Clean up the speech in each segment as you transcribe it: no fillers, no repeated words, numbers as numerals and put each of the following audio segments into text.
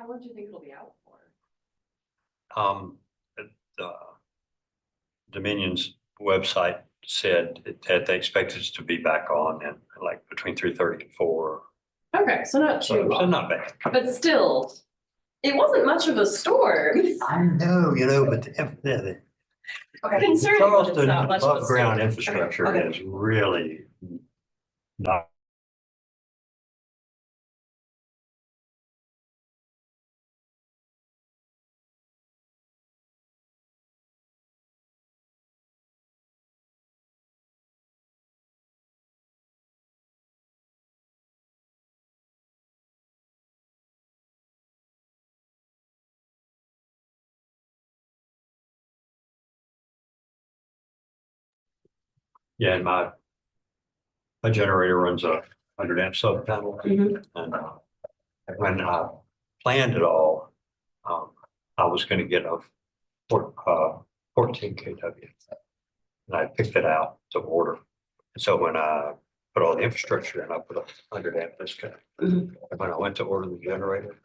How long do you think it'll be out for? The Dominion's website said that they expect it to be back on in like between 3:30 and 4. Okay, so not too So long, not bad. but still, it wasn't much of a storm. I know, but Concerning, but it's Charleston not much of a above ground storm. infrastructure Okay. is really not. Yeah, and my generator runs a 100 amp sub panel, Mhm. and when I planned it all, I was going to get a 14 kW, and I picked it out to order. So when I put all the infrastructure in, I put a 100 amp disconnect. Mhm. And when I went to order the generator,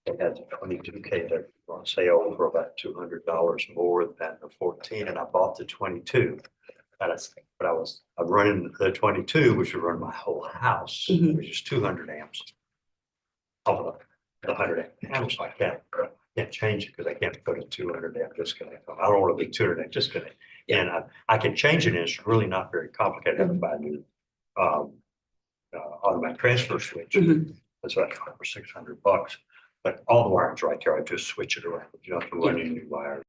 it had the 22 kW on sale for about $200 more than the 14, and I bought the 22. But I'm running the 22, which would run my whole house, Mhm. which is 200 amps off of the 100 amp panel. So I can't change it because I can't put a 200 amp disconnect on. I don't want to be 200 amp disconnect. Yeah. And I can change it, and it's really not very complicated. I have to buy a new automatic transfer switch. Mhm. That's about $600. But all the wiring's right there. I just switch it around. You don't have to run any new wires.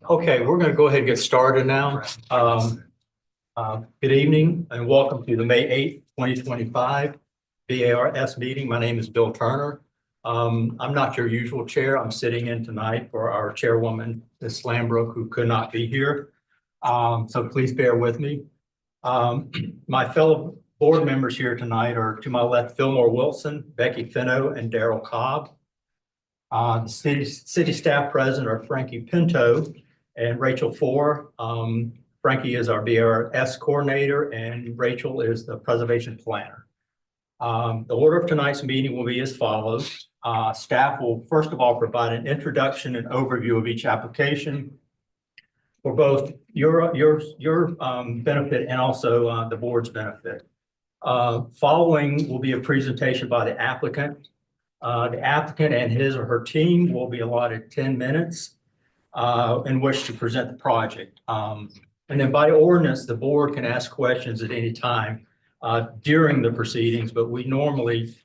Okay, we're going to go ahead and get started now. Good evening and welcome to the May 8th, 2025 BARS meeting. My name is Bill Turner. I'm not your usual chair. I'm sitting in tonight for our chairwoman, Ms. Slambrook, who could not be here. So please bear with me. My fellow board members here tonight are to my left, Fillmore Wilson, Becky Finno, and Daryl Cobb. The city staff president are Frankie Pinto and Rachel Four. Frankie is our BRS coordinator and Rachel is the preservation planner. The order of tonight's meeting will be as follows. Staff will first of all provide an introduction and overview of each application for both your benefit and also the board's benefit. Following will be a presentation by the applicant. The applicant and his or her team will be allotted 10 minutes in which to present the project. And then by ordinance, the board can ask questions at any time during the proceedings, but we normally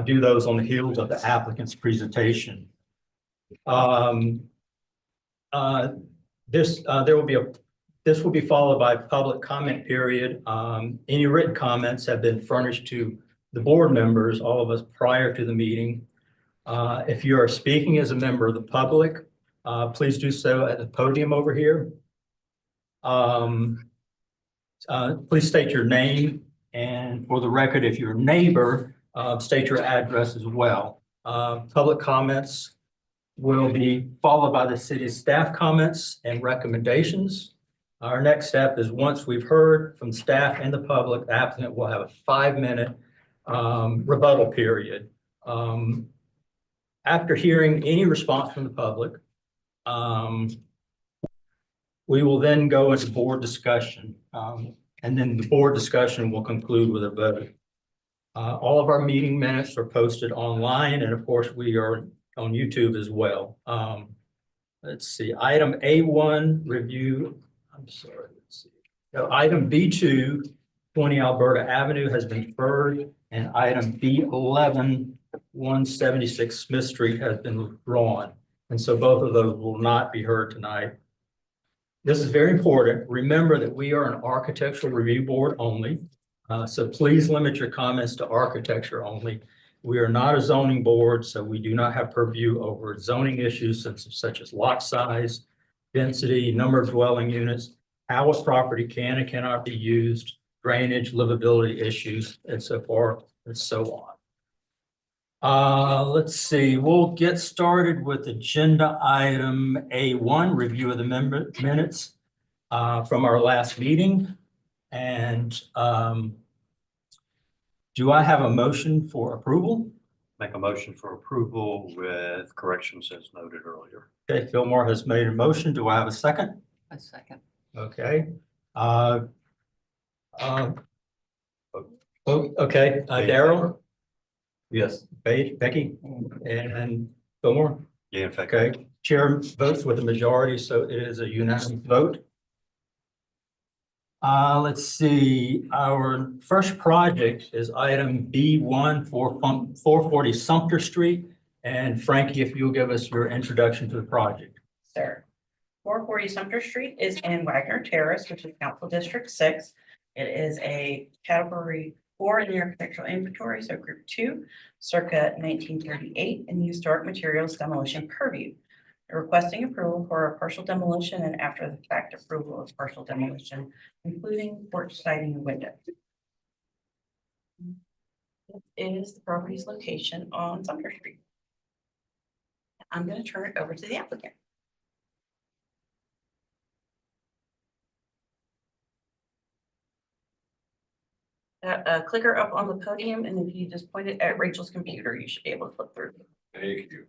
do those on the heels of the applicant's presentation. This will be followed by a public comment period. Any written comments have been furnished to the board members, all of us prior to the meeting. If you are speaking as a member of the public, please do so at the podium over here. Please state your name, and for the record, if you're a neighbor, state your address as well. Public comments will be followed by the city's staff comments and recommendations. Our next step is once we've heard from staff and the public, the applicant will have a 5-minute rebuttal period. After hearing any response from the public, we will then go into board discussion, and then the board discussion will conclude with a vote. All of our meeting minutes are posted online, and of course, we are on YouTube as well. Let's see, item A1 review. I'm sorry, let's see. So item B2, 20 Alberta Avenue has been deferred, and item B11, 176 Smith Street has been withdrawn. And so both of those will not be heard tonight. This is very important. Remember that we are an architectural review board only. So please limit your comments to architecture only. We are not a zoning board, so we do not have purview over zoning issues such as lot size, density, number of dwelling units, how a property can and cannot be used, drainage, livability issues, and so forth and so on. Let's see, we'll get started with agenda item A1, review of the minutes from our last meeting. And do I have a motion for approval? Make a motion for approval with corrections as noted earlier. Okay, Fillmore has made a motion. Do I have a second? A second. Okay. Okay, Daryl? Yes. Becky? And Fillmore? Yeah, in fact. Okay, chair votes with a majority, so it is a unanimous vote. Let's see, our first project is item B1 for 440 Sumter Street. And Frankie, if you'll give us your introduction to the project. Sir. 440 Sumter Street is in Wagner Terrace, which is Council District 6. It is a category 4 in the architectural inventory, so group 2, circa 1938 in the historic materials demolition purview. They're requesting approval for a partial demolition and after the fact approval of partial demolition, including porch siding and windows. This is the property's location on Sumter Street. I'm going to turn it over to the applicant. A clicker up on the podium, and if you just point it at Rachel's computer, you should be able to flip through. Thank you.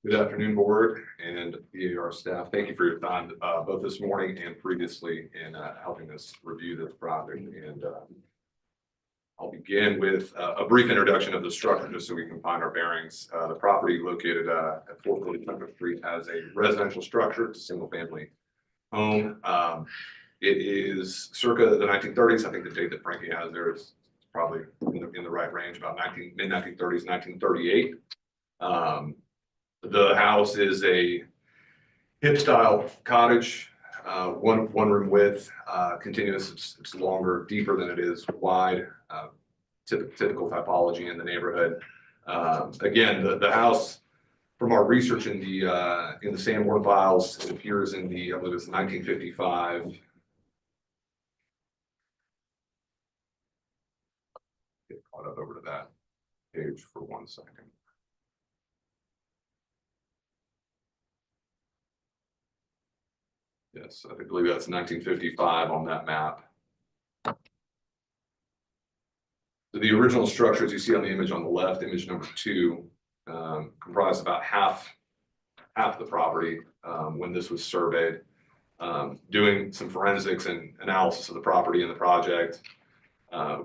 Good afternoon, board and BAR staff. Thank you for your time, both this morning and previously in helping us review this project. And I'll begin with a brief introduction of the structure, just so we can find our bearings. The property located at 440 Sumter Street has a residential structure. It's a single family home. It is circa the 1930s. I think the date that Frankie has there is probably in the right range, about mid-1930s, 1938. The house is a hip style cottage, one room width, continuous, it's longer, deeper than it is wide, typical typology in the neighborhood. Again, the house, from our research in the Sanborn files, it appears in I believe it's 1955. Get caught up over to that page for 1 second. Yes, I believe that's 1955 on that map. So the original structure, as you see on the image on the left, image number 2, comprised about half the property when this was surveyed. Doing some forensics and analysis of the property and the project,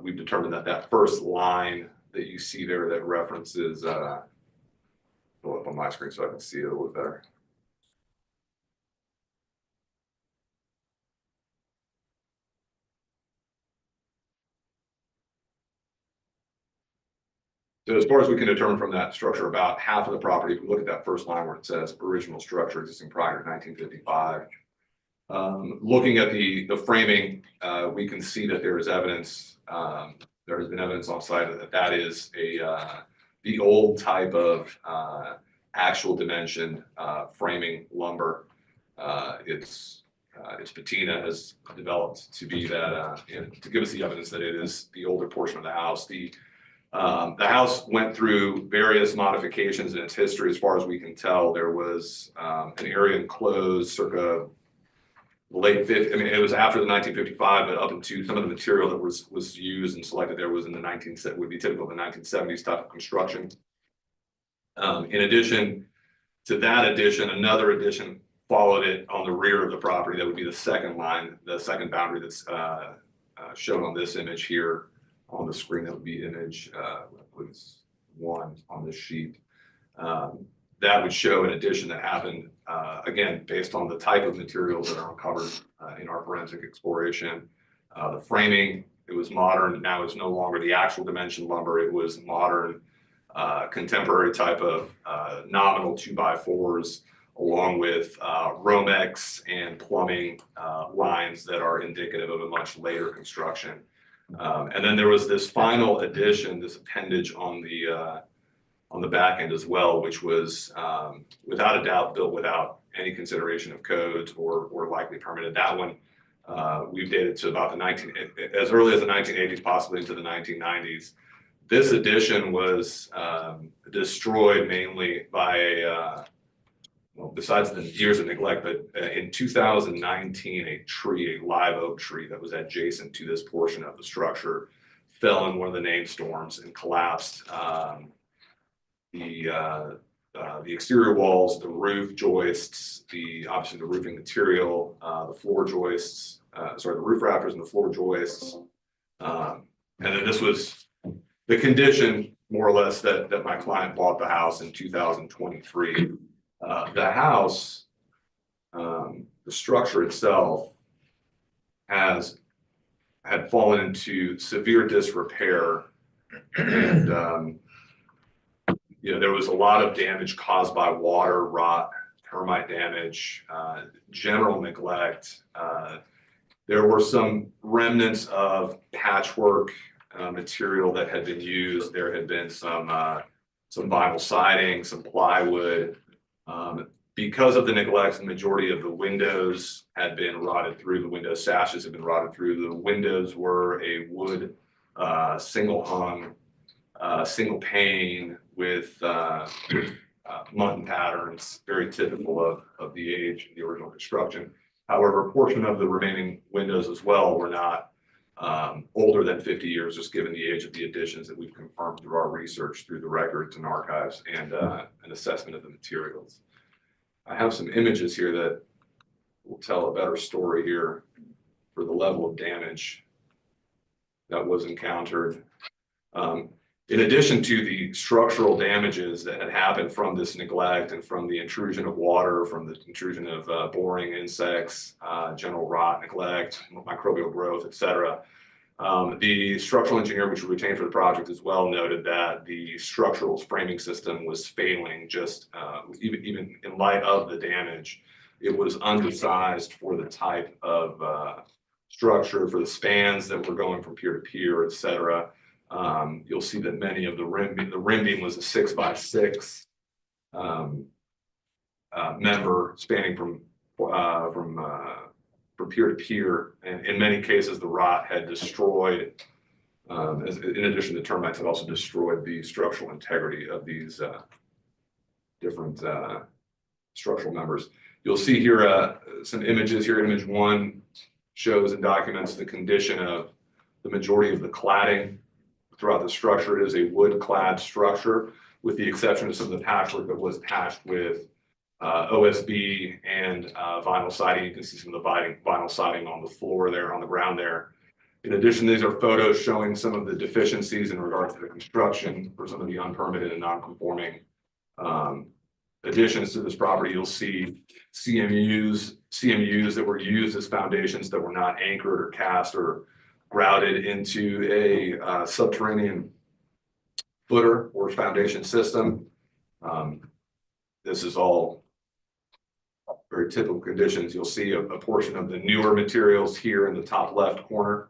we've determined that first line that you see there that references, pull up on my screen so I can see it a little better. So as far as we can determine from that structure, about half of the property, if we look at that first line where it says original structure existing prior to 1955. Looking at the framing, we can see that there is evidence, there has been evidence on site that is the old type of actual dimension framing lumber. Its patina has developed to be that, and to give us the evidence that it is the older portion of the house. The house went through various modifications in its history. As far as we can tell, there was an area enclosed circa the late 50s. I mean, it was after the 1955, but up into some of the material that was used and selected there was in the would be typical of the 1970s type of construction. In addition to that addition, another addition followed it on the rear of the property. That would be the second line, the second boundary that's shown on this image here on the screen. That would be image, I believe it's 1 on this sheet. That would show an addition that happened, again, based on the type of materials that are uncovered in our forensic exploration. The framing, it was modern. Now it's no longer the actual dimension lumber. It was modern, contemporary type of nominal 2x4s, along with Romex and plumbing lines that are indicative of a much later construction. And then there was this final addition, this appendage on the back end as well, which was without a doubt built without any consideration of codes or likely permitted. That one we've dated to about as early as the 1980s, possibly into the 1990s. This addition was destroyed mainly by well, besides the years of neglect, but in 2019, a live oak tree that was adjacent to this portion of the structure fell in one of the named storms and collapsed. The exterior walls, the roof joists, obviously the roofing material, the floor joists, the roof rafters and the floor joists. And then this was the condition, more or less, that my client bought the house in 2023. The house, the structure itself had fallen into severe disrepair, and there was a lot of damage caused by water, rot, termite damage, general neglect. There were some remnants of patchwork material that had been used. There had been some vinyl siding, some plywood. Because of the neglect, the majority of the windows had been rotted through. The window sashes had been rotted through. The windows were a wood single hung, single pane with mutton patterns, very typical of the age of the original construction. However, a portion of the remaining windows as well were not older than 50 years, just given the age of the additions that we've confirmed through our research, through the records and archives, and an assessment of the materials. I have some images here that will tell a better story here for the level of damage that was encountered. In addition to the structural damages that had happened from this neglect and from the intrusion of water, from the intrusion of boring insects, general rot, neglect, microbial growth, etc., The structural engineer, which we retained for the project as well, noted that the structural framing system was failing just, even in light of the damage. It was undersized for the type of, structure, for the spans that were going from pier to pier, et cetera. You'll see that many of the rim beam was a 6x6 member spanning from pier to pier, and in many cases, the rot had destroyed, in addition to termites, had also destroyed the structural integrity of these different structural members. You'll see here some images here. Image 1 shows and documents the condition of the majority of the cladding throughout the structure. It is a wood-clad structure, with the exception of some of the patchwork that was patched with OSB and vinyl siding. You can see some of the vinyl siding on the floor there, on the ground there. In addition, these are photos showing some of the deficiencies in regard to the construction for some of the unpermitted and non-conforming additions to this property. You'll see CMUs that were used as foundations that were not anchored or cast or grouted into a subterranean footer or foundation system. This is all very typical conditions. You'll see a portion of the newer materials here in the top left corner.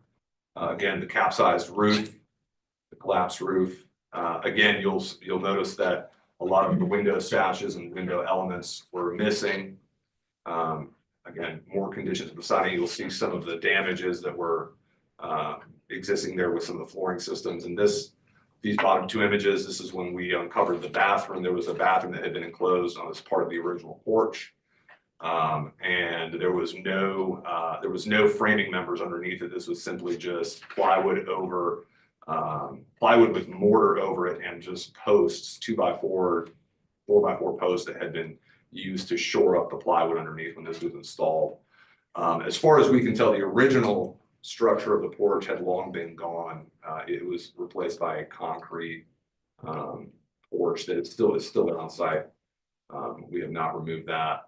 Again, the capsized roof, the collapsed roof. Again, you'll notice that a lot of the window sashes and window elements were missing. Again, more conditions of the siding. You'll see some of the damages that were existing there with some of the flooring systems. And these bottom 2 images, this is when we uncovered the bathroom. There was a bathroom that had been enclosed on as part of the original porch. And there was no framing members underneath it. This was simply just plywood with mortar over it, and just posts, 2x4, 4x4 posts that had been used to shore up the plywood underneath when this was installed. As far as we can tell, the original structure of the porch had long been gone. It was replaced by a concrete porch that is still there on site. We have not removed that.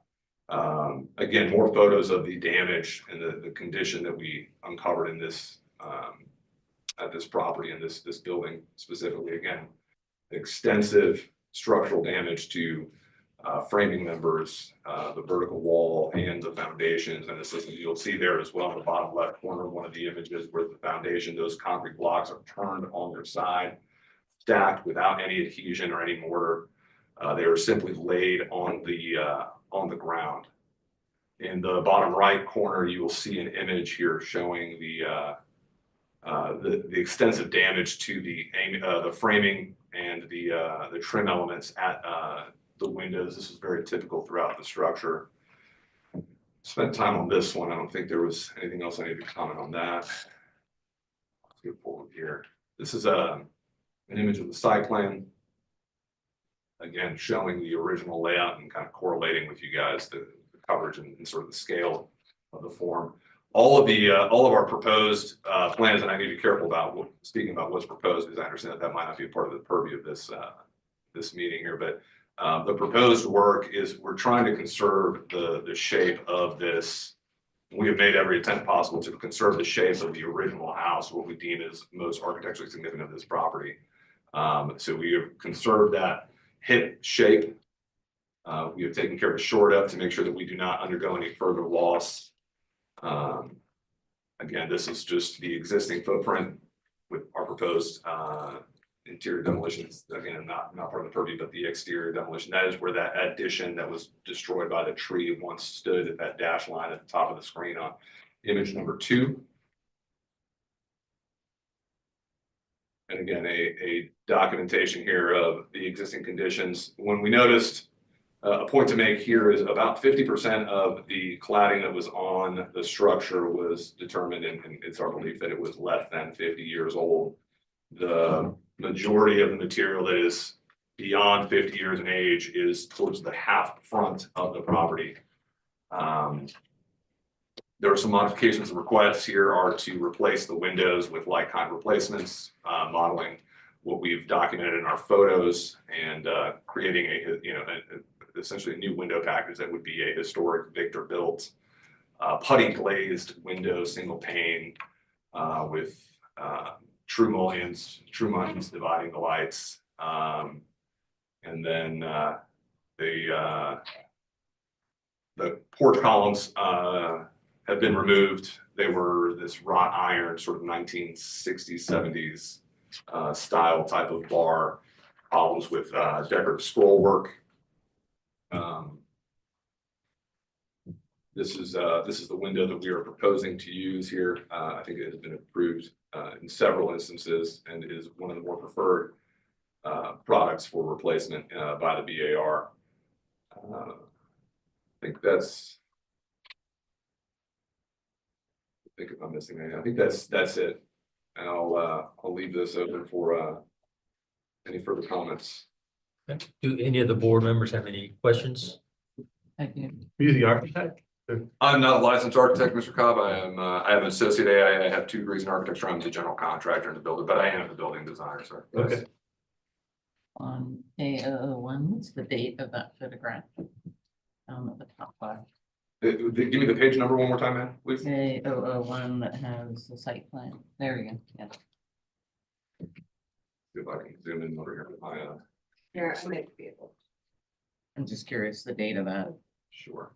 Again, more photos of the damage and the condition that we uncovered in this at this property and this building specifically. Again, extensive structural damage to framing members, the vertical wall and the foundations and the systems. You'll see there as well in the bottom left corner, one of the images where the foundation, those concrete blocks are turned on their side, stacked without any adhesion or any mortar. They were simply laid on the ground. In the bottom right corner, you will see an image here showing the extensive damage to the framing and the trim elements at the windows. This is very typical throughout the structure. Spent time on this one. I don't think there was anything else I need to comment on that. Let's go forward here. This is an image of the site plan. Again, showing the original layout and kind of correlating with you guys the coverage and sort of the scale of the form. All of our proposed plans, and I need to be careful about speaking about what's proposed, because I understand that might not be a part of the purview of this meeting here. But the proposed work is we're trying to conserve the shape of this. We have made every attempt possible to conserve the shape of the original house, what we deem as most architecturally significant of this property. So we have conserved that hip shape. We have taken care to shore it up to make sure that we do not undergo any further loss. Again, this is just the existing footprint with our proposed interior demolitions. Again, not part of the purview, but the exterior demolition. That is where that addition that was destroyed by the tree once stood, at that dash line at the top of the screen on image number 2. And again, a documentation here of the existing conditions. When we noticed, a point to make here is about 50% of the cladding that was on the structure was determined, and it's our belief that it was less than 50 years old. The majority of the material that is beyond 50 years in age is towards the half front of the property. There are some modifications and requests here are to replace the windows with like kind replacements, modeling what we've documented in our photos, and creating essentially a new window package that would be a historic Victor built putty glazed window, single pane with true mullions dividing the lights. And then the porch columns have been removed. They were this wrought iron, sort of 1960s, 70s style type of bar columns with decorative scroll work. This is the window that we are proposing to use here. I think it has been approved in several instances and is one of the more preferred products for replacement by the BAR. I think that's. I think if I'm missing anything, I think that's it. And I'll leave this open for any further comments. Do any of the board members have any questions? Thank you. Are you the architect? I'm not a licensed architect, Mr. Cobb. I have an associate AIA. I have 2 degrees in architecture. I'm the general contractor in the building, but I am the building designer, sir. Okay. On A001, what's the date of that photograph? At the top bar. Give me the page number one more time, man, please. A001 that has the site plan. There we go. Yeah. See if I can zoom in over here with my Here, I might be able. I'm just curious the date of that. sure.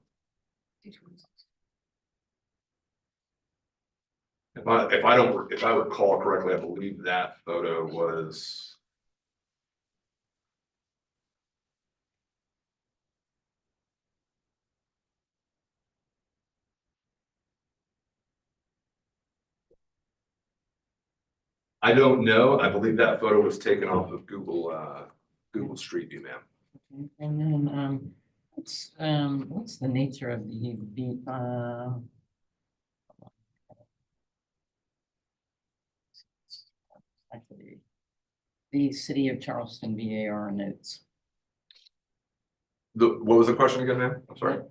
If I recall correctly, I believe that photo was. I don't know. I believe that photo was taken off of Google Street View, ma'am. Okay. And then what's the nature of the city of Charleston BAR notes? What was the question again, ma'am? I'm sorry.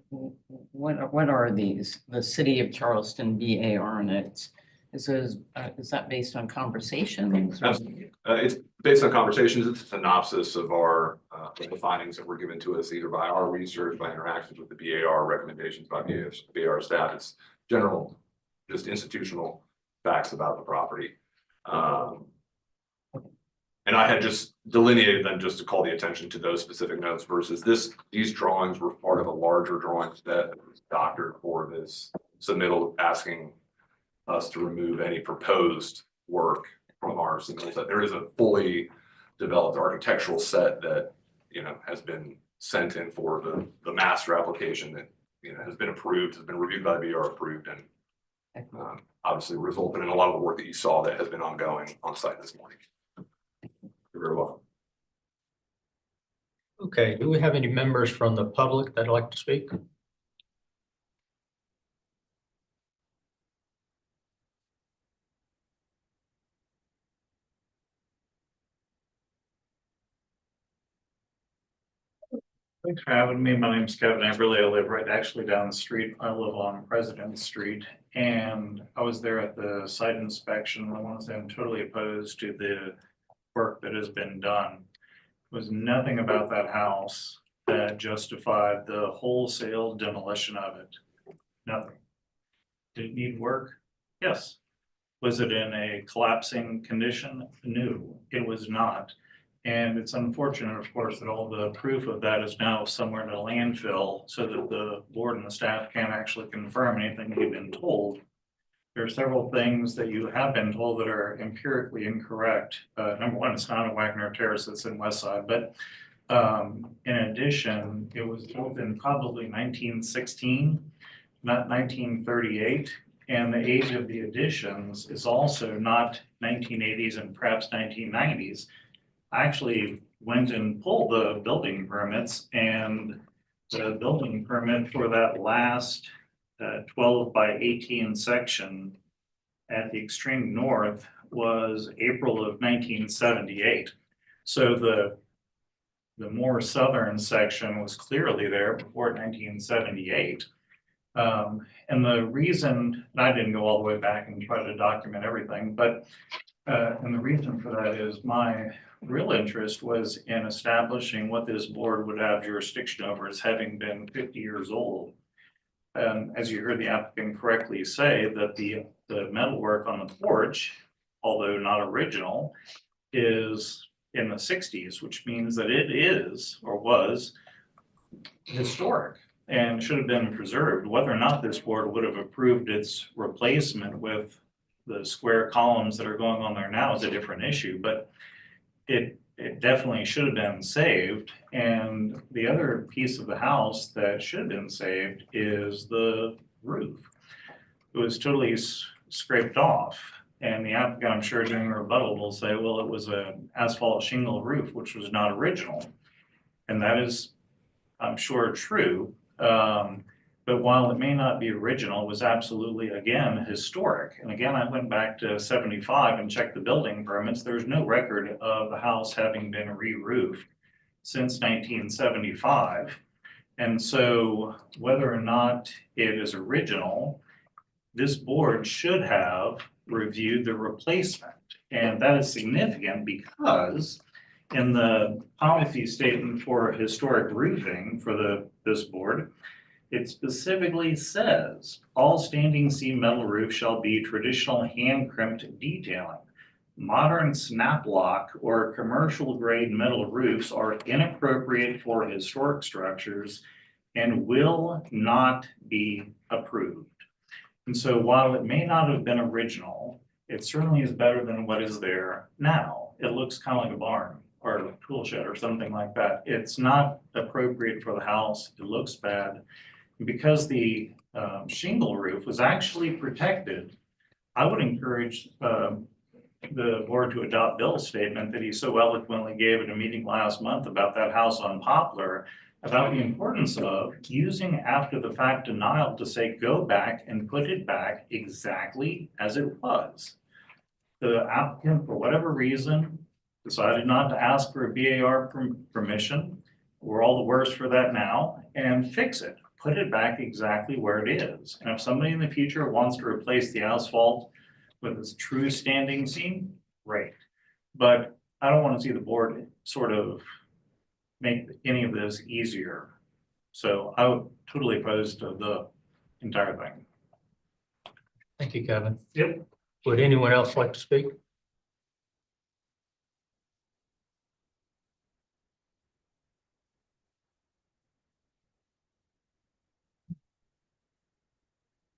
What are these? The city of Charleston BAR notes? Is that based on conversations? It's based on conversations. It's a synopsis of the findings that were given to us either by our research, by interactions with the BAR, recommendations by BAR staff. It's general, just institutional facts about the property. And I had just delineated them just to call the attention to those specific notes versus these drawings were part of a larger drawing that was doctored for this submittal asking us to remove any proposed work from our submittal set. There is a fully developed architectural set that, has been sent in for the master application that, has been approved, has been reviewed by the BR approved and obviously resulted in a lot of the work that you saw that has been ongoing on site this morning. You're very welcome. Okay, do we have any members from the public that'd like to speak? Thanks for having me. My name's Kevin Everly. I live right actually down the street. I live on President Street. And I was there at the site inspection. I want to say I'm totally opposed to the work that has been done. There was nothing about that house that justified the wholesale demolition of it. Nothing. Did it need work? Yes. Was it in a collapsing condition? No, it was not. And it's unfortunate, of course, that all the proof of that is now somewhere in a landfill so that the board and the staff can't actually confirm anything you've been told. There are several things that you have been told that are empirically incorrect. Number one, it's not a Wagner Terrace, it's in West Side, but in addition, it was built in probably 1916, not 1938. And the age of the additions is also not 1980s and perhaps 1990s. I actually went and pulled the building permits, and the building permit for that last 12 by 18 section at the extreme north was April of 1978. So the more southern section was clearly there before 1978. And the reason, and I didn't go all the way back and try to document everything, but and the reason for that is my real interest was in establishing what this board would have jurisdiction over as having been 50 years old. As you heard the applicant correctly say, that the metalwork on the porch although not original, is in the sixties, which means that it is or was historic and should have been preserved. Whether or not this board would have approved its replacement with the square columns that are going on there now is a different issue, but it definitely should have been saved. And the other piece of the house that should have been saved is the roof. It was totally scraped off. And the applicant, I'm sure during the rebuttal will say, well, it was an asphalt shingle roof, which was not original. And that is, I'm sure, true. But while it may not be original, it was absolutely, again, historic. And again, I went back to 75 and checked the building permits. There's no record of the house having been re-roofed since 1975. And so whether or not it is original, this board should have reviewed the replacement. And that is significant because in the policy statement for historic roofing for this board, it specifically says, all standing seam metal roofs shall be traditional hand crimped detailing. Modern snap block or commercial grade metal roofs are inappropriate for historic structures and will not be approved. And so while it may not have been original, it certainly is better than what is there now. It looks kind of like a barn or a tool shed or something like that. It's not appropriate for the house. It looks bad. Because the shingle roof was actually protected, I would encourage the board to adopt Bill's statement that he so eloquently gave at a meeting last month about that house on Poplar, about the importance of using after the fact denial to say, go back and put it back exactly as it was. The applicant, for whatever reason, decided not to ask for a BAR permission. We're all the worse for that now, and fix it. Put it back exactly where it is. And if somebody in the future wants to replace the asphalt with its true standing seam, great. But I don't want to see the board sort of make any of this easier. So I would totally oppose to the entire thing. Thank you, Kevin. Yep. Would anyone else like to speak?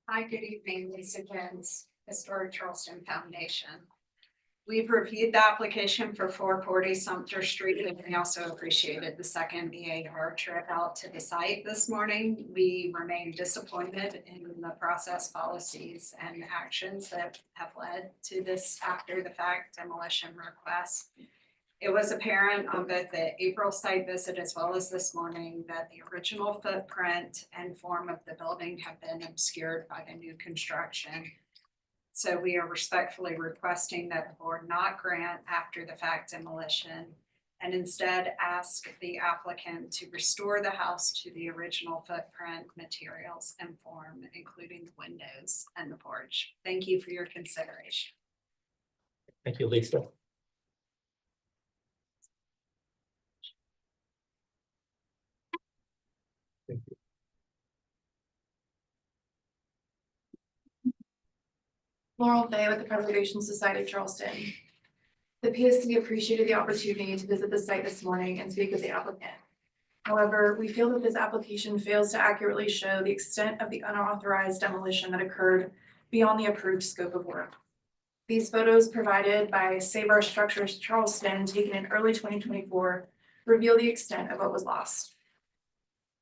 Hi, good evening, Lisa Jones, Historic Charleston Foundation. We've reviewed the application for 440 Sumter Street, and we also appreciated the second BAR trip out to the site this morning. We remain disappointed in the process, policies, and actions that have led to this after the fact demolition request. It was apparent on both the April site visit as well as this morning that the original footprint and form of the building have been obscured by the new construction. So we are respectfully requesting that the board not grant after the fact demolition and instead ask the applicant to restore the house to the original footprint, materials, and form, including the windows and the porch. Thank you for your consideration. Thank you, Lisa. Thank you. Laurel Fay with the Preservation Society of Charleston. The PSC appreciated the opportunity to visit the site this morning and speak with the applicant. However, we feel that this application fails to accurately show the extent of the unauthorized demolition that occurred beyond the approved scope of work. These photos provided by Save Our Structures Charleston, taken in early 2024, reveal the extent of what was lost.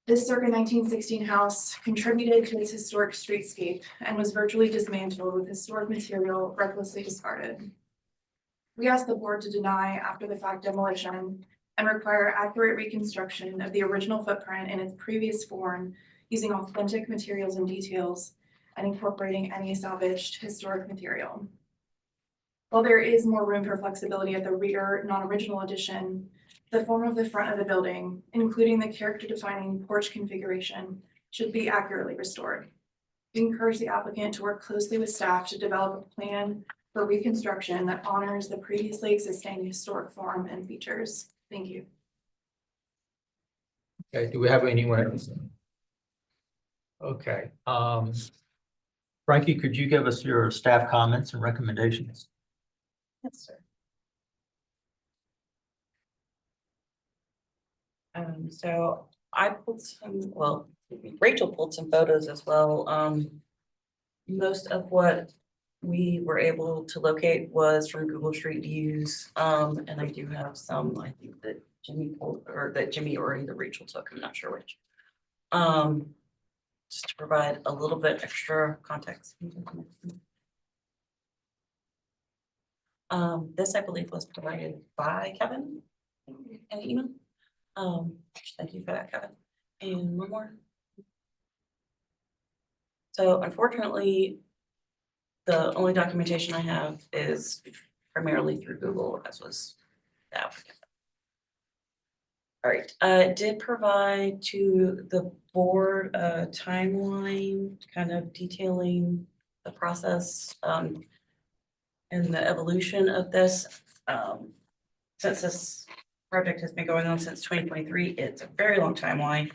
This circa 1916 house contributed to its historic streetscape and was virtually dismantled with historic material recklessly discarded. We ask the board to deny after the fact demolition and require accurate reconstruction of the original footprint in its previous form using authentic materials and details and incorporating any salvaged historic material. While there is more room for flexibility at the rear non-original addition, the form of the front of the building, including the character-defining porch configuration, should be accurately restored. We encourage the applicant to work closely with staff to develop a plan for reconstruction that honors the previously existing historic form and features. Thank you. Okay, do we have anyone else? Okay, Frankie, could you give us your staff comments and recommendations? Yes, sir. So I pulled some, well, Rachel pulled some photos as well. Most of what we were able to locate was from Google Street Views. And I do have some, I think that Jimmy pulled, or that Jimmy or either Rachel took, I'm not sure which. Just to provide a little bit extra context. This I believe was provided by Kevin in an email. Thank you for that, Kevin. And one more. So unfortunately, the only documentation I have is primarily through Google, as was the applicant. All right, I did provide to the board a timeline, kind of detailing the process, and the evolution of this. Since this project has been going on since 2023, it's a very long timeline.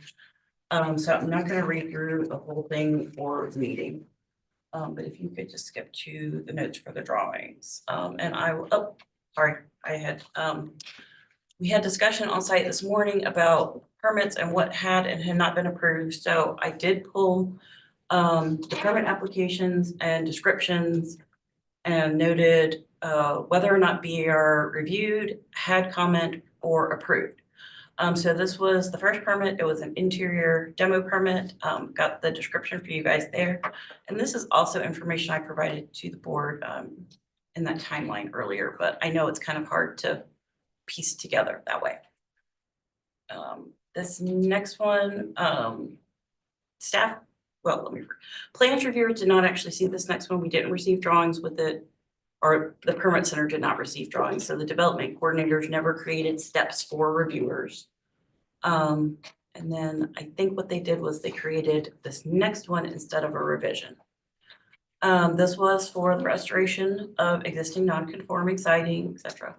So I'm not gonna read through the whole thing for the meeting. But if you could just skip to the notes for the drawings, and I will, oh, sorry, we had discussion on site this morning about permits and what had and had not been approved, so I did pull the permit applications and descriptions and noted whether or not BAR reviewed, had comment, or approved. So this was the first permit. It was an interior demo permit. Got the description for you guys there. And this is also information I provided to the board in that timeline earlier, but I know it's kind of hard to piece together that way. This next one, staff, well, plans reviewers did not actually see this next one. We didn't receive drawings with it, or the permit center did not receive drawings. So the development coordinators never created steps for reviewers. And then I think what they did was they created this next one instead of a revision. This was for the restoration of existing non-conforming siding, etc.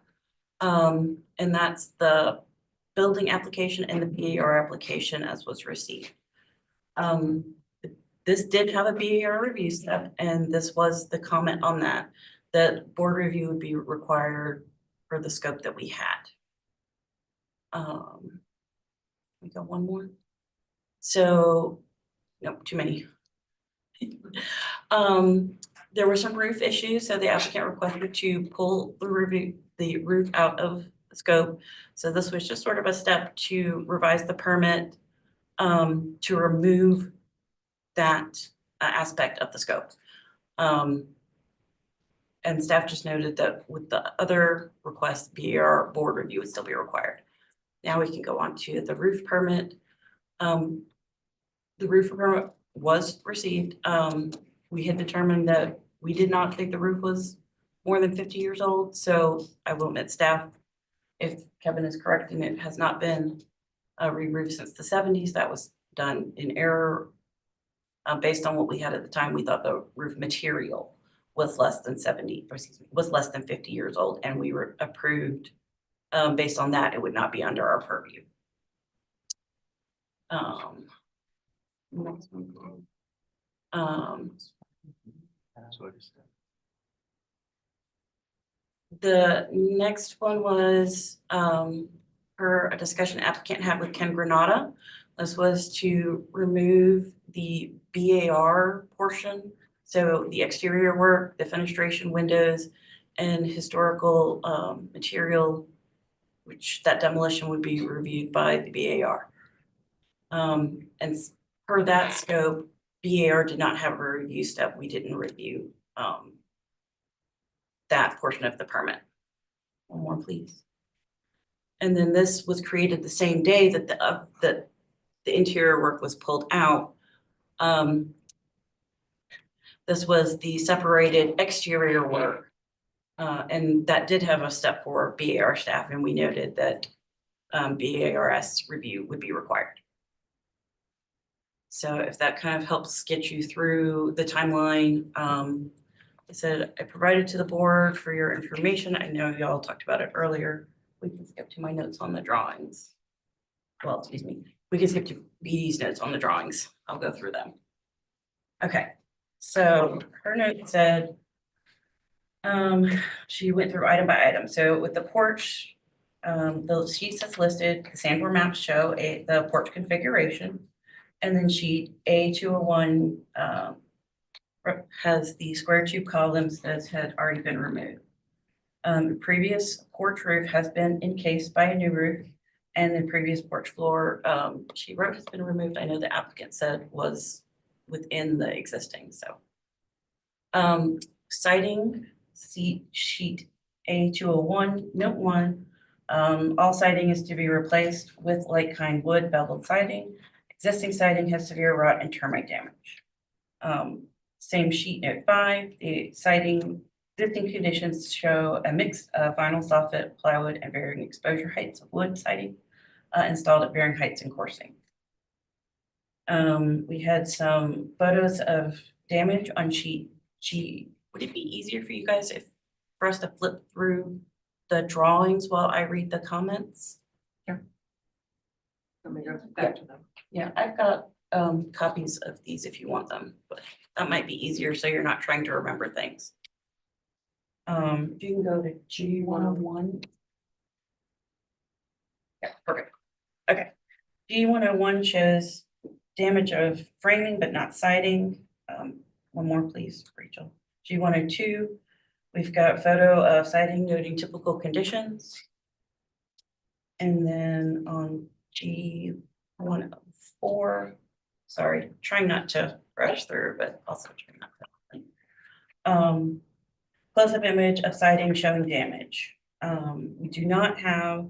And that's the building application and the BAR application as was received. This did have a BAR review step, and this was the comment on that, that board review would be required for the scope that we had. We got one more. So, nope, too many. There were some roof issues, so the applicant requested to pull the roof out of the scope. So this was just sort of a step to revise the permit to remove that aspect of the scope. And staff just noted that with the other requests, BAR board review would still be required. Now we can go on to the roof permit. The roof permit was received. We had determined that we did not think the roof was more than 50 years old, so I will admit staff, if Kevin is correct, and it has not been re-roofed since the 70s, that was done in error. Based on what we had at the time, we thought the roof material was less than 50 years old, and we were approved based on that, it would not be under our purview. Next one. The next one was for a discussion applicant had with Ken Granada. This was to remove the BAR portion. So the exterior work, the fenestration windows, and historical material, which that demolition would be reviewed by the BAR. And per that scope, BAR did not have a review step. We didn't review that portion of the permit. One more, please. And then this was created the same day that the interior work was pulled out. This was the separated exterior work. And that did have a step for BAR staff, and we noted that BARS review would be required. So if that kind of helps get you through the timeline, I said I provided to the board for your information. I know y'all talked about it earlier. We can skip to my notes on the drawings. Well, excuse me, we can skip to BD's notes on the drawings. I'll go through them. Okay, so her note said, She went through item by item. So with the porch, the sheets that's listed, the Sanborn maps show the porch configuration. And then sheet A201, has the square tube columns that had already been removed. Previous porch roof has been encased by a new roof. And the previous porch floor, she wrote has been removed. I know the applicant said was within the existing, so. Siding, sheet A201, note 1. All siding is to be replaced with like kind wood beveled siding. Existing siding has severe rot and termite damage. Same sheet, note 5, the siding existing conditions show a mix of vinyl, soffit, plywood, and varying exposure heights of wood siding installed at varying heights and coursing. We had some photos of damage on sheet G. Would it be easier for you guys for us to flip through the drawings while I read the comments? Let me go back to them. Yeah, I've got copies of these if you want them, but that might be easier so you're not trying to remember things. You can go to G101. Yeah, perfect. Okay. G101 shows damage of framing but not siding. One more, please, Rachel. G102, we've got photo of siding noting typical conditions. And then on G104, sorry, trying not to rush through, but also trying not to. Close-up image of siding showing damage. We do not have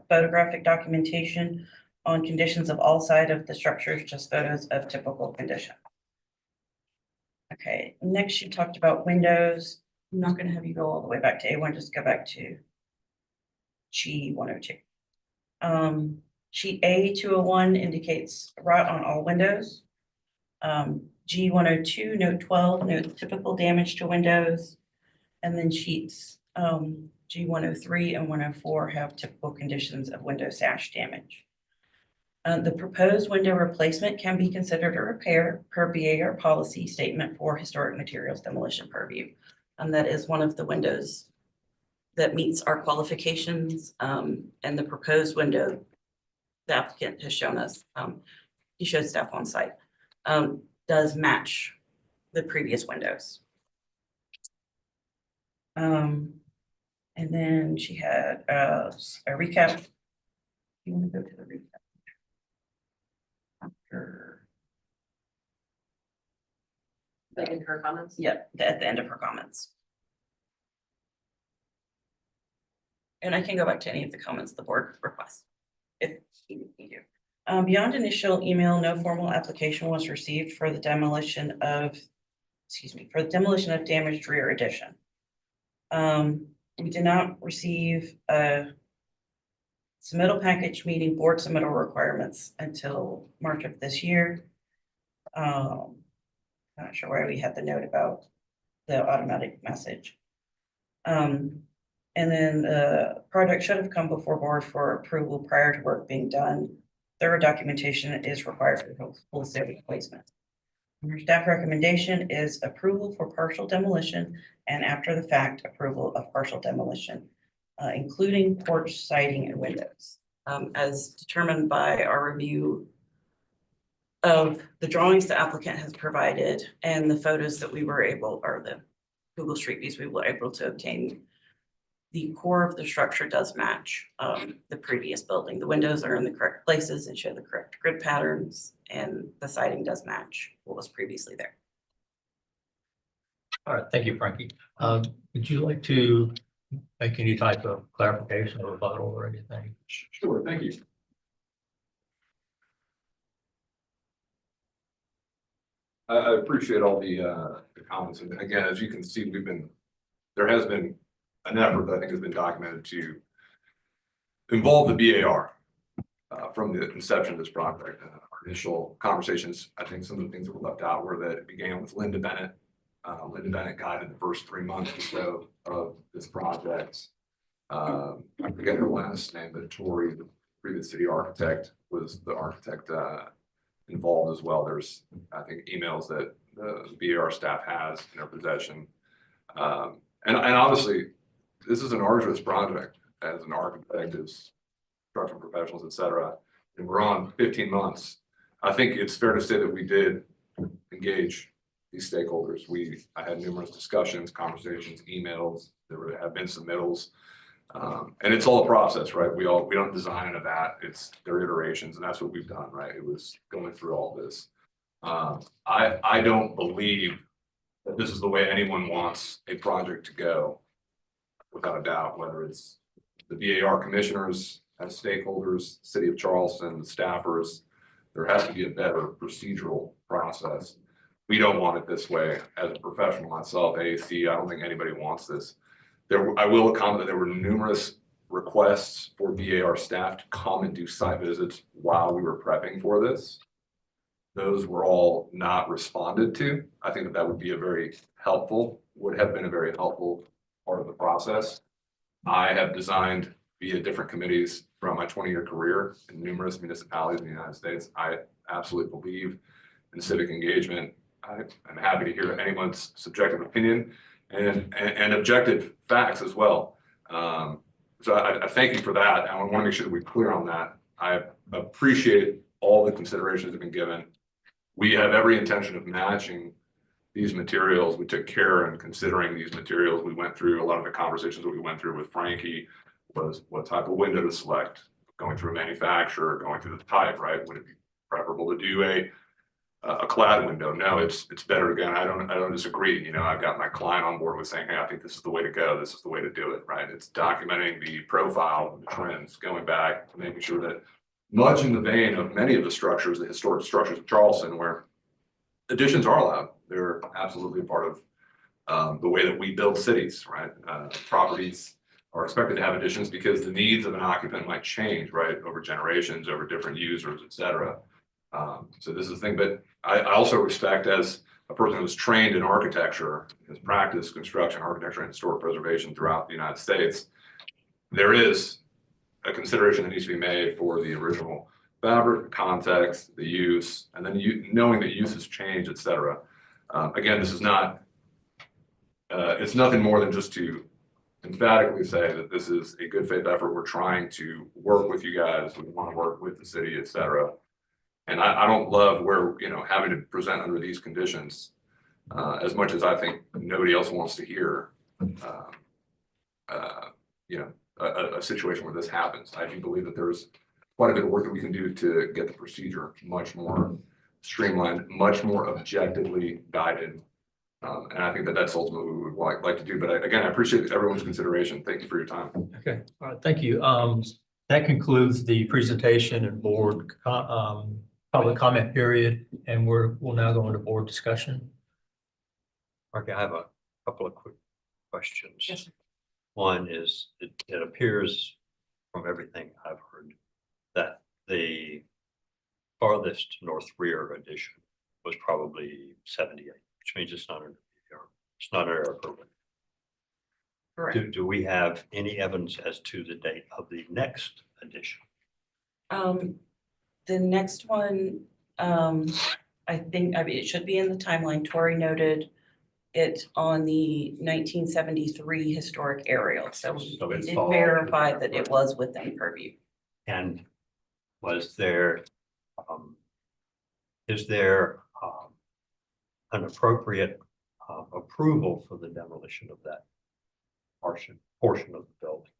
photographic documentation on conditions of all sides of the structures, just photos of typical condition. Okay, next you talked about windows. I'm not going to have you go all the way back to A1, just go back to G102. Sheet A201 indicates rot on all windows. G102, note 12, note typical damage to windows. And then sheets G103 and 104 have typical conditions of window sash damage. The proposed window replacement can be considered a repair per BAR policy statement for historic materials demolition purview. And that is one of the windows that meets our qualifications, and the proposed window the applicant has shown us, he showed staff on site, does match the previous windows. And then she had a recap. You want to go to the recap? After, Like in her comments? yep, at the end of her comments. And I can go back to any of the comments the board requests, if you need to. Beyond initial email, no formal application was received for the demolition of, for the demolition of damaged rear addition. We did not receive a submittal package meeting board submittal requirements until March of this year. Not sure why we had the note about the automatic message. And then the project should have come before board for approval prior to work being done. Thorough documentation is required for the full site replacement. Our staff recommendation is approval for partial demolition and after the fact approval of partial demolition, including porch siding and windows, as determined by our review of the drawings the applicant has provided and the photos that we were able, or the Google Street Views we were able to obtain. The core of the structure does match the previous building. The windows are in the correct places and show the correct grid patterns, and the siding does match what was previously there. All right, thank you, Frankie. Would you like to make any type of clarification or rebuttal or anything? Sure, thank you. I appreciate all the comments, and again, as you can see, there has been an effort that I think has been documented to involve the BAR from the inception of this project. Our initial conversations, I think some of the things that were left out were that it began with Linda Bennett. Linda Bennett guided the first 3 months or so of this project. I forget her last name, but Tori, the previous city architect, was the architect involved as well. There's, I think, emails that the BAR staff has in their possession And obviously, this is an arduous project as an architect, as construction professionals, et cetera. And we're on 15 months. I think it's fair to say that we did engage these stakeholders. I had numerous discussions, conversations, emails, have been submittals. And it's all a process, right? We don't design in a vat, it's their iterations, and that's what we've done, right? It was going through all this. I don't believe that this is the way anyone wants a project to go, without a doubt, whether it's the VAR commissioners as stakeholders, city of Charleston, the staffers. There has to be a better procedural process. We don't want it this way. As a professional myself, AAC, I don't think anybody wants this. I will comment that there were numerous requests for VAR staff to come and do site visits while we were prepping for this. Those were all not responded to. I think that would be would have been a very helpful part of the process. I have designed via different committees throughout my 20-year career in numerous municipalities in the United States. I absolutely believe in civic engagement. I'm happy to hear anyone's subjective opinion and objective facts as well. So I thank you for that. I want to make sure that we're clear on that. I appreciate all the considerations that have been given. We have every intention of matching these materials. We took care in considering these materials. We went through a lot of the conversations that we went through with Frankie was what type of window to select, going through a manufacturer, going through the type, right? Would it be preferable to do a clad window? No, it's better. Again, I don't disagree. You know, I've got my client on board with saying, hey, I think this is the way to go. This is the way to do it, right? It's documenting the profile, the trends, going back, making sure that much in the vein of many of the structures, the historic structures of Charleston, where additions are allowed. They're absolutely a part of the way that we build cities, right? Properties are expected to have additions because the needs of an occupant might change, right? Over generations, over different users, et cetera. So this is the thing, but I also respect, as a person who was trained in architecture, has practiced construction, architecture, and historic preservation throughout the United States, there is a consideration that needs to be made for the original fabric, context, the use, and then knowing that uses change, et cetera. Again, this is not, it's nothing more than just to emphatically say that this is a good faith effort. We're trying to work with you guys. We want to work with the city, et cetera. And I don't love where, you know, having to present under these conditions, as much as I think nobody else wants to hear, you know, a situation where this happens. I do believe that there's quite a bit of work that we can do to get the procedure much more streamlined, much more objectively guided. And I think that that's ultimately what we would like to do. But again, I appreciate everyone's consideration. Thank you for your time. Okay, all right, thank you. That concludes the presentation and board public comment period, and we'll now go into board discussion. Okay, I have a couple of quick questions. Yes, sir. One is, it appears from everything I've heard that the farthest north rear addition was probably 78, which means it's not an error. Correct. Do we have any evidence as to the date of the next addition? The next one, I think, it should be in the timeline. Tori noted it on the 1973 historic aerial. So we it's did all- verify that it was within purview. And was there, is there an appropriate approval for the demolition of that portion of the building?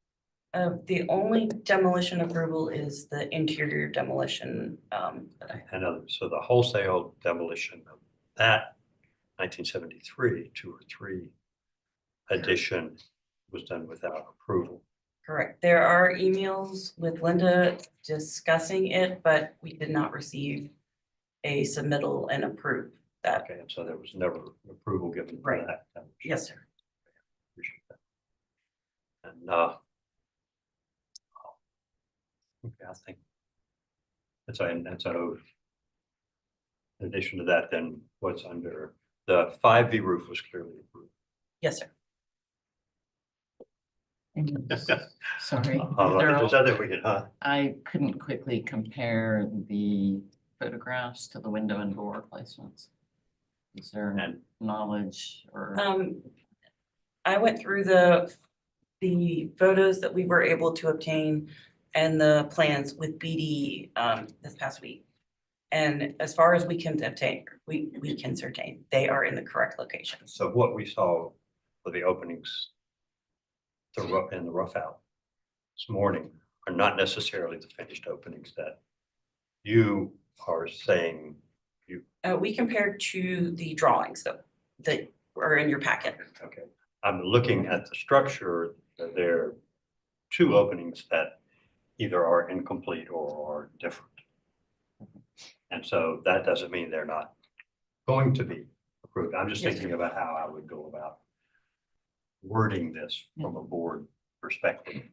The only demolition approval is the interior demolition. So the wholesale demolition of that 1973 2 or 3 addition was done without approval. Correct. There are emails with Linda discussing it, but we did not receive a submittal and approve that. Okay, and so there was never approval given for Right. that. Yes, sir. Appreciate that. And okay, I think that's in addition to that, then what's under the 5V roof was clearly approved. Yes, sir. Sorry. There's other we could, I couldn't quickly compare the photographs to the window and door replacements. Is there and knowledge or? I went through the photos that we were able to obtain and the plans with BD this past week. And as far as we can obtain, we can certain they are in the correct locations. So what we saw for the openings in the rough out this morning are not necessarily the finished openings that you are saying you, We compared to the drawings that are in your packet. okay. I'm looking at the structure, that there are two openings that either are incomplete or are different. And so that doesn't mean they're not going to be approved. I'm just Yes, thinking about how I would go about wording this from a board perspective.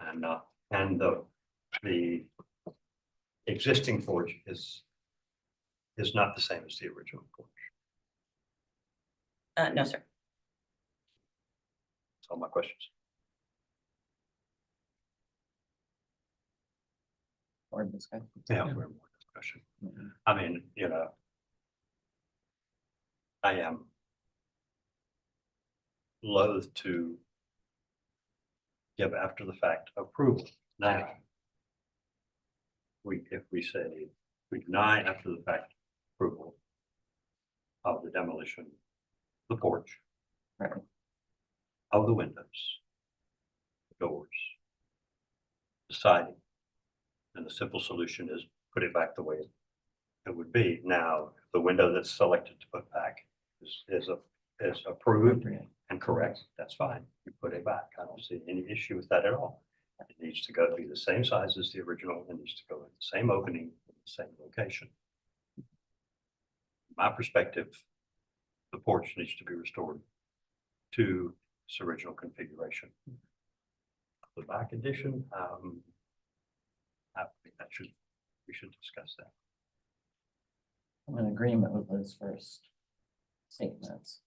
And the existing porch is not the same as the original porch. No, sir. That's all my questions. Or discussion. Yeah, we're more discussion. I mean, I am loath to give after the fact approval. Now, if we say we deny after the fact approval of the demolition, the porch, Right. of the windows, the doors, the siding, and the simple solution is put it back the way it would be. Now, the window that's selected to put back is approved and correct, that's fine. You put it back. I don't see any issue with that at all. It needs to be the same size as the original. It needs to go in the same opening, in the same location. From my perspective, the porch needs to be restored to its original configuration. The back addition, I think we should discuss that. I'm in agreement with those first statements.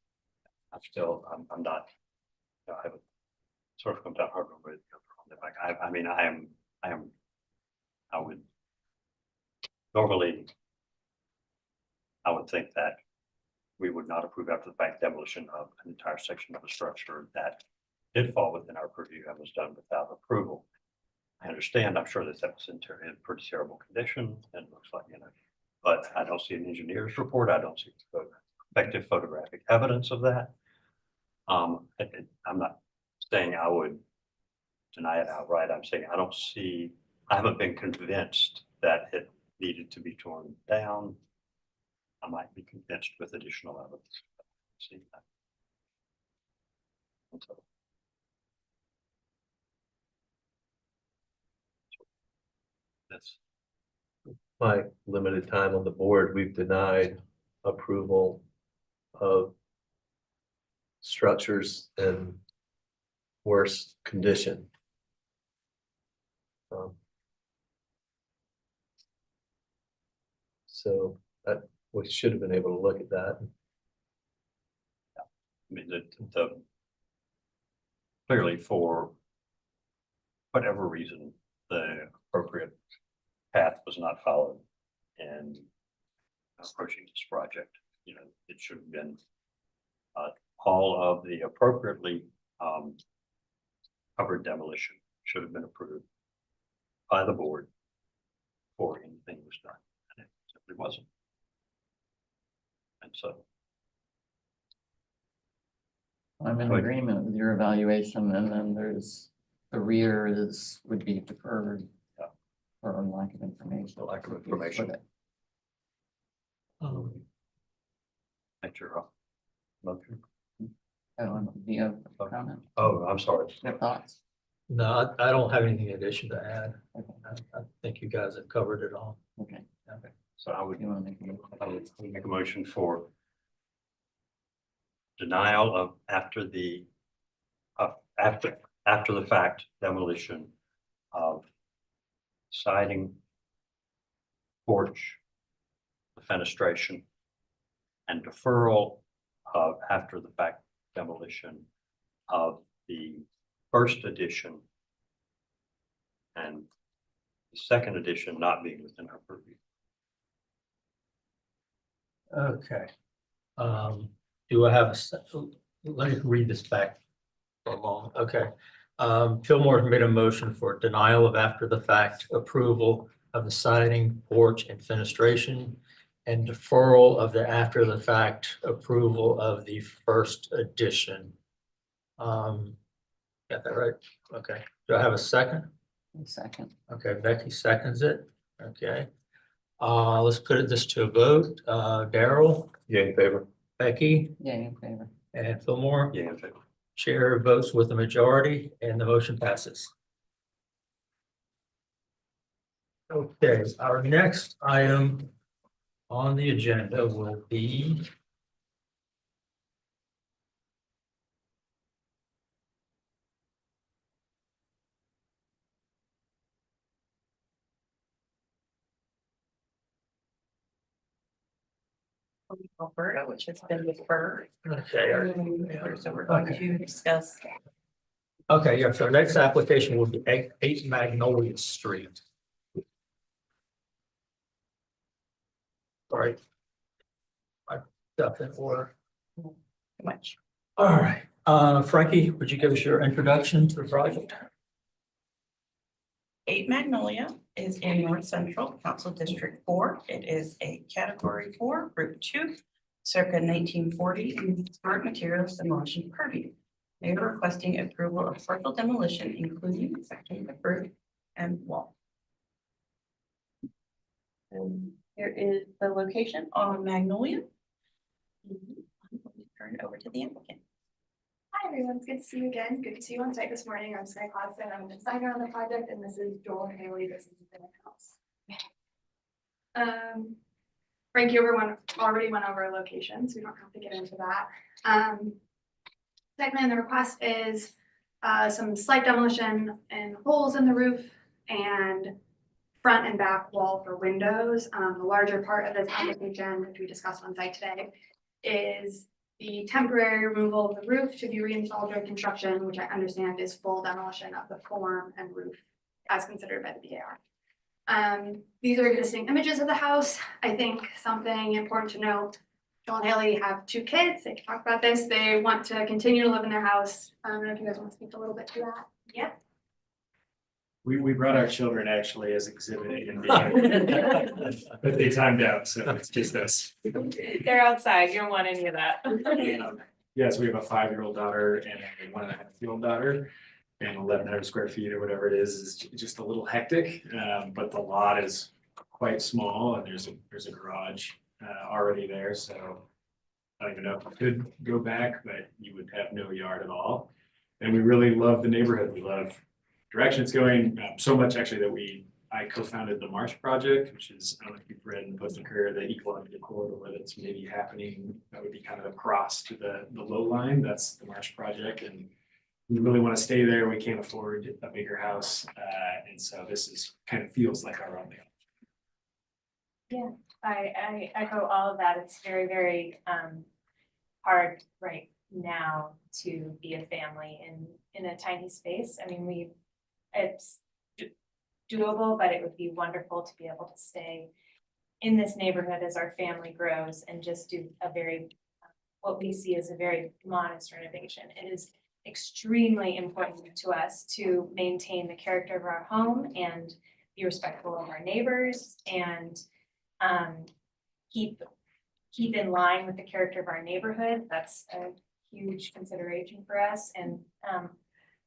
I'm not, I haven't sort of come down hard with the back. I would normally, I would think that we would not approve after the fact demolition of an entire section of a structure that did fall within our purview and was done without approval. I understand, I'm sure that was in pretty terrible condition, and looks like, but I don't see an engineer's report. I don't see effective photographic evidence of that. I'm not saying I would deny it outright. I'm saying I haven't been convinced that it needed to be torn down. I might be convinced with additional evidence. See that. So, that's my limited time on the board, we've denied approval of structures in worse condition. So that we should have been able to look at that. I mean, clearly for whatever reason, the appropriate path was not followed in approaching this project. It should have been all of the appropriately covered demolition should have been approved by the board before anything was done, and it simply wasn't. And so I'm in Good. agreement with your evaluation, and then there's the rear would be deferred. Yeah. For lack of information. For lack of information. That's your motion. Do you have a comment? Oh, I'm sorry. Your thoughts? No, I don't have anything addition to add. Okay. I think you guys have covered it all. Okay. So I would You want to make a motion? make a motion for denial of after the fact demolition of siding, porch, the fenestration, and deferral of after the fact demolition of the first edition and the second edition not being within our purview. Okay. Do I have let me read this back for a moment. Okay. Fillmore made a motion for denial of after the fact approval of the siding, porch and fenestration and deferral of the after the fact approval of the first addition. Got that right? Okay. Do I have a second? Second. Okay, Becky seconds it. Okay. Let's put this to a vote. Daryl, Yeah, in favor. Becky, Yeah, in favor. and Fillmore. Yeah, in favor. Chair votes with the majority and the motion passes. Okay, our next item on the agenda will be Alberta, which has been deferred. okay. So we're going to discuss. Okay, yeah, so next application will be 8 Magnolia Street. Sorry. I got that order. Much. All right, Frankie, would you give us your introduction to the project? 8 Magnolia is in North Central Council District 4. It is a Category 4, Group 2, circa 1940, and historic materials demolition purview. They are requesting approval of partial demolition, including sections of roof and wall. And here is the location on Magnolia. I'm going to turn it over to the applicant. Hi, everyone. It's good to see you again. Good to see you on site this morning. I'm Sky Clausen. I'm the designer on the project, and this is Joel Haley. This is the house. Frankie already went over locations. So we don't have to get into that. Secondly, the request is some slight demolition and holes in the roof and front and back wall for windows. The larger part of this application, which we discussed on site today, is the temporary removal of the roof to be reinstalled during construction, which I understand is full demolition of the form and roof as considered by the BAR. These are existing images of the house. I think something important to note, Joel and Haley have 2 kids. They can talk about this. They want to continue to live in their house. I don't know if you guys want to speak a little bit to that. Yeah. We brought our children actually as exhibit A and B. But they timed out, so it's just us. They're outside, you don't want any of that. Yes, we have a 5-year-old daughter and a 1.5-year-old daughter. And 1,100 square feet or whatever it is just a little hectic. But the lot is quite small and there's a garage already there, so I don't even know if we could go back, but you would have no yard at all. And we really love the neighborhood. We love direction it's going, so much actually that I co-founded the Marsh Project, which is, I don't know if you've read in the Post and Courier, the ecological corridor that's maybe happening, that would be kind of across to the low line. That's the Marsh Project, and we really want to stay there. We can't afford a bigger house, and so this is kind of feels like our own house. Yeah, I echo all of that. It's very, very hard right now to be a family in a tiny space. I mean, it's doable, but it would be wonderful to be able to stay in this neighborhood as our family grows and just do what we see as a very modest renovation. It is extremely important to us to maintain the character of our home and be respectful of our neighbors and keep in line with the character of our neighborhood. That's a huge consideration for us. And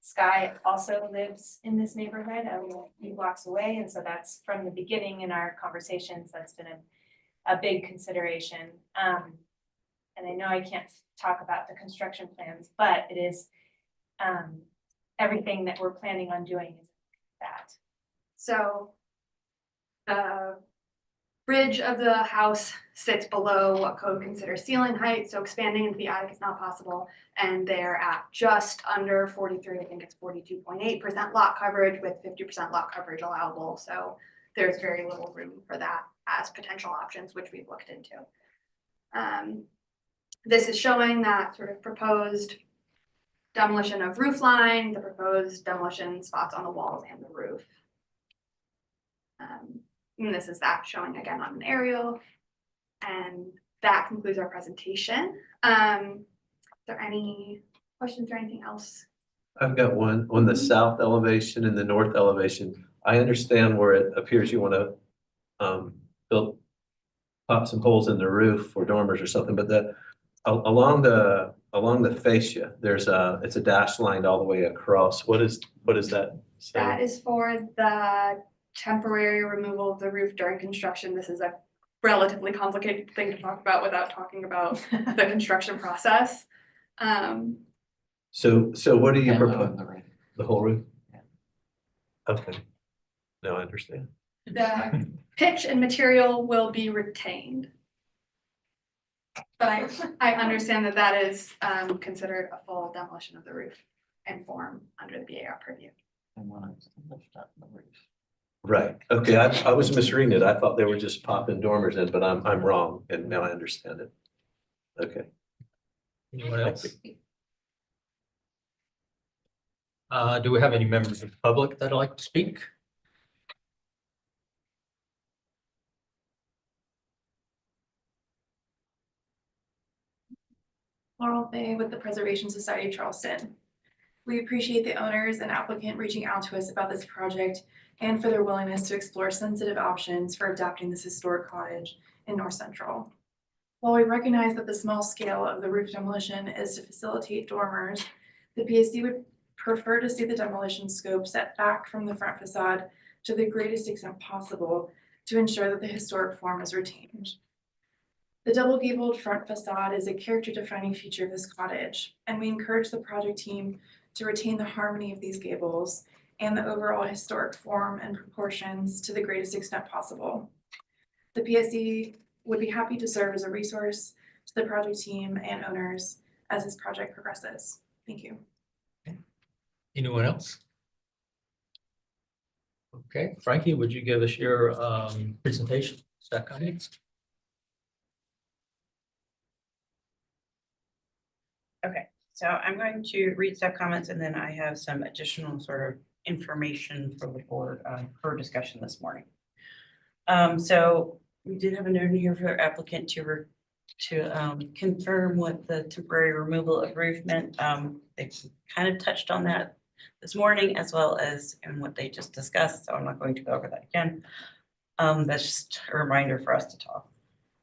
Sky also lives in this neighborhood a few blocks away. And so that's from the beginning in our conversations, that's been a big consideration. And I know I can't talk about the construction plans, but it is everything that we're planning on doing is that. So the bridge of the house sits below what code considers ceiling height, so expanding into the attic is not possible. And they're at just under 43, I think it's 42.8% lot coverage with 50% lot coverage allowable. So there's very little room for that as potential options, which we've looked into. This is showing that sort of proposed demolition of roof line, the proposed demolition spots on the walls and the roof. And this is that showing again on an aerial. And that concludes our presentation. there any questions or anything else? I've got one on the south elevation and the north elevation. I understand where it appears you want to build, pop some holes in the roof for dormers or something, but along the fascia, it's a dash line all the way across. What is that? That is for the temporary removal of the roof during construction. This is a relatively complicated thing to talk about without talking about the construction process. So what do you Yeah, propose? the roof. The whole roof? Yeah. Okay. Now I understand. The pitch and material will be retained. But I understand that that is considered a full demolition of the roof and form under the BAR purview. I wanted to lift up the roof. Right. Okay. I was misreading it. I thought they were just popping dormers in, but I'm wrong, and now I understand it. Okay. Anyone else? Do we have any members of the public that'd like to speak? Laurel Bay with the Preservation Society of Charleston. We appreciate the owners and applicant reaching out to us about this project and for their willingness to explore sensitive options for adapting this historic cottage in North Central. While we recognize that the small scale of the roof demolition is to facilitate dormers, the PSD would prefer to see the demolition scope set back from the front facade to the greatest extent possible to ensure that the historic form is retained. The double gabled front facade is a character defining feature of this cottage, and we encourage the project team to retain the harmony of these gables and the overall historic form and proportions to the greatest extent possible. The PSD would be happy to serve as a resource to the project team and owners as this project progresses. Thank you. Anyone else? Okay, Frankie, would you give us your presentation? Staff comments? Okay, so I'm going to read staff comments and then I have some additional sort of information for the board for discussion this morning. So we did have a note here for applicant to confirm what the temporary removal of roof meant. They kind of touched on that this morning as well as in what they just discussed, so I'm not going to go over that again. That's just a reminder for us to talk.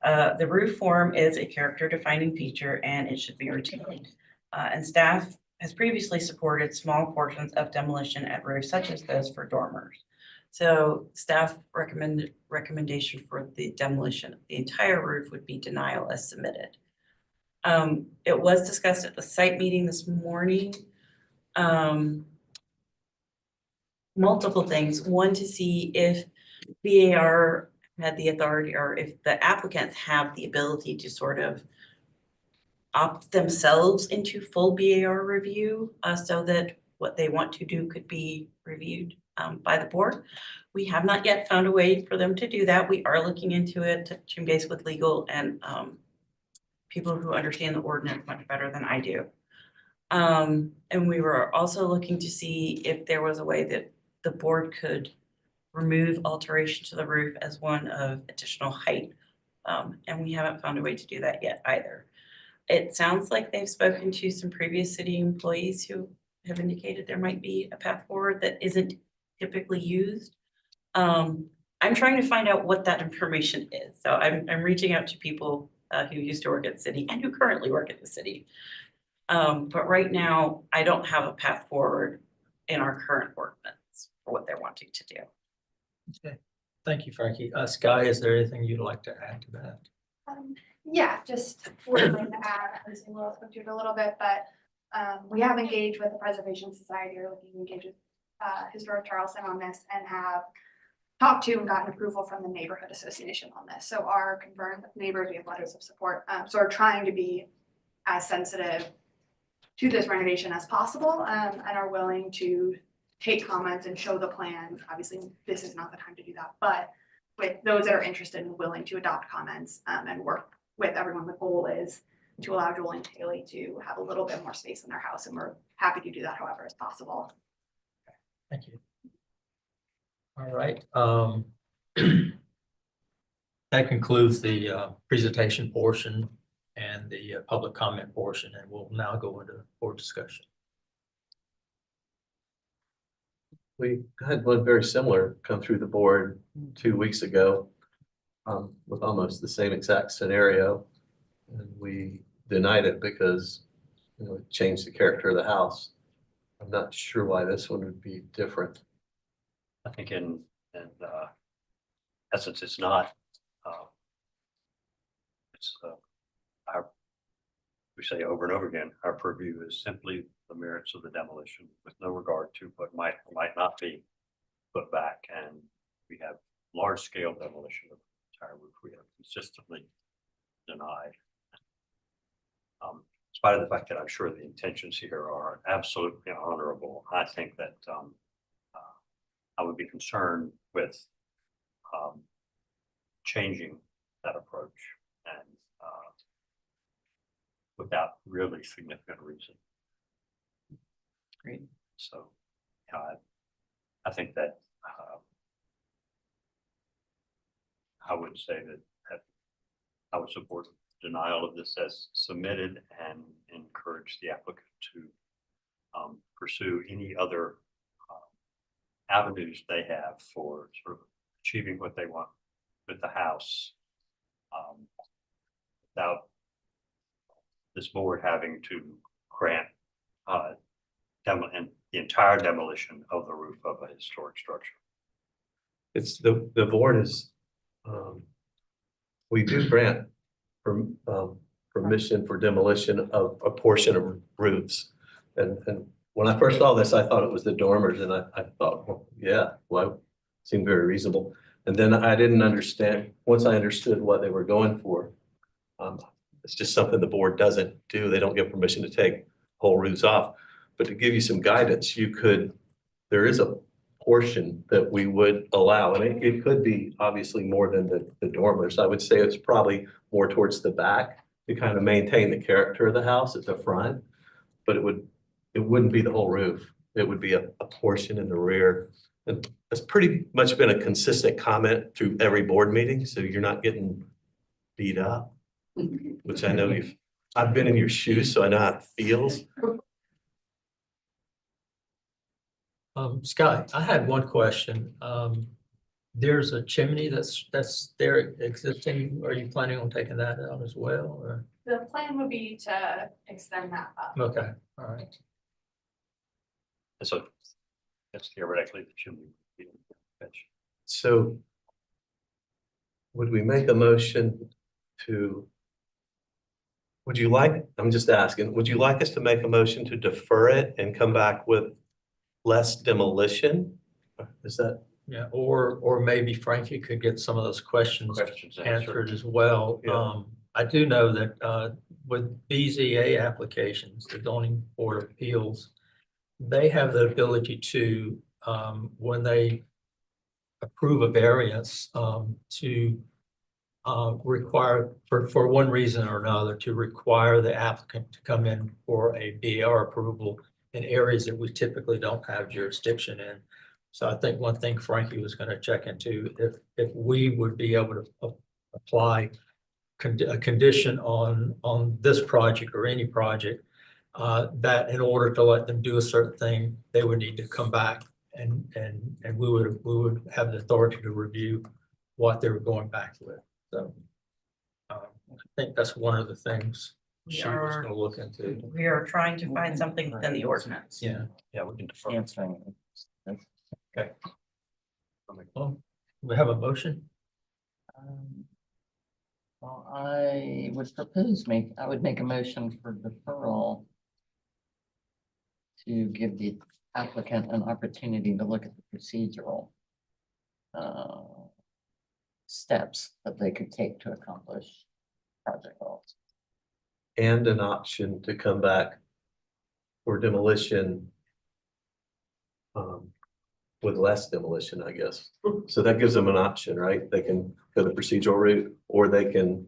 The roof form is a character defining feature and it should be retained. And staff has previously supported small portions of demolition at roofs such as those for dormers. So staff recommendation for the demolition of the entire roof would be denial as submitted. It was discussed at the site meeting this morning. Multiple things. One, to see if BAR had the authority or if the applicants have the ability to sort of opt themselves into full BAR review so that what they want to do could be reviewed by the board. We have not yet found a way for them to do that. We are looking into it, touching base with legal and people who understand the ordinance much better than I do. And we were also looking to see if there was a way that the board could remove alteration to the roof as one of additional height. And we haven't found a way to do that yet either. It sounds like they've spoken to some previous city employees who have indicated there might be a path forward that isn't typically used. I'm trying to find out what that information is. So I'm reaching out to people who used to work at the city and who currently work at the city. But right now, I don't have a path forward in our current ordinance for what they're wanting to do. Okay, thank you, Frankie. Sky, is there anything you'd like to add to that? Yeah, just would like to add, obviously Laurel spoke to it a little bit, but we have engaged with the Preservation Society or looking to engage with Historic Charleston on this and have talked to and gotten approval from the neighborhood association on this. So our confirmed neighbors, we have letters of support. So we're trying to be as sensitive to this renovation as possible and are willing to take comments and show the plans. Obviously, this is not the time to do that, but with those that are interested and willing to adopt comments and work with everyone, the goal is to allow Joel and Haley to have a little bit more space in their house, and we're happy to do that however as possible. Thank you. All right. That concludes the presentation portion and the public comment portion, and we'll now go into board discussion. We had one very similar come through the board 2 weeks ago with almost the same exact scenario. And we denied it because, you know, it changed the character of the house. I'm not sure why this one would be different. I think in essence, it's not. It's our, we say over and over again, our purview is simply the merits of the demolition with no regard to what might or might not be put back. And we have large scale demolition of the entire roof. We have consistently denied. In spite of the fact that I'm sure the intentions here are absolutely honorable, I think that I would be concerned with changing that approach and without really significant reason. Great. So, I think that I would say that I would support denial of this as submitted and encourage the applicant to pursue any other avenues they have for sort of achieving what they want with the house without this board having to grant the entire demolition of the roof of a historic structure. It's the board is, we do grant permission for demolition of a portion of roofs. And when I first saw this, I thought it was the dormers, and I thought, well, yeah, well, it seemed very reasonable. And then I didn't understand, once I understood what they were going for, it's just something the board doesn't do. They don't give permission to take whole roofs off. But to give you some guidance, there is a portion that we would allow, and it could be obviously more than the dormers. I would say it's probably more towards the back to kind of maintain the character of the house at the front, but it wouldn't be the whole roof. It would be a portion in the rear. And that's pretty much been a consistent comment through every board meeting, so you're not getting beat up, which I know I've been in your shoes, so I know how it feels. Scott, I had one question. There's a chimney that's there existing. Are you planning on taking that out as well, or? The plan would be to extend that up. Okay, all right. And so that's theoretically the chimney. So would we make a motion to, I'm just asking, would you like us to make a motion to defer it and come back with less demolition? Is that? Yeah, or maybe Frankie could get some of those questions answered as well. Yeah. I do know that with BZA applications, the Zoning Board of Appeals, they have the ability to, when they approve a variance, to require, for one reason or another, to require the applicant to come in for a BAR approval in areas that we typically don't have jurisdiction in. So I think one thing Frankie was going to check into, if we would be able to apply a condition on this project or any project, that in order to let them do a certain thing, they would need to come back and we would have the authority to review what they were going back with. So I think that's one of the things she was going to look into. We are trying to find something within the ordinance. Yeah. Yeah, we can defer. Answering. Okay. Well, we have a motion. Well, I would make a motion for deferral to give the applicant an opportunity to look at the procedural steps that they could take to accomplish project goals. And an option to come back for demolition with less demolition, I guess. So that gives them an option, right? They can go the procedural route, or they can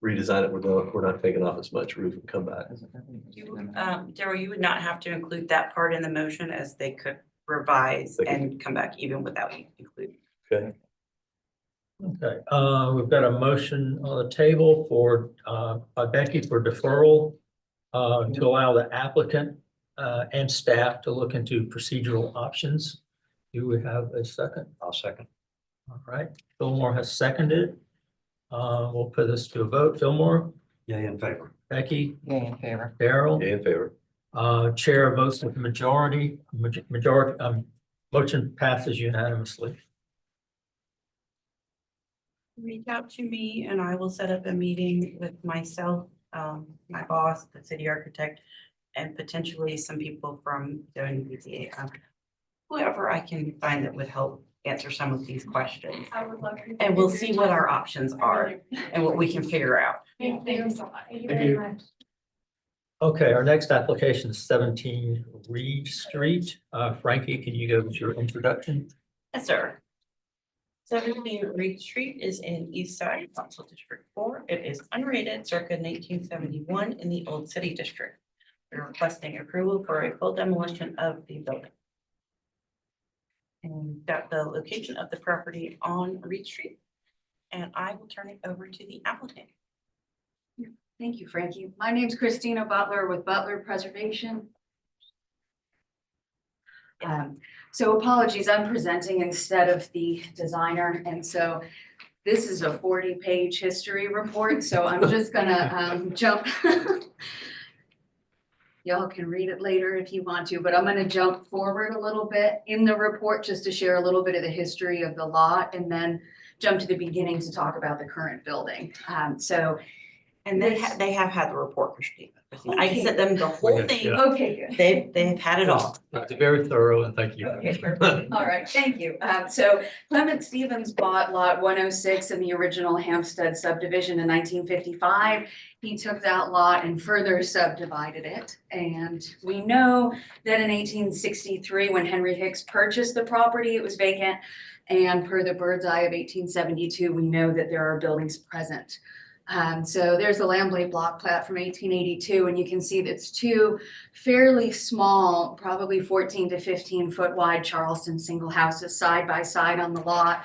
redesign it. We're not taking off as much roof and come back. Daryl, you would not have to include that part in the motion, as they could revise and come back even without you including. Okay. Okay, we've got a motion on the table for, by Becky for deferral to allow the applicant and staff to look into procedural options. Do we have a second? I'll second. All right, Fillmore has seconded. We'll put this to a vote. Fillmore, Yay in favor. Becky, Yay in favor. Daryl, Yay in favor. chair votes with the majority, motion passes unanimously. Reach out to me and I will set up a meeting with myself, my boss, the city architect, and potentially some people from doing BZA. Whoever I can find that would help answer some of these questions. I would love to. And we'll see what our options are and what we can figure out. Thank you so much. Thank you Thank very you. much. Okay, our next application is 17 Reed Street. Frankie, can you go with your introduction? Yes, sir. 17 Reed Street is in East Side, Council District 4. It is unrated circa 1971 in the Old City District. We're requesting approval for a full demolition of the building. And got the location of the property on Reed Street. And I will turn it over to the applicant. Thank you, Frankie. My name's Christina Butler with Butler Preservation. So apologies, I'm presenting instead of the designer, and so this is a 40-page history report, so I'm just gonna jump. Y'all can read it later if you want to, but I'm gonna jump forward a little bit in the report just to share a little bit of the history of the lot and then jump to the beginning to talk about the current building. And they have had the report, Christina. I sent them the whole thing. Yeah. Okay, good. They've had it all. It's very thorough and thank you. Okay, perfect. All right, thank you. So Clement Stevens bought lot 106 in the original Hampstead subdivision in 1955. He took that lot and further subdivided it. And we know that in 1863, when Henry Hicks purchased the property, it was vacant. And per the bird's eye of 1872, we know that there are buildings present. So there's a Lambley block plat from 1882, and you can see that's two fairly small, probably 14 to 15 foot wide Charleston single houses side by side on the lot,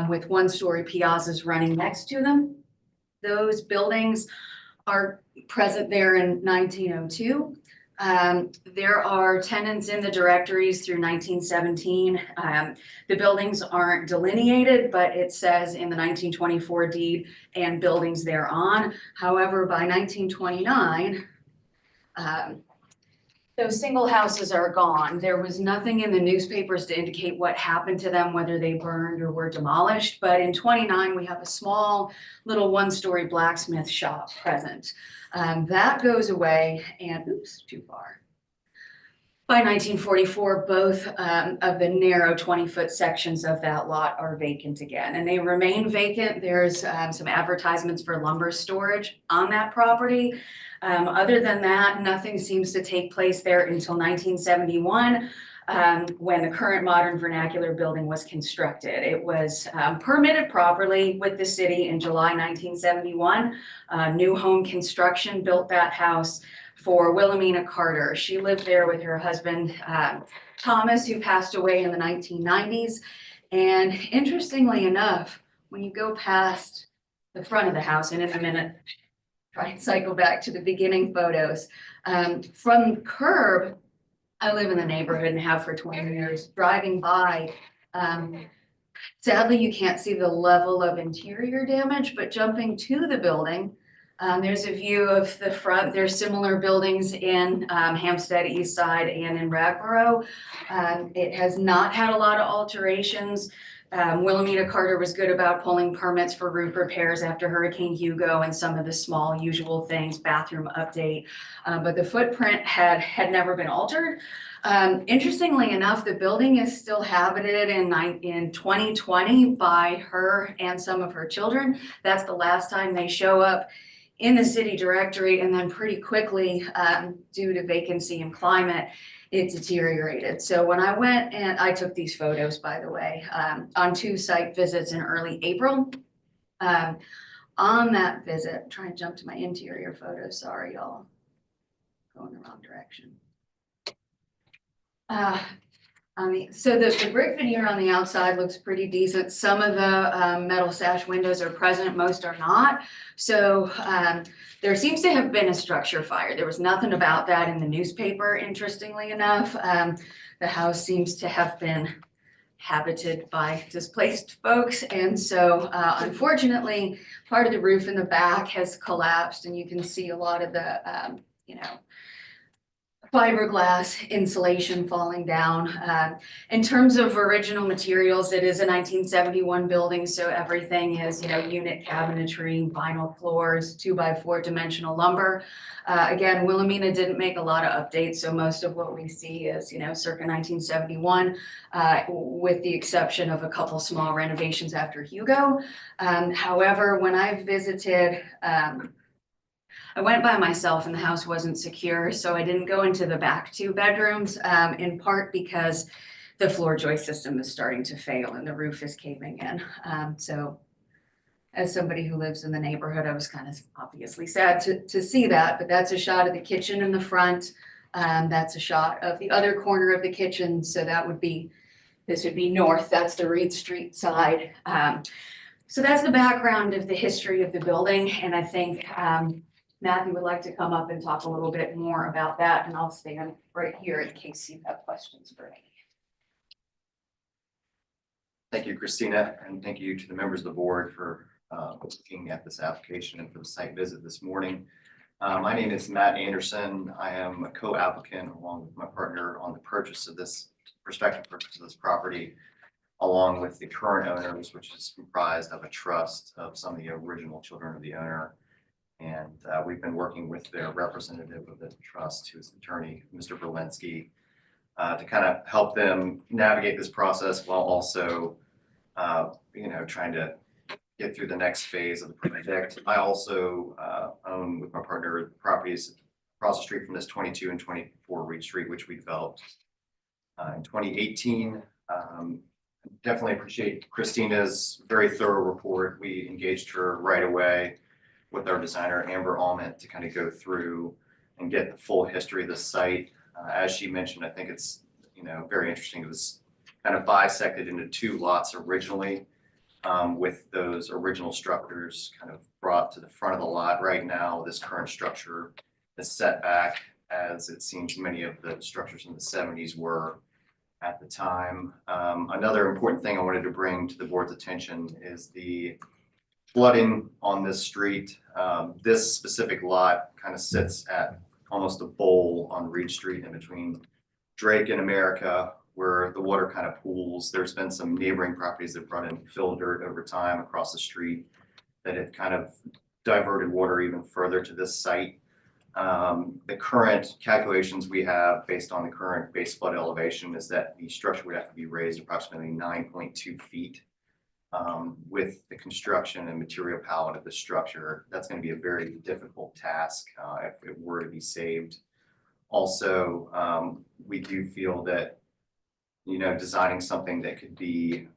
with one-story piazzas running next to them. Those buildings are present there in 1902. There are tenants in the directories through 1917. The buildings aren't delineated, but it says in the 1924 deed and buildings thereon. However, by 1929, those single houses are gone. There was nothing in the newspapers to indicate what happened to them, whether they burned or were demolished. But in 29, we have a small little one-story blacksmith shop present. That goes away and, oops, too far. By 1944, both of the narrow 20-foot sections of that lot are vacant again, and they remain vacant. There's some advertisements for lumber storage on that property. Other than that, nothing seems to take place there until 1971. When the current modern vernacular building was constructed. It was permitted properly with the city in July 1971. New Home Construction built that house for Wilhelmina Carter. She lived there with her husband, Thomas, who passed away in the 1990s. And interestingly enough, when you go past the front of the house, and in a minute, try and cycle back to the beginning photos, from the curb, I live in the neighborhood and have for 20 years. Driving by, sadly, you can't see the level of interior damage, but jumping to the building, there's a view of the front. There's similar buildings in Hampstead, East Side, and in Ragboro. It has not had a lot of alterations. Wilhelmina Carter was good about pulling permits for roof repairs after Hurricane Hugo and some of the small usual things, bathroom update, but the footprint had never been altered. Interestingly enough, the building is still habited in 2020 by her and some of her children. That's the last time they show up in the city directory, and then pretty quickly, due to vacancy and climate, it deteriorated. So when I went, and I took these photos, by the way, on 2 site visits in early April. On that visit, trying to jump to my interior photos, sorry, y'all, going the wrong direction. So the brick veneer on the outside looks pretty decent. Some of the metal sash windows are present, most are not. So there seems to have been a structure fire. There was nothing about that in the newspaper, interestingly enough. The house seems to have been habited by displaced folks. And so unfortunately, part of the roof in the back has collapsed, and you can see a lot of the, fiberglass insulation falling down. In terms of original materials, it is a 1971 building, so everything is, unit cabinetry, vinyl floors, 2x4 dimensional lumber. Again, Wilhelmina didn't make a lot of updates, so most of what we see is, circa 1971, with the exception of a couple small renovations after Hugo. However, when I visited, I went by myself and the house wasn't secure, so I didn't go into the back 2 bedrooms, in part because the floor joist system is starting to fail and the roof is caving in. So as somebody who lives in the neighborhood, I was kind of obviously sad to see that, but that's a shot of the kitchen in the front. That's a shot of the other corner of the kitchen, so this would be north, that's the Reed Street side. So that's the background of the history of the building, and I think Matthew would like to come up and talk a little bit more about that, and I'll stand right here in case you have questions for me. Thank you, Christina, and thank you to the members of the board for looking at this application and for the site visit this morning. My name is Matt Anderson. I am a co-applicant along with my partner on the prospective purchase of this property, along with the current owners, which is comprised of a trust of some of the original children of the owner. And we've been working with their representative of the trust, who is attorney, Mr. Berlinski, to kind of help them navigate this process while also, trying to get through the next phase of the project. I also own with my partner properties across the street from this 22 and 24 Reed Street, which we developed in 2018. Definitely appreciate Christina's very thorough report. We engaged her right away with our designer, Amber Almond, to kind of go through and get the full history of the site. As she mentioned, I think it's, very interesting. It was kind of bisected into 2 lots originally, with those original structures kind of brought to the front of the lot. Right now, this current structure is set back, as it seems many of the structures in the 70s were at the time. Another important thing I wanted to bring to the board's attention is the flooding on this street. This specific lot kind of sits at almost a bowl on Reed Street in between Drake and America, where the water kind of pools. There's been some neighboring properties that brought in fill dirt over time across the street that have kind of diverted water even further to this site. The current calculations we have based on the current base flood elevation is that the structure would have to be raised approximately 9.2 feet. With the construction and material palette of the structure, that's going to be a very difficult task if it were to be saved. Also, we do feel that, designing something that could be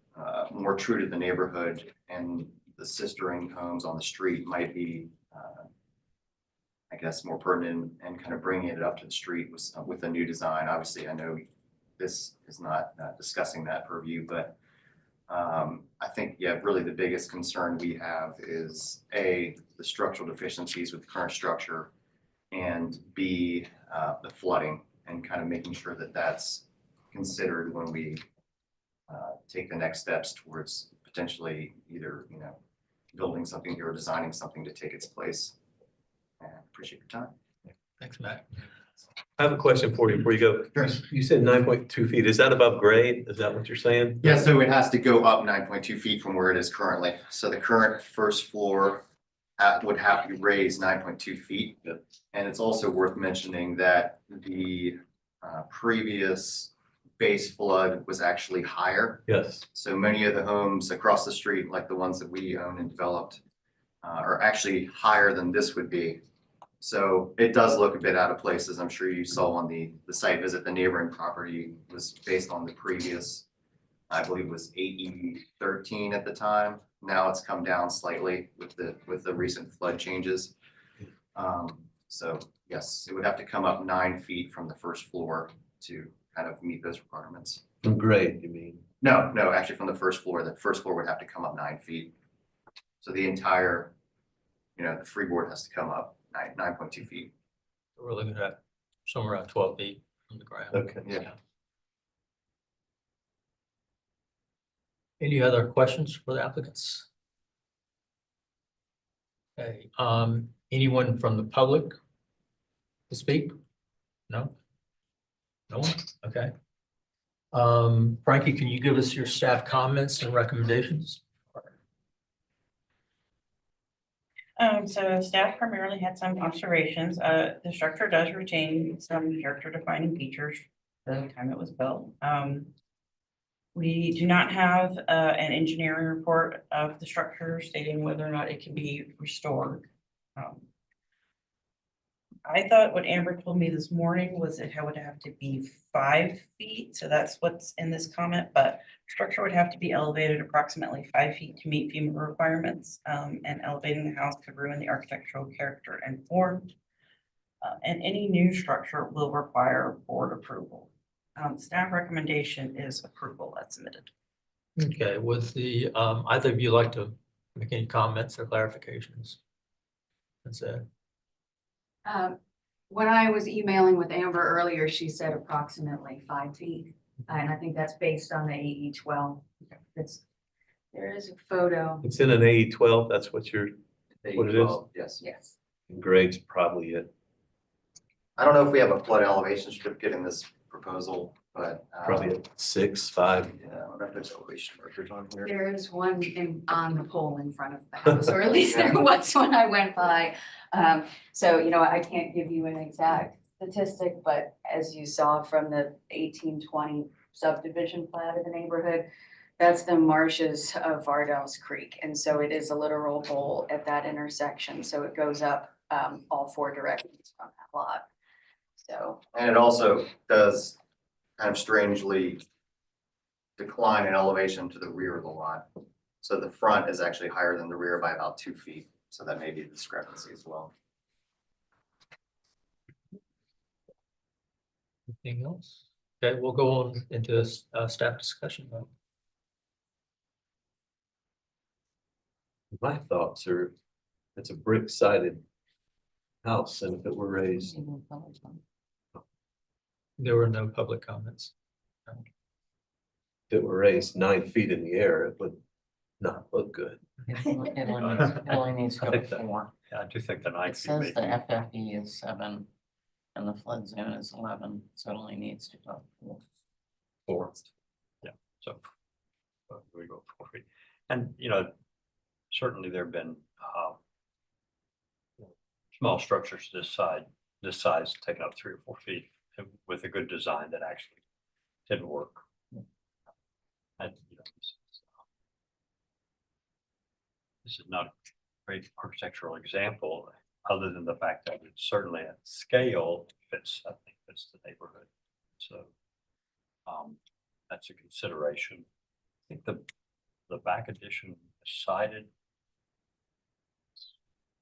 more true to the neighborhood and the sistering homes on the street might be, I guess, more pertinent, and kind of bringing it up to the street with a new design. Obviously, I know this is not discussing that purview, but I think, really the biggest concern we have is A, the structural deficiencies with the current structure, and B, the flooding, and kind of making sure that that's considered when we take the next steps towards potentially either, building something here or designing something to take its place. And appreciate your time. Thanks, Matt. I have a question for you before you go. Sure. You said 9.2 feet. Is that above grade? Is that what you're saying? Yeah, so it has to go up 9.2 feet from where it is currently. So the current first floor would have to be raised 9.2 feet. Yeah. And it's also worth mentioning that the previous base flood was actually higher. Yes. So many of the homes across the street, like the ones that we own and developed, are actually higher than this would be. So it does look a bit out of place, as I'm sure you saw on the site visit. The neighboring property was based on the previous, I believe it was 8E13 at the time. Now it's come down slightly with the recent flood changes. So yes, it would have to come up 9 feet from the first floor to kind of meet those requirements. From grade, you mean? No, no, actually from the first floor would have to come up 9 feet. So the entire, the freeboard has to come up 9.2 feet. We're looking at somewhere around 12 feet from the ground. Okay. Yeah. Any other questions for the applicants? Okay, anyone from the public to speak? No? No one? Okay. Frankie, can you give us your staff comments and recommendations? So staff primarily had some observations. The structure does retain some character defining features the time it was built. We do not have an engineering report of the structure stating whether or not it can be restored. I thought what Amber told me this morning was it would have to be 5 feet, so that's what's in this comment, but structure would have to be elevated approximately 5 feet to meet FEMA requirements, and elevating the house could ruin the architectural character and form. And any new structure will require board approval. Staff recommendation is approval as submitted. Okay, would the, either of you like to make any comments or clarifications? That's it. When I was emailing with Amber earlier, she said approximately 5 feet. And I think that's based on the AE 12. There is a photo. It's in an AE 12, that's what you're, what it is? Yes. Yes. Grade's probably it, I don't know if we have a flood elevation certificate in this proposal, but. probably at 6, 5. Yeah, I don't know if there's elevation markers on here. There is one on the pole in front of the house, or at least there was when I went by. So, I can't give you an exact statistic, but as you saw from the 1820 subdivision plat of the neighborhood, that's the marshes of Vardell's Creek. And so it is a literal bowl at that intersection. So it goes up all 4 directions from that lot. So. And it also does kind of strangely decline in elevation to the rear of the lot. So the front is actually higher than the rear by about 2 feet. So that may be a discrepancy as well. Anything else? Okay, we'll go on into staff discussion now. My thoughts are, it's a brick sided house, and if it were raised, There were no public comments. if it were raised 9 feet in the air, it would not look good. It only needs to I go think to that- 4. Yeah, I do think the 9 It feet. says may- the FFE is 7 and the flood zone is 11, so it only needs to go 4. 4. Yeah, so. We go 4 feet. And, certainly there've been, small structures this size, taking up 3 or 4 feet with a good design that actually didn't work. And, this is not a great architectural example, other than the fact that it certainly at scale fits, I think fits the neighborhood. So that's a consideration. I think the back addition is sided.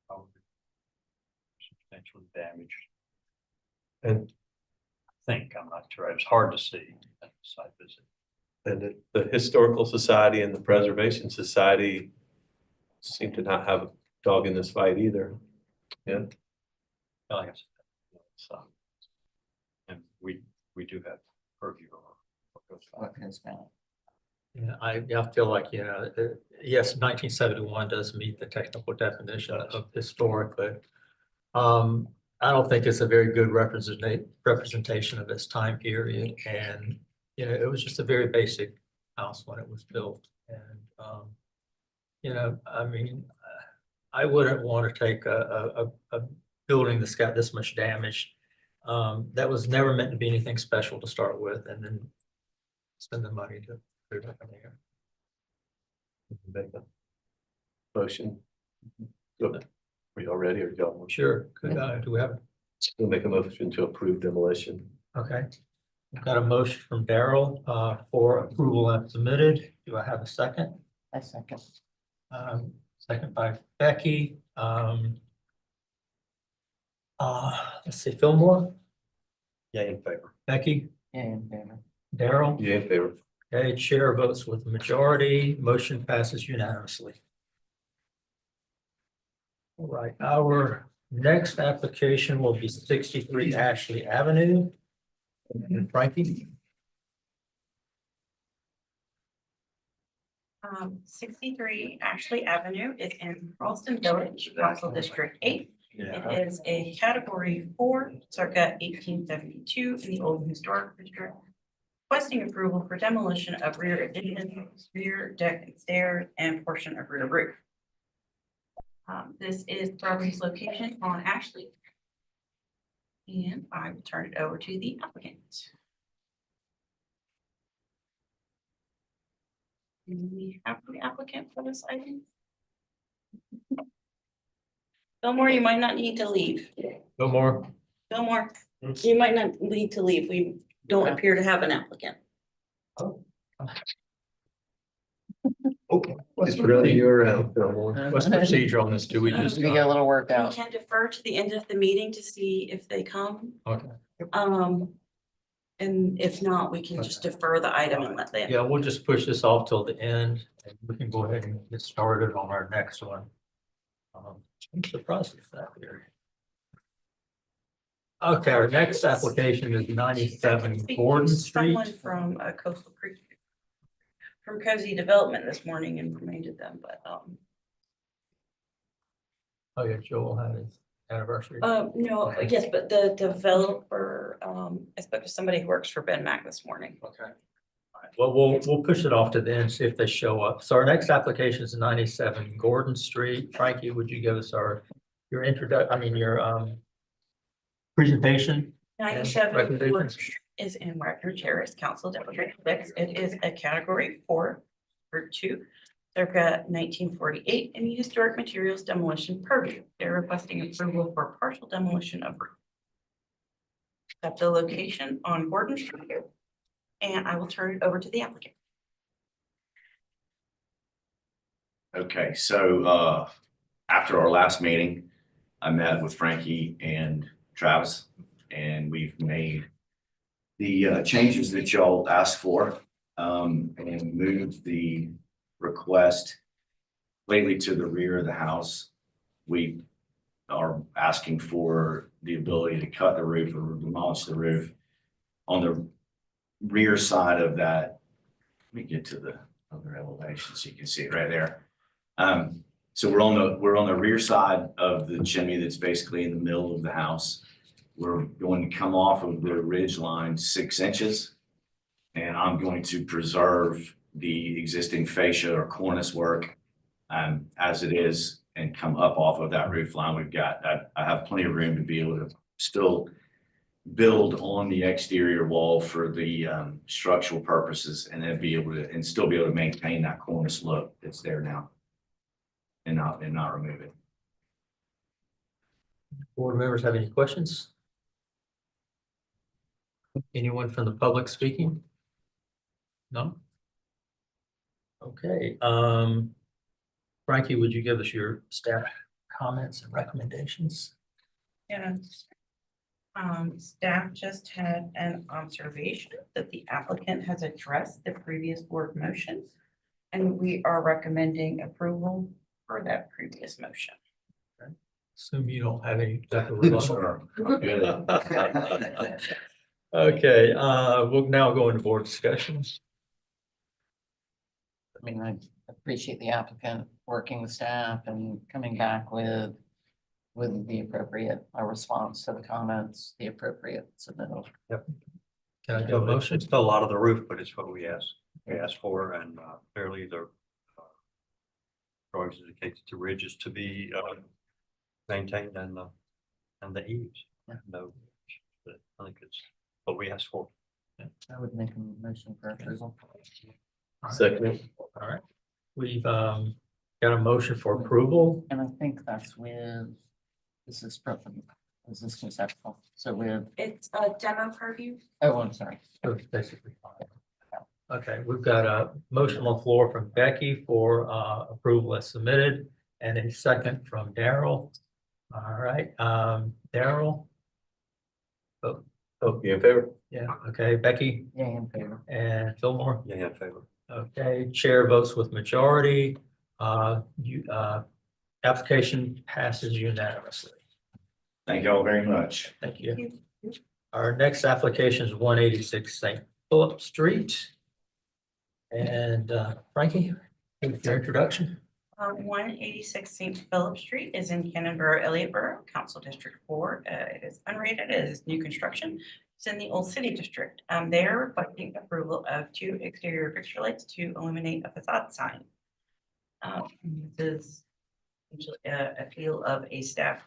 Probably substantially damaged. And I'm not sure. It was hard to see at the site visit. And the Historical Society and the Preservation Society seem to not have a dog in this fight either. Yeah, Like I said, so, and we do have purview over what goes on. What is that? Yeah, I feel like, yes, 1971 does meet the technical definition of historic, but I don't think it's a very good representation of this time period. And, it was just a very basic house when it was built. And, I mean, I wouldn't want to take a building that's got this much damage. That was never meant to be anything special to start with, and then spend the money to put it up in the air. make a motion. Good. Are y'all ready or y'all? Sure. Do we have? We'll make a motion to approve demolition. Okay. We've got a motion from Daryl for approval as submitted. Do I have a second? A second. Second by Becky. Let's see, Fillmore, Yeah, in favor. Becky, Yeah, in favor. Daryl? Yeah, in favor. Okay, chair votes with the majority, motion passes unanimously. All right, our next application will be 63 Ashley Avenue. And Frankie? 63 Ashley Avenue is in Charleston Village, Council District 8. It is a category 4, circa 1872 in the Old Historic District. Requesting approval for demolition of rear addition, rear deck and stairs, and portion of rear roof. This is property's location on Ashley. And I will turn it over to the applicant. Do we have the applicant for this item? Fillmore, you might not need to leave. No more. Fillmore, you might not need to leave. We don't appear to have an applicant. Okay. Just throw you around, Fillmore. What's the procedure on this? Do we just? We get a little We workout. can defer to the end of the meeting to see if they come. Okay. And if not, we can just defer the item and let them. Yeah, we'll just push this off till the end, and we can go ahead and get started on our next one. I'm surprised with that here. Okay, our next application is 97 Gordon Street. Someone from Coastal Creek. From Cozy Development this morning and reminded them, but, Oh, yeah, Joel had his anniversary. no, yes, but the developer, I spoke to somebody who works for Ben Mac this morning. Okay. All right, well, we'll push it off to the end, see if they show up. So our next application is 97 Gordon Street. Frankie, would you give us your presentation? 97 recommendations? Gordon Street is in Wagner Terrace, Council District 6. It is a category 4, Group 2, circa 1948 in the historic materials demolition purview. They're requesting approval for partial demolition of roof. At the location on Gordon Street, and I will turn it over to the applicant. Okay, so after our last meeting, I met with Frankie and Travis, and we've made the changes that y'all asked for, and moved the request lately to the rear of the house. We are asking for the ability to cut the roof or demolish the roof on the rear side of that. Let me get to the other elevation so you can see it right there. So we're on the rear side of the chimney that's basically in the middle of the house. We're going to come off of the ridge line 6 inches. And I'm going to preserve the existing fascia or cornice work as it is and come up off of that roof line. I have plenty of room to be able to still build on the exterior wall for the structural purposes, and then still be able to maintain that cornice look that's there now and not remove it. Board members have any questions? Anyone from the public speaking? No? Okay, Frankie, would you give us your staff comments and recommendations? Yeah. Staff just had an observation that the applicant has addressed the previous board motion. And we are recommending approval for that previous motion. Assume you don't have any. Sure. Okay, we'll now go into board discussions. I mean, I appreciate the applicant working with staff and coming back with the appropriate response to the comments, the appropriate submittal. Yep. Can I do a motion? It's still a lot of the roof, but it's what we asked for, and clearly the drawings indicate that the ridge is to be maintained and the eaves. Yeah. No, but I think it's what we asked for. I would make a motion for approval. Second. All right, we've got a motion for approval. And I think that's this is conceptual, so It's a demo purview. I'm sorry. So it's basically fine. Okay, we've got a motion on the floor from Becky for approval as submitted, and a second from Daryl. All right, Daryl? Oh, you in favor? Yeah, okay, Becky, Yeah, in favor. and Fillmore. Yeah, in favor. Okay, chair votes with majority. Application passes unanimously. Thank you all very much. Thank you. Our next application is 186 St. Philip Street. And Frankie, with your introduction. 186 St. Philip Street is in Cannonboro, Elliott Borough, Council District 4. It is unrated, it is new construction. It's in the Old City District. They are requesting approval of 2 exterior fixture lights to illuminate a facade sign. This is essentially a appeal of a staff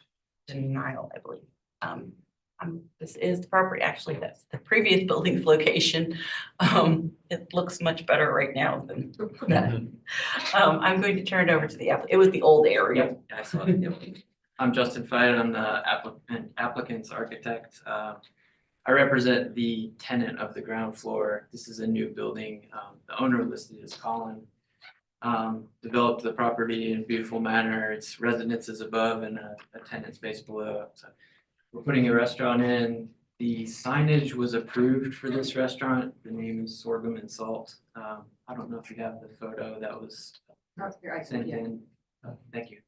denial, I believe. This is the property, actually, that's the previous building's location. It looks much better right now than that. I'm going to turn it over to the applicant. It was the old area. I saw it. Yep. I'm Justin Fayette. I'm the applicant's architect. I represent the tenant of the ground floor. This is a new building. The owner listed as Colin. Developed the property in a beautiful manner. It's residences above and a tenant space below. So we're putting a restaurant in. The signage was approved for this restaurant. The name is Sorghum and Salt. I don't know if you have the photo that was sent in. Thank you.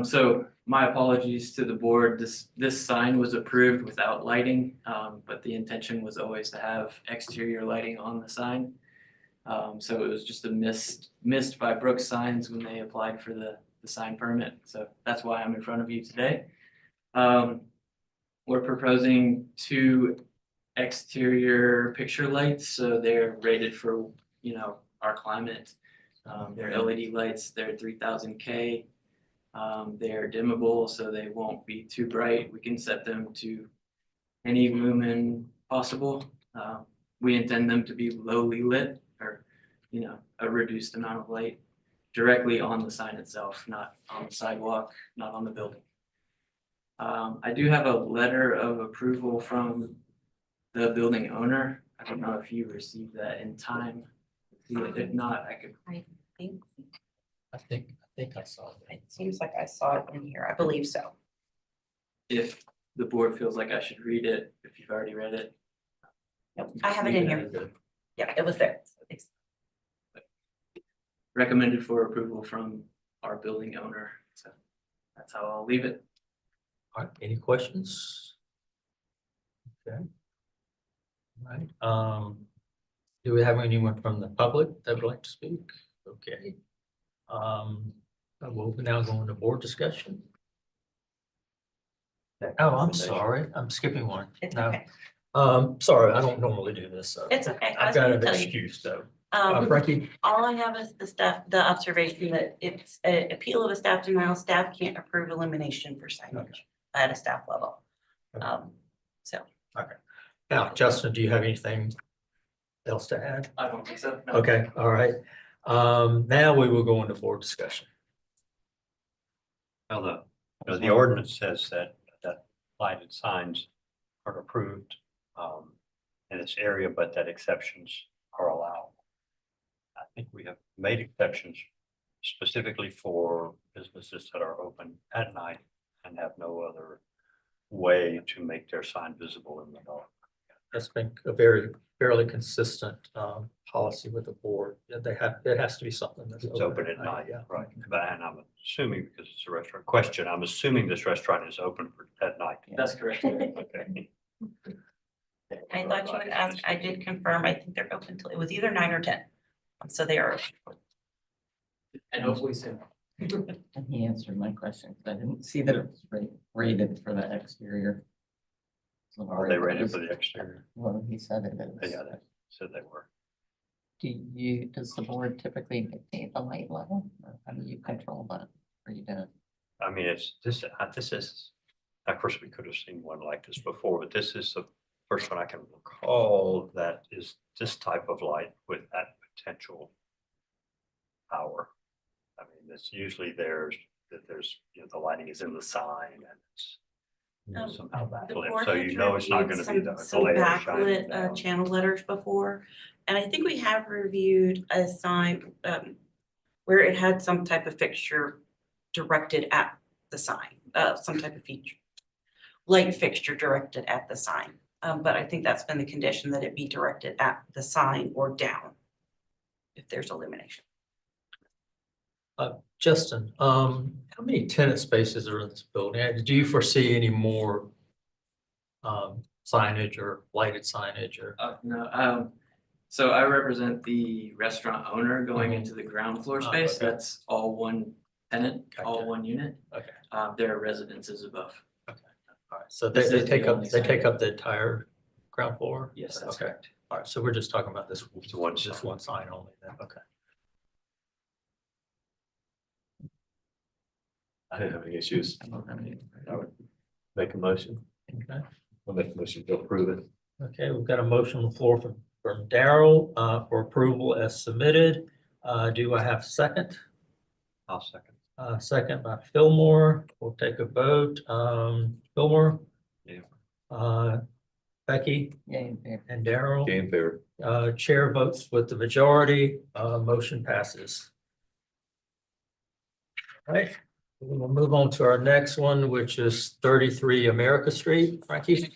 So my apologies to the board. This sign was approved without lighting, but the intention was always to have exterior lighting on the sign. So it was just a missed by Brooks Signs when they applied for the sign permit. So that's why I'm in front of you today. We're proposing 2 exterior picture lights, so they're rated for, our climate. They're LED lights, they're 3000 K. They're dimmable, so they won't be too bright. We can set them to any lumen possible. We intend them to be lowly lit, or, a reduced amount of light directly on the sign itself, not on the sidewalk, not on the building. I do have a letter of approval from the building owner. I don't know if you received that in time. If not, I could. I think, I think I saw that. it seems like I saw it in here. I believe so. If the board feels like I should read it, if you've already read it. Yep, I have it in here. Yeah, it was there. It's- Recommended for approval from our building owner, so that's how I'll leave it. All right, any questions? Okay. All right, do we have anyone from the public that would like to speak? Okay. We'll now go into board discussion. Oh, I'm sorry, I'm skipping one. It's No. okay. Sorry, I don't normally do this, so. It's okay. I I've was got gonna an tell you. excuse, though. Frankie? Frankie? All I have is the observation that it's an appeal of a staff denial. Staff can't approve elimination for signage at a staff level. So. Now, Justin, do you have anything else to add? I don't think so. No. Okay, all right. Now we will go into board discussion. Well, the ordinance says that lighted signs are approved in this area, but that exceptions are allowed. I think we have made exceptions specifically for businesses that are open at night and have no other way to make their sign visible in the dark. That's been a fairly consistent policy with the board. Yeah, it has to be something that's It's open at night, yeah. right? But and I'm assuming, because it's a restaurant question, I'm assuming this restaurant is open at night. That's correct. Okay. I thought you would ask. I did confirm. I think they're open till it was either 9 or 10. So they are. And hopefully soon. And he answered my question, because I didn't see that it was rated for the exterior. So Are they rated for the exterior? Well, he said it is. Yeah, they said they were. Does the board typically dictate the light level, or how do you control that? Or you don't? I mean, this is, of course, we could have seen one like this before, but this is the first one I can recall that is this type of light with that potential power. I mean, it's usually there's the lighting is in the sign and it's somehow The backlit, board so has you know it's not reviewed gonna be the some glare shining backlit down. channel letters before. And I think we have reviewed a sign where it had some type of fixture directed at the sign, some type of feature. Light fixture directed at the sign. But I think that's been the condition, that it be directed at the sign or down if there's illumination. Justin, how many tenant spaces are in this building? Do you foresee any more signage or lighted signage or? No, so I represent the restaurant owner going into the ground floor Oh, space. okay. That's all one tenant, all Gotcha. one unit. Okay. There are residences above. All right, so This they is the take up, only they take sign. up the entire ground floor? Yes, that's Okay. correct. All right, so we're just talking about this, one just sign. one sign only then, okay. I didn't have any issues. I don't have any. I would make a motion. Okay. I'll make a motion to approve it. Okay, we've got a motion on the floor from Daryl for approval as submitted. Do I have a second? I'll second. Second by Fillmore. We'll take a vote. Fillmore? Yeah. Becky Yeah, and Daryl? Game in favor. Chair votes with the majority. Motion passes. All right, we'll move on to our next one, which is 33 America Street. Frankie?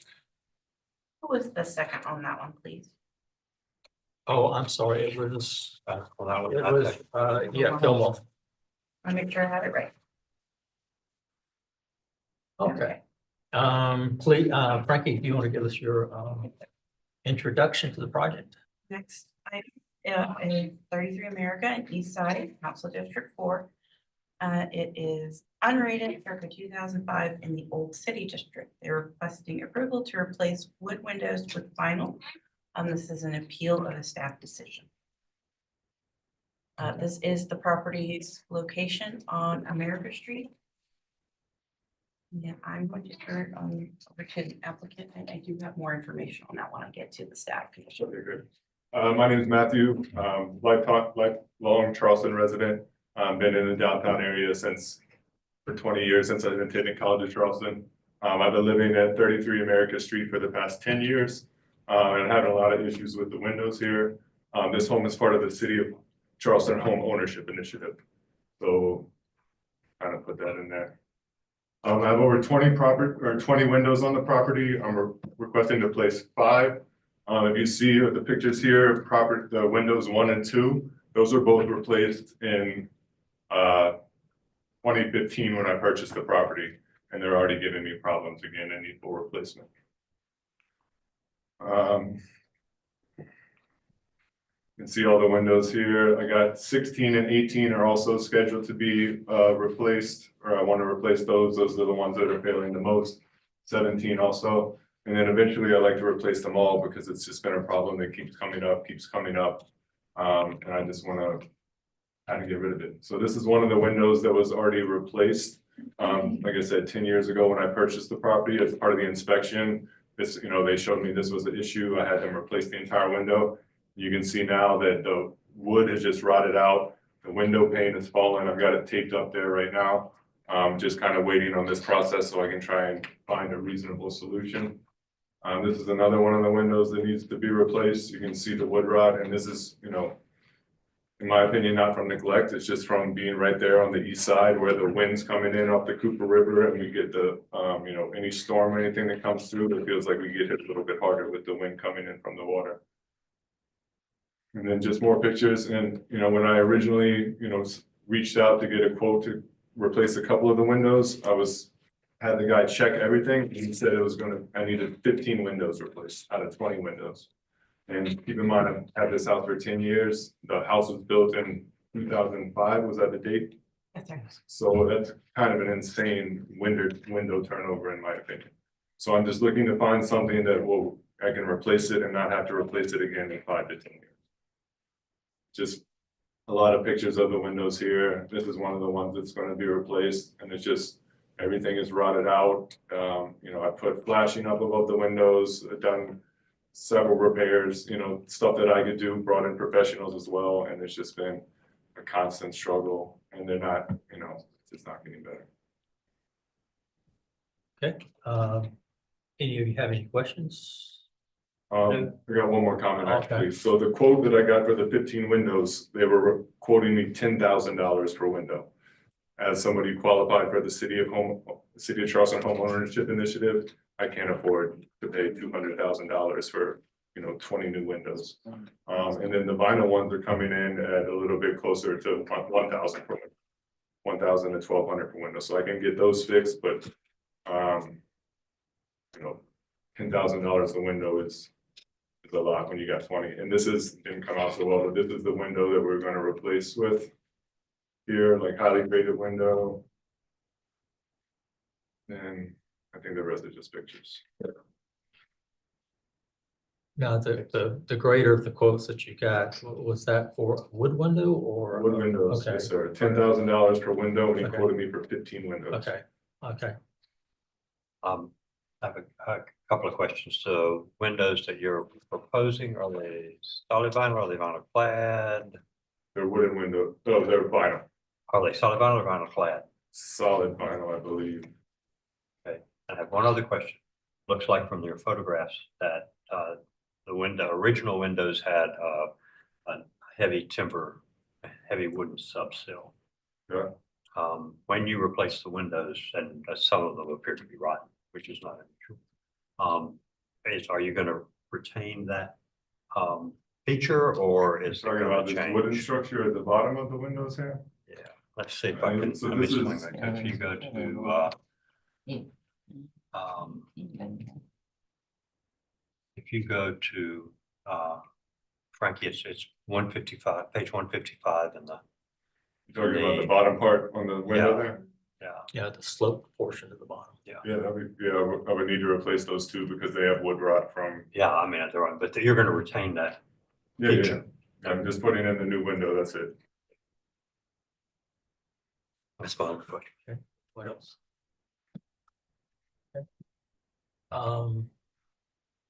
Who was the second on that one, please? Oh, I'm sorry. It was, Well, yeah, Fillmore. I make sure I have it right. Okay. Please, Frankie, do you want to give us your introduction to the project? Next item is 33 America and East Side, Council District 4. It is unrated circa 2005 in the Old City District. They're requesting approval to replace wood windows with vinyl. This is an appeal of a staff decision. This is the property's location on America Street. Yeah, I'm going to turn it over to the applicant, and I do have more information on that when I get to the staff condition. Okay, good. My name is Matthew, lifelong Charleston resident. Been in the downtown area for 20 years, since I've attended college at Charleston. I've been living at 33 America Street for the past 10 years. And having a lot of issues with the windows here. This home is part of the City of Charleston Home Ownership Initiative. So kind of put that in there. I have over 20 windows on the property. I'm requesting to place 5. If you see the pictures here, the windows 1 and 2, those are both replaced in 2015 when I purchased the property, and they're already giving me problems again and need full replacement. You can see all the windows here. I got 16 and 18 are also scheduled to be replaced, or I want to replace those. Those are the ones that are failing the most. 17 also. And then eventually I'd like to replace them all because it's just been a problem that keeps coming up. And I just want to kind of get rid of it. So this is one of the windows that was already replaced. Like I said, 10 years ago when I purchased the property as part of the inspection, they showed me this was an issue. I had them replace the entire window. You can see now that the wood has just rotted out. The window pane has fallen. I've got it taped up there right now. Just kind of waiting on this process so I can try and find a reasonable solution. This is another one of the windows that needs to be replaced. You can see the wood rot, and this is, in my opinion, not from neglect. It's just from being right there on the east side where the wind's coming in off the Cooper River, and we get the, any storm or anything that comes through, it feels like we get hit a little bit harder with the wind coming in from the water. And then just more pictures. And, when I originally, reached out to get a quote to replace a couple of the windows, had the guy check everything. He said I needed 15 windows replaced out of 20 windows. And keep in mind, I've had this house for 10 years. The house was built in 2005. Was that the date? That's right. So that's kind of an insane window turnover in my opinion. So I'm just looking to find something that I can replace it and not have to replace it again in 5 to 10 years. Just a lot of pictures of the windows here. This is one of the ones that's going to be replaced, and it's just everything is rotted out. I put flashing up above the windows, done several repairs, stuff that I could do, brought in professionals as well, and it's just been a constant struggle, and they're not, it's not getting better. Okay. Any of you have any questions? I got one more comment Okay. actually. So the quote that I got for the 15 windows, they were quoting me $10,000 per window. As somebody qualified for the City of Charleston Home Ownership Initiative, I can't afford to pay $200,000 for, 20 new windows. And then the vinyl ones are coming in at a little bit closer to 1,000 per window. 1,000 to 1,200 per window, so I can get those fixed, but, $10,000 a window is a lot when you got 20, and this didn't come out so well, but this is the window that we're gonna replace with. Here, like highly graded window. And I think the rest is just pictures. Now, the greater of the quotes that you got, was that for a wood window or? Wood windows, Okay. yes, sir, $10,000 per window, and he Okay. quoted me for 15 windows. Okay, okay. I have a couple of questions. So windows that you're proposing, are they solid vinyl, are they vinyl clad? They're wooden window, no, they're vinyl, Are they solid vinyl or vinyl clad? solid vinyl, I believe. Okay, I have one other question. Looks like from your photographs that the original windows had a heavy timber, heavy wooden subsill. Yeah. When you replace the windows, and some of them appear to be rotten, which is not unusual. Are you gonna retain that feature, or is it Talking gonna about this wooden change? structure at the bottom of the windows here? Yeah, let's see if I can, So let me this swing is- back. If you go to, if you go to, Frankie, it's 155, page 155 in the, You're talking about the bottom part on the window Yeah. there? Yeah, the slope portion at the bottom. Yeah, I would need to replace those two because they have wood rot from. yeah, I mean, they're right, but you're gonna retain that Yeah, feature. I'm just putting in the new window, that's it. That's my only question. Okay, what else? Okay.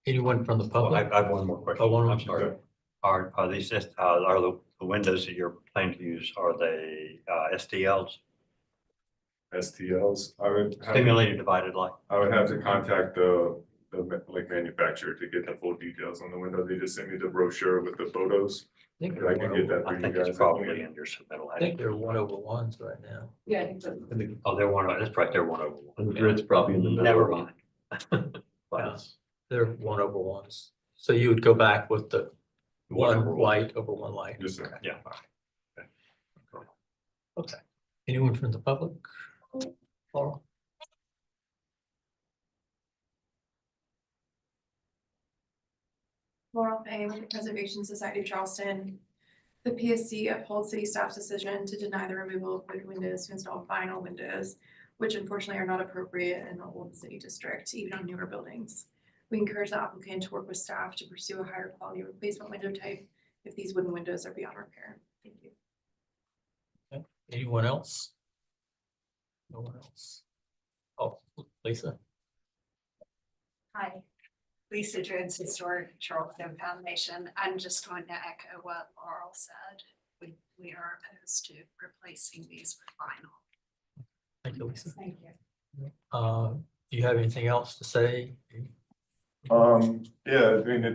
Anyone from the Oh, I public? I have one more question. Oh, one more. I'm sorry. Are these, are the windows that you're planning to use, are they STLs? STLs, Stimulated divided light? I would have to contact the like manufacturer to get the full details on the window. They just sent me the brochure with the photos. I think But I can get that for I you think guys. it's probably in your submittal. I think they're 1/1s right now. Yeah, I think so. Oh, they're that's right, they're 1/1. And the grid's probably in the middle. Never mind. Yeah, they're 1/1s. So you would go back with the one Whatever. light over one light. Yes, sir. Yeah. Okay. Anyone from the public? Laura? Laurel Payne with the Preservation Society of Charleston. The PSC upholds city staff's decision to deny the removal of wood windows to install vinyl windows, which unfortunately are not appropriate in the old city district, even on newer buildings. We encourage the applicant to work with staff to pursue a higher quality replacement window type if these wooden windows are beyond repair. Thank you. Okay. Anyone else? No one else? Oh, Lisa? Hi, Lisa Jones, Historic Charleston Foundation. I'm just going to echo what Laurel said. We are opposed to replacing these with vinyl. Thank you, Lisa. Thank you. Do you have anything else to say? Yeah, I mean,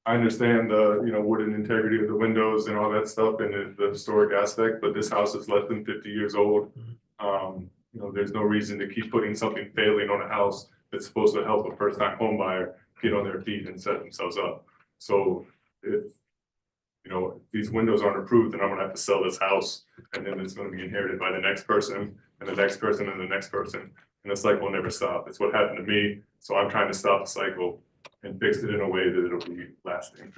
I understand the, wooden integrity of the windows and all that stuff and the historic aspect, but this house is less than 50 years old. There's no reason to keep putting something failing on a house that's supposed to help a first-time home buyer get on their feet and set themselves up. So if these windows aren't approved, then I'm gonna have to sell this house, and then it's gonna be inherited by the next person, and the next person, and the next person. And the cycle will never stop. It's what happened to me, so I'm trying to stop the cycle and fix it in a way that it'll be lasting.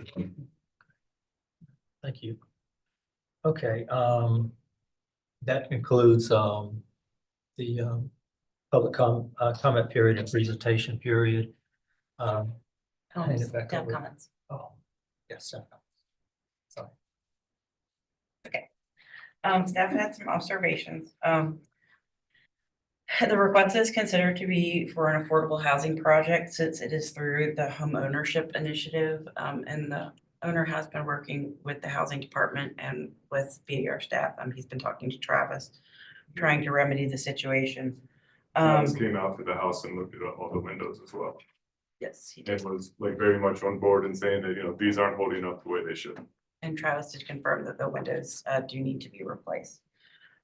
Thank you. Okay, that concludes the public comment period and presentation period. Hand it back Staff over. comments. Oh, yes, staff comments. Sorry. Staff had some observations. The request is considered to be for an affordable housing project since it is through the home ownership initiative. And the owner has been working with the housing department and with VAR staff. He's been talking to Travis, trying to remedy the situation. Travis came out to the house and looked at all the windows as well. Yes, he And did. was like very much on board and saying that, these aren't holding up the way they should. And Travis did confirm that the windows do need to be replaced.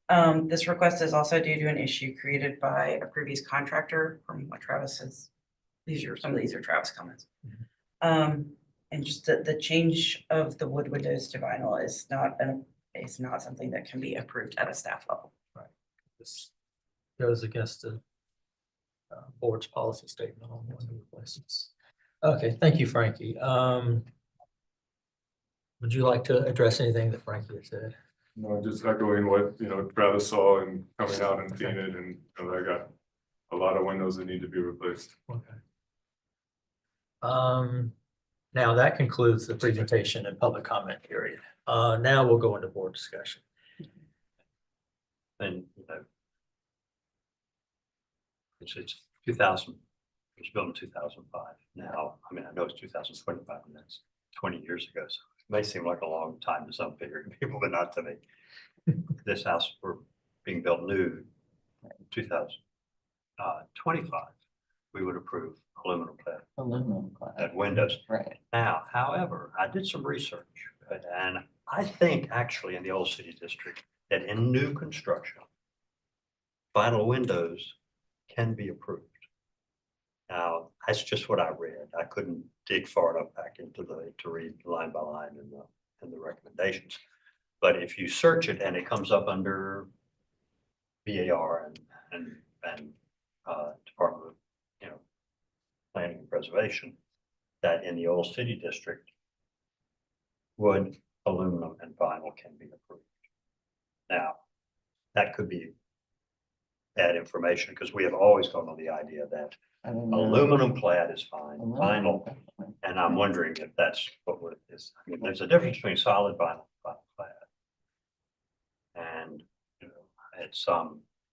This request is also due to an issue created by a previous contractor from what Travis says. Some of these are Travis comments. And just the change of the wood windows to vinyl is not something that can be approved at a staff level. This goes against the board's policy statement on window replacements. Okay, thank you, Frankie. Would you like to address anything that Frankie had said? No, just echoing what, Travis saw and coming out and seeing it, and I got a lot of windows that need to be replaced. Okay. Now that concludes the presentation and public comment period. Now we'll go into board discussion. And, it's 2000, it was built in 2005. Now, I mean, I know it's 2025 and that's 20 years ago. So it may seem like a long time to some figuring people, but not to me. This house were being built new in 2025. We would approve aluminum clad. Aluminum clad. At windows. Right. Now, however, I did some research and I think actually in the old city district that in new construction, vinyl windows can be approved. Now, that's just what I read. I couldn't dig far enough back into to read line by line in the recommendations. But if you search it and it comes up under BAR and Department of, Planning and Preservation, that in the old city district, wood, aluminum, and vinyl can be approved. Now, that could be bad information because we have always gone on the idea that aluminum clad is fine, vinyl, and I'm wondering if that's what it is. I mean, there's a difference between solid vinyl and vinyl clad. And,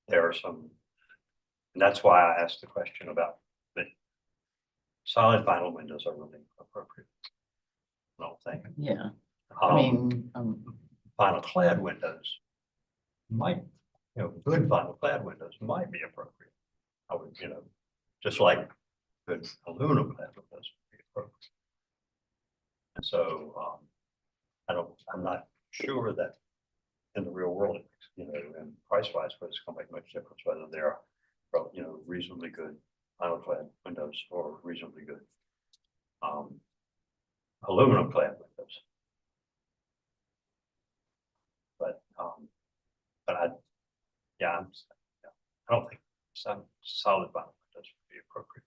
there are some, and that's why I asked the question about the solid vinyl windows are really appropriate. I don't think. Yeah, I mean, vinyl clad windows might, good vinyl clad windows might be appropriate. I would, just like good aluminum clad windows would be appropriate. And so, I'm not sure that in the real world, and price wise, but it's gonna make much difference whether they're, reasonably good vinyl clad windows or reasonably good aluminum clad windows. But I don't think some solid vinyl windows would be appropriate.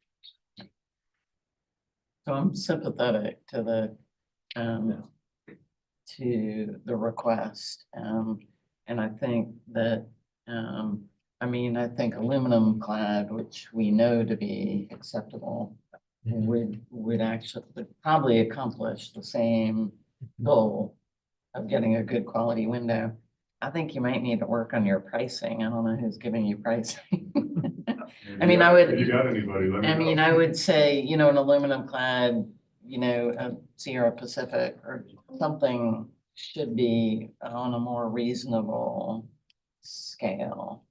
so I'm sympathetic to the request. And I think that, I think aluminum clad, which we know to be acceptable, would actually probably accomplish the same goal of getting a good quality window. I think you might need to work on your pricing. I don't know who's giving you pricing. If you got anybody, let me know. I would say, an aluminum clad, a Sierra Pacific or something should be on a more reasonable scale.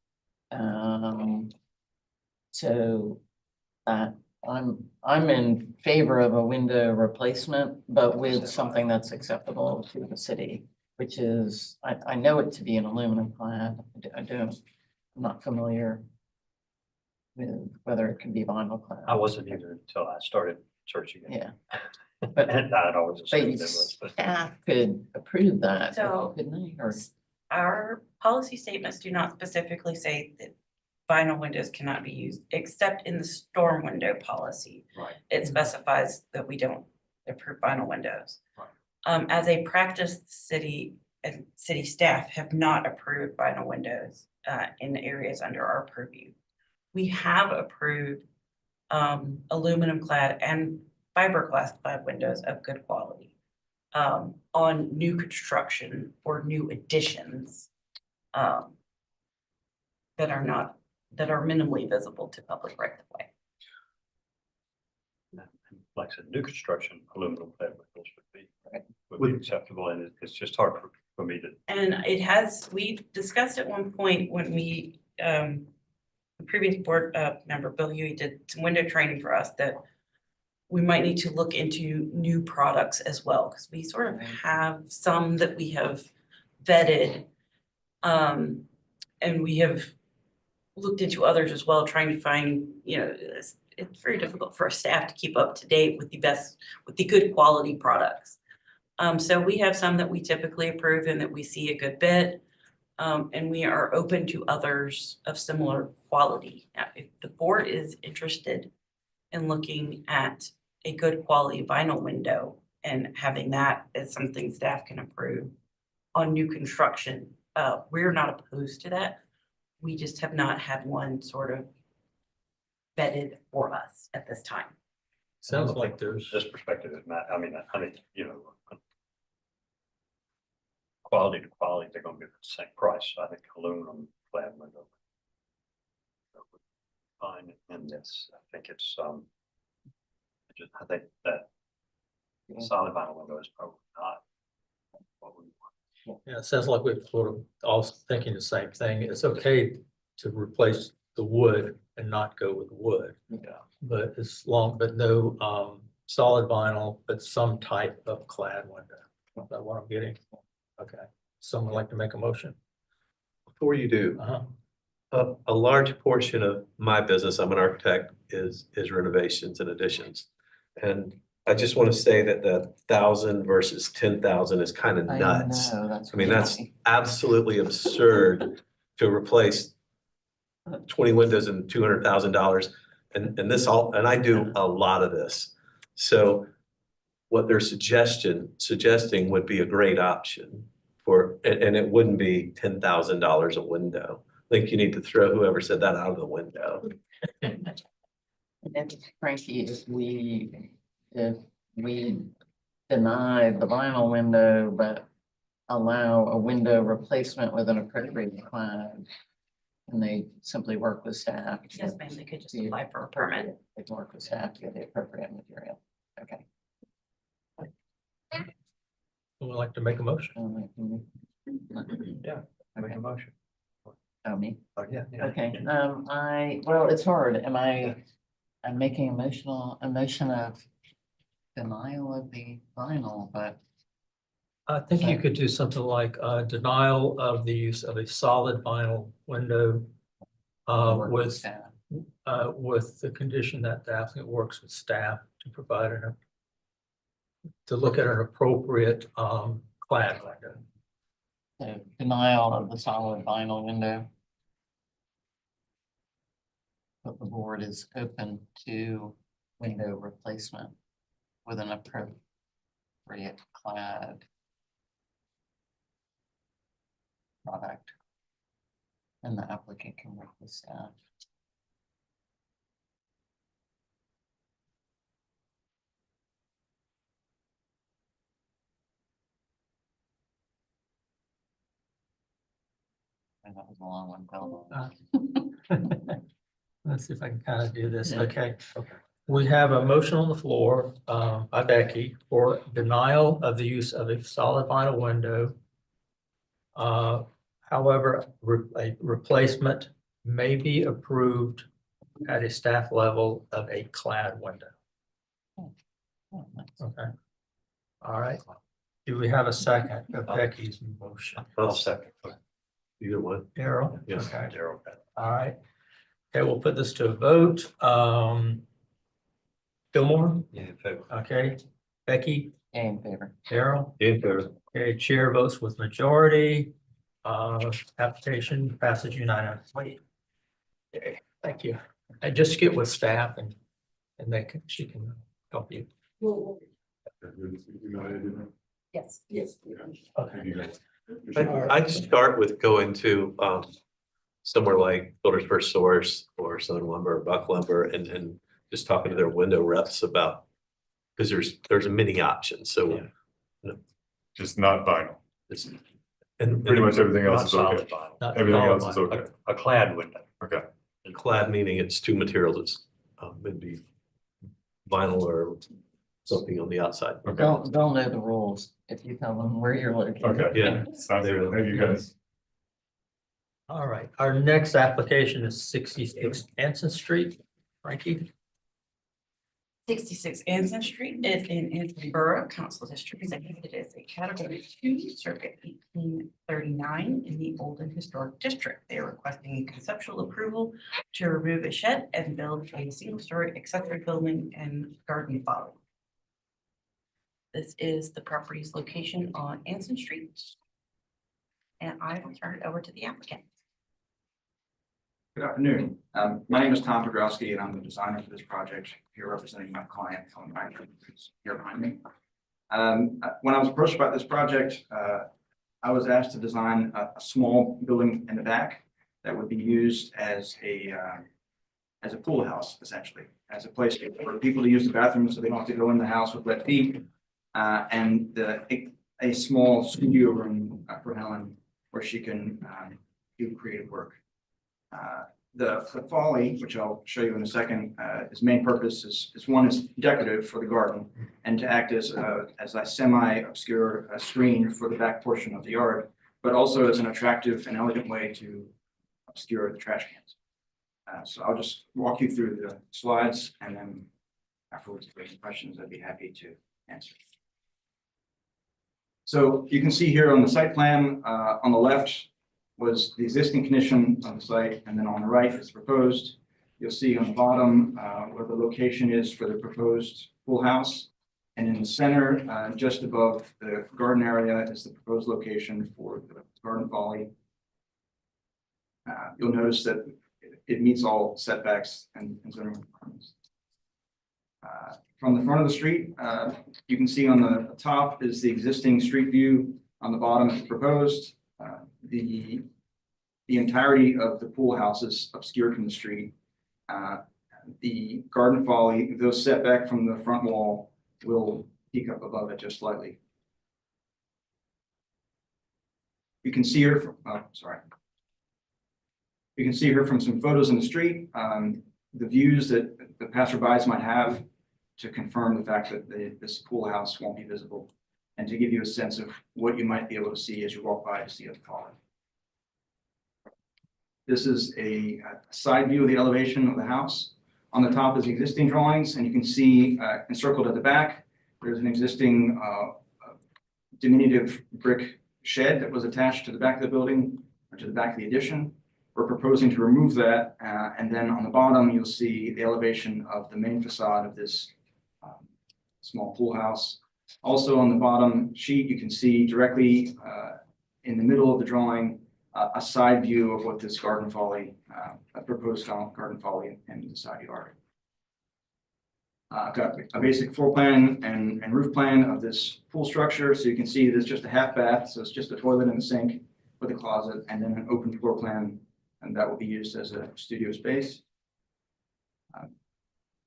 So I'm in favor of a window replacement, but with something that's acceptable to the city, which is, I know it to be an aluminum clad. I'm not familiar with whether it can be vinyl clad. I wasn't either until I started searching it. Yeah. And I'd always assumed it was, but Staff could approve that, So- couldn't they? Or Our policy statements do not specifically say that vinyl windows cannot be used, except in the storm window policy. right. It specifies that we don't approve vinyl windows. Right. As a practice, the city and city staff have not approved vinyl windows in the areas under our purview. We have approved aluminum clad and fiberglass clad windows of good quality on new construction or new additions that are minimally visible to public right of way. Like I said, new construction, aluminum clad windows Right. would be acceptable, and it's just hard for me to. And we discussed at one point when we, the previous board member, Bill Huey, did some window training for us that we might need to look into new products as well, because we sort of have some that we have vetted And we have looked into others as well, trying to find, it's very difficult for our staff to keep up to date with the good quality products. So we have some that we typically approve and that we see a good bit. And we are open to others of similar quality. Now, if the board is interested in looking at a good quality vinyl window and having that as something staff can approve on new construction, we're not opposed to that. We just have not had one sort of vetted for us at this time. Sounds like there's, This perspective is not, quality to quality, they're gonna be the same price. I think aluminum clad window. Fine in this, I think it's, I think that solid vinyl window is probably not what we want. yeah, it sounds like we're sort of all thinking the same thing. It's okay to replace the wood and not go with wood. Yeah. But no solid vinyl, but some type of clad window. Is that what I'm getting? Okay, someone like to make a motion? Before you do, Uh-huh. a large portion of my business, I'm an architect, is renovations and additions. And I just want to say that the 1,000 versus 10,000 is kind of nuts. I mean, that's absolutely absurd to replace 20 windows and $200,000. And this all, and I do a lot of this. So what they're suggesting would be a great option for, and it wouldn't be $10,000 a window. I think you need to throw whoever said that out of the window. And Frankie, if we deny the vinyl window, but allow a window replacement with an appropriate clad, and they simply work with staff. Yes, ma'am, they could just apply for a permit. They can work with staff to get the appropriate material. Okay. Would like to make a motion? Yeah, make a motion. Oh, me? Oh, yeah. Okay, well, it's hard. I'm making a motion of denial of the vinyl, but I think you could do something like denial of the use of a solid vinyl window work with with staff. with the condition that the applicant works with staff to provide to look at an appropriate clad window. So denial of the solid vinyl window. But the board is open to window replacement with an appropriate clad product. And the applicant can work with staff. And that was a long one, Bill. Let's see if I can kind of do this. Okay. We have a motion on the floor by Becky for denial of the use of a solid vinyl window. However, a replacement may be approved at a staff level of a clad window. Okay. All right. Do we have a second of Becky's motion? I'll second. Either one. Darryl? Yes, Okay. Daryl. All right. Okay, we'll put this to a vote. Fillmore? Yeah, in favor. Okay. Becky? In favor. Darryl? In favor. Okay, chair votes with majority. Application passes unanimously. Okay, thank you. And just get with staff and she can help you. Yes. Yes. Okay. I'd start with going to somewhere like Builders First Source or Southern Lumber, or Buck Lumber, and just talking to their window reps about, because there's many options, so. Just not vinyl. And Pretty much everything else is Not okay. solid vinyl. Not Everything solid else is vinyl. okay. A clad window. Okay. And clad meaning it's two materials, it's maybe vinyl or something on the outside. Okay. They'll know the rules if you tell them where you're located. Okay. Yeah. Sounds good. Thank you guys. All right, our next application is 66 Anson Street. Frankie? 66 Anson Street is in Anson Borough Council District. It is a category 2, circa 1839 in the Olden Historic District. They are requesting conceptual approval to remove a shed and build a single-story accessory building and garden follow. This is the property's location on Anson Street. And I will turn it over to the applicant. Good afternoon. My name is Tom Pogrowski and I'm the designer for this project here representing my client, Helen Wagner, who's here behind me. When I was approached about this project, I was asked to design a small building in the back that would be used as a pool house, essentially, as a place for people to use the bathroom so they don't have to go in the house with wet feet. And a small studio room for Helen where she can do creative work. The folly, which I'll show you in a second, its main purpose is decorative for the garden and to act as a semi-obscure screen for the back portion of the yard, but also as an attractive and elegant way to obscure the trash cans. So I'll just walk you through the slides and then afterwards, if there's any questions, I'd be happy to answer. So you can see here on the site plan, on the left was the existing condition of the site, and then on the right is proposed. You'll see on the bottom where the location is for the proposed pool house. And in the center, just above the garden area is the proposed location for the garden folly. You'll notice that it meets all setbacks and zoning requirements. From the front of the street, you can see on the top is the existing street view. On the bottom is proposed. The entirety of the pool house is obscured from the street. The garden folly, though set back from the front wall, will peek up above it just slightly. You can see her from, You can see her from some photos in the street. The views that the passerbys might have to confirm the fact that this pool house won't be visible and to give you a sense of what you might be able to see as you walk by to see it falling. This is a side view of the elevation of the house. On the top is existing drawings, and you can see encircled at the back, there's an existing diminutive brick shed that was attached to the back of the building or to the back of the addition. We're proposing to remove that, and then on the bottom, you'll see the elevation of the main facade of this small pool house. Also on the bottom sheet, you can see directly in the middle of the drawing a side view of what this garden folly, a proposed garden folly in the side yard. I've got a basic floor plan and roof plan of this pool structure. So you can see there's just a half bath. So it's just a toilet and a sink with a closet and then an open floor plan. And that will be used as a studio space. I'm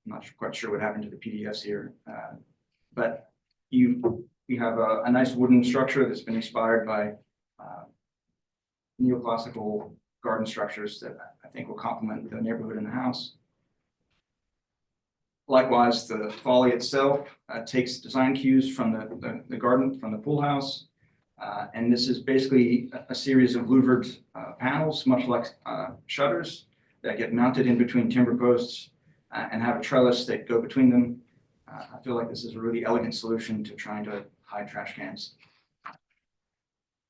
not quite sure what happened to the PDFs here, but we have a nice wooden structure that's been inspired by neoclassical garden structures that I think will complement the neighborhood and the house. Likewise, the folly itself takes design cues from the garden, from the pool house. And this is basically a series of louvered panels, much like shutters that get mounted in between timber posts and have a trellis that go between them. I feel like this is a really elegant solution to trying to hide trash cans.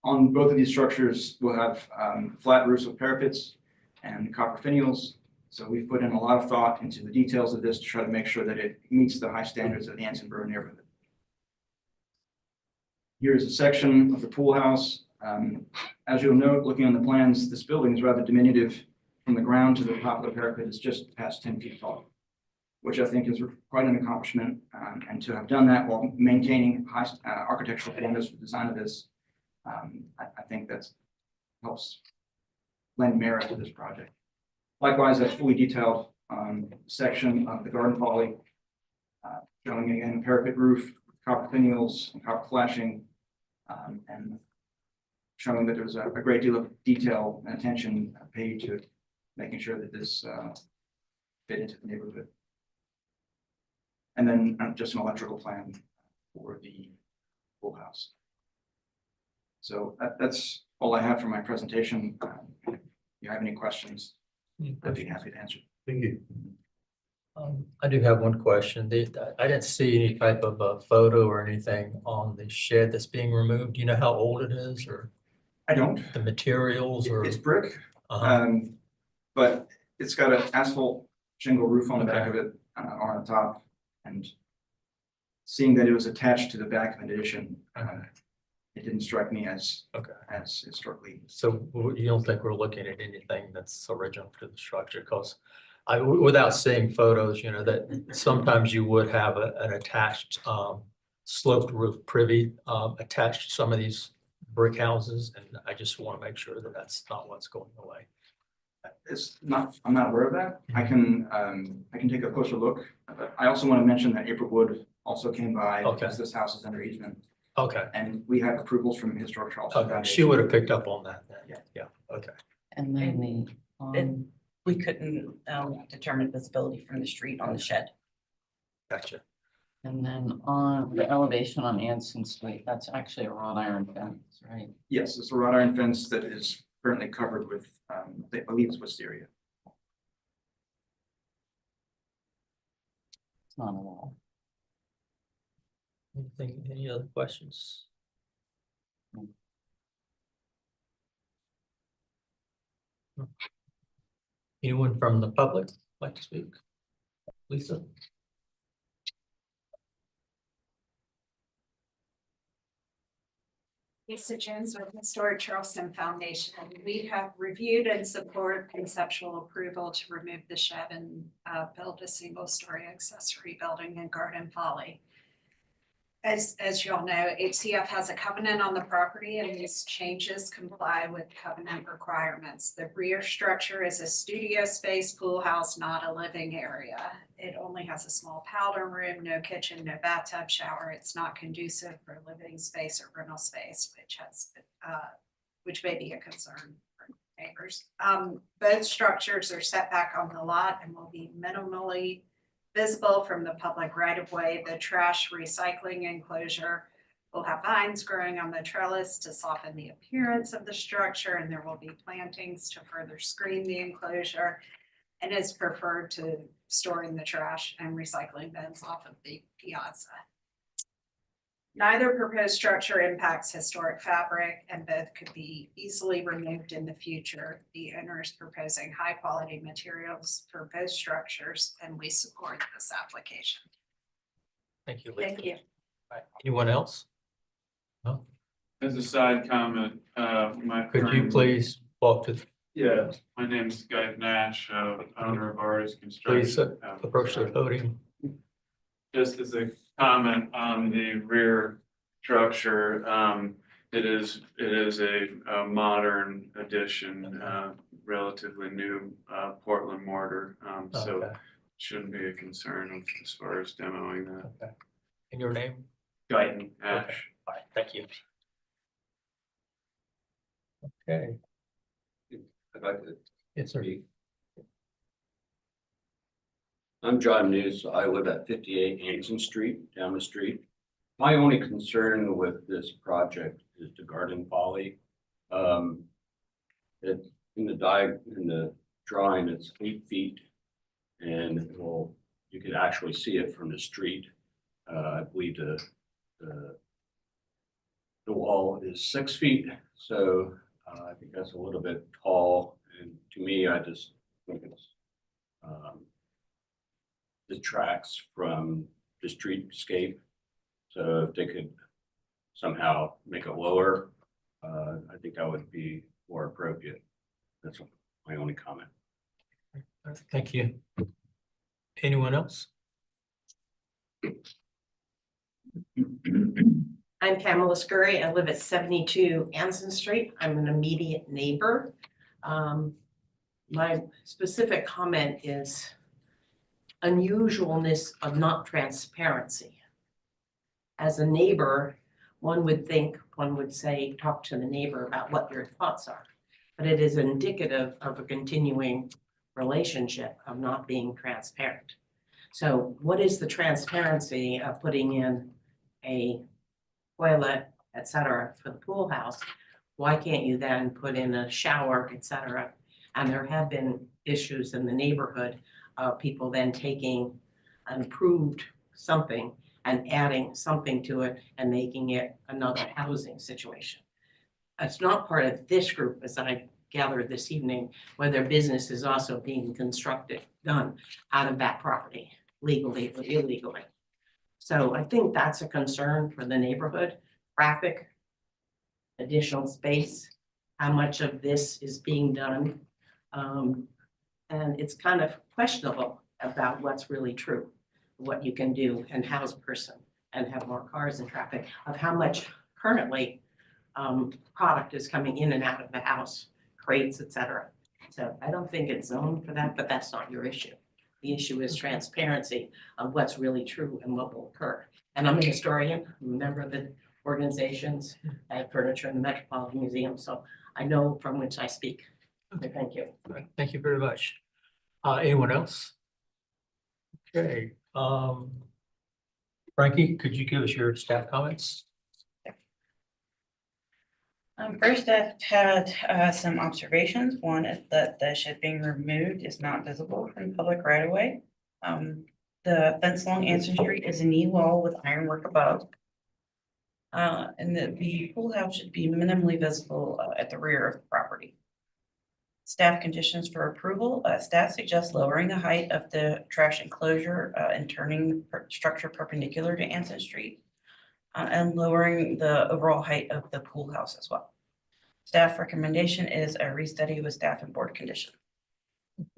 On both of these structures, we'll have flat roofs with parapets and copper finials. So we've put in a lot of thought into the details of this to try to make sure that it meets the high standards of the Anson Borough neighborhood. Here's a section of the pool house. As you'll note, looking on the plans, this building is rather diminutive. From the ground to the top of the parapet is just past 10 feet tall, which I think is quite an accomplishment. And to have done that while maintaining high architectural standards for the design of this, I think that helps lend merit to this project. Likewise, a fully detailed section of the garden folly, showing again a parapet roof, copper finials, and copper flashing, and showing that there's a great deal of detail and attention paid to making sure that this fit into the neighborhood. And then just an electrical plan for the pool house. So that's all I have for my presentation. If you have any questions, I'd be happy to answer. Thank you. I do have one question. I didn't see any type of a photo or anything on the shed that's being removed. Do you know how old it is or I don't. the materials or? It's brick, Uh-huh. but it's got an asphalt shingle roof on the back of it, on the top. And seeing that it was attached to the back of an addition, it didn't strike me as, as historically. So you don't think we're looking at anything that's original to the structure? Because without seeing photos, you know, that sometimes you would have an attached sloped roof privy attached to some of these brick houses. And I just want to make sure that that's not what's going away. I'm not aware of that. I can take a closer look. But I also want to mention that April Wood also came by because this house is under easement. Okay. And we have approvals from Historic Charleston. Okay, she would have picked up on that then. Yeah, okay. And then We couldn't determine visibility from the street on the shed. Gotcha. and then on the elevation on Anson Street, that's actually a wrought iron fence, right? Yes, it's a wrought iron fence that is currently covered with, I believe it's wisteria. It's not a wall. Any other questions? Anyone from the public like to speak? Lisa? Lisa Jones with Historic Charleston Foundation. We have reviewed and support conceptual approval to remove the shed and build a single-story accessory building in Garden Folly. As you all know, HCF has a covenant on the property and these changes comply with covenant requirements. The rear structure is a studio space pool house, not a living area. It only has a small powder room, no kitchen, no bathtub shower. It's not conducive for living space or rental space, which may be a concern for neighbors. Both structures are set back on the lot and will be minimally visible from the public right of way. The trash recycling enclosure will have vines growing on the trellis to soften the appearance of the structure, and there will be plantings to further screen the enclosure, and is preferred to storing the trash and recycling bins off of the piazza. Neither proposed structure impacts historic fabric, and both could be easily removed in the future. The owner is proposing high quality materials for both structures, and we support this application. Thank you, Lisa. Thank you. Right. Anyone else? No? As a side comment, Could you please walk to, Yeah, my name is Guy Nash, owner of Artist please Construction. approach the podium? Just as a comment on the rear structure, it is a modern addition, relatively new Portland mortar, so Okay. shouldn't be a concern as far as demoing that. Okay. And your name? Guyton Okay. Ash. All right, thank you. Okay. I'd like to Yes, sir. I'm John News. I live at 58 Anson Street, down the street. My only concern with this project is the Garden Folly. It in the drawing, it's 8 feet, and you can actually see it from the street. I believe the wall is 6 feet, so I think that's a little bit tall. And to me, I just think it's detracts from the streetscape. So if they could somehow make it lower, I think that would be more appropriate. That's my only comment. Thank you. Anyone else? I'm Pamela Scurry. I live at 72 Anson Street. I'm an immediate neighbor. My specific comment is unusualness of not transparency. As a neighbor, one would say, talk to the neighbor about what your thoughts are. But it is indicative of a continuing relationship of not being transparent. So what is the transparency of putting in a toilet, et cetera, for the pool house? Why can't you then put in a shower, et cetera? And there have been issues in the neighborhood people then taking an approved something and adding something to it and making it another housing situation. It's not part of this group, as I gathered this evening, where their business is also being constructed, done out of that property, legally or illegally. So I think that's a concern for the neighborhood, traffic, additional space, how much of this is being done. And it's kind of questionable about what's really true, what you can do and house a person and have more cars and traffic, of how much currently product is coming in and out of the house, crates, et cetera. So I don't think it's zoned for that, but that's not your issue. The issue is transparency of what's really true and what will occur. And I'm a historian, I'm a member of the organizations, I have furniture in the Metropolitan Museum, so I know from which I speak. Okay, thank you. Thank you very much. Anyone else? Okay, Frankie, could you give us your staff comments? First, I've had some observations. One is that the shed being removed is not visible from public right of way. The fence along Anson Street is a knee wall with ironwork above. And the pool house should be minimally visible at the rear of the property. Staff conditions for approval, staff suggests lowering the height of the trash enclosure and turning the structure perpendicular to Anson Street. And lowering the overall height of the pool house as well. Staff recommendation is a restudy with staff and board condition.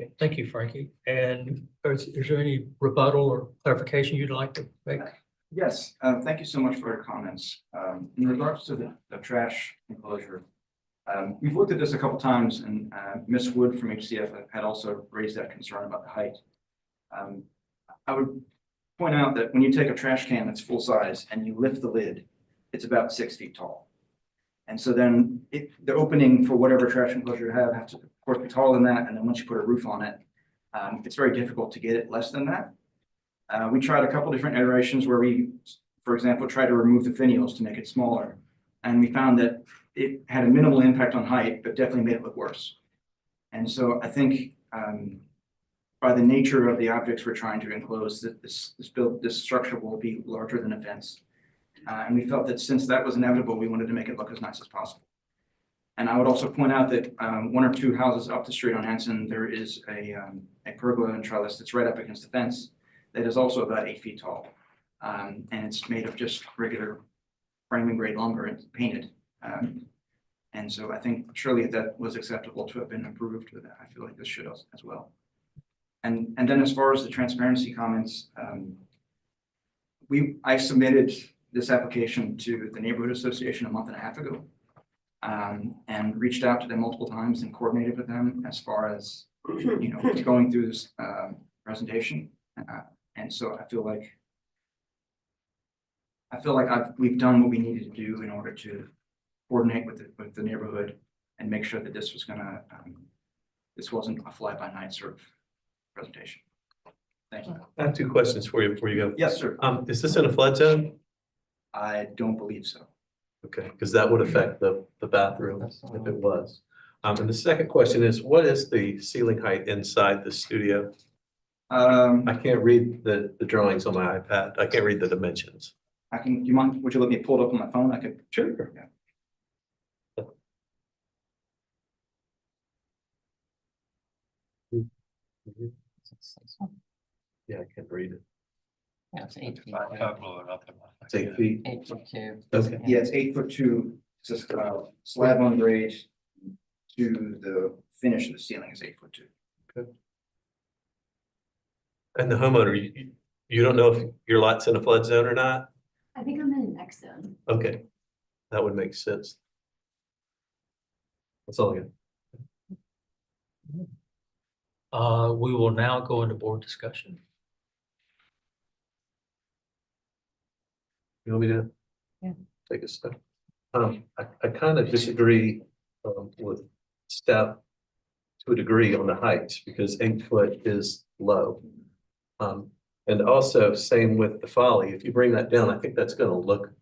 Okay, thank you, Frankie. And is there any rebuttal or clarification you'd like to make? Yes, thank you so much for your comments. In regards to the trash enclosure, we've looked at this a couple times, and Ms. Wood from HCF had also raised that concern about the height. I would point out that when you take a trash can that's full size and you lift the lid, it's about 6 feet tall. And so then the opening for whatever trash enclosure you have to, of course, be taller than that. And then once you put a roof on it, it's very difficult to get it less than that. We tried a couple different iterations where we, for example, tried to remove the finials to make it smaller. And we found that it had a minimal impact on height, but definitely made it look worse. And so I think by the nature of the objects we're trying to enclose, that this structure will be larger than a fence. And we felt that since that was inevitable, we wanted to make it look as nice as possible. And I would also point out that 1 or 2 houses up the street on Hanson, there is a pergola and trellis that's right up against the fence that is also about 8 feet tall. And it's made of just regular framing grade lumber and painted. And so I think surely that was acceptable to have been approved with that. I feel like this should as well. And then as far as the transparency comments, I submitted this application to the Neighborhood Association a month and a half ago, and reached out to them multiple times and coordinated with them as far as, going through this presentation. And so I feel like we've done what we needed to do in order to coordinate with the neighborhood and make sure that this was this wasn't a fly-by-night sort of presentation. Thank you. I have 2 questions for you before you go. Yes, sir. Is this in a flood zone? I don't believe so. Okay, because that would affect the bathroom if it was. And the second question is, what is the ceiling height inside the studio? I can't read the drawings on my iPad. I can't read the dimensions. Do you mind, would you let me pull it up on my phone? I could. Sure. Yeah. Yeah, I can't read it. Yeah, it's 8 feet. It's 8 feet. 8'2". Okay. Yeah, it's 8'2". It's just slab on grade to the finish of the ceiling is 8'2". Okay. And the homeowner, you don't know if your lot's in a flood zone or not? I think I'm in the next zone. Okay, that would make sense. That's all I got. We will now go into board discussion. You want me to? Yeah. Take a step. I kind of disagree with staff to a degree on the heights because 8 foot is low. And also same with the folly. If you bring that down, I think that's going to look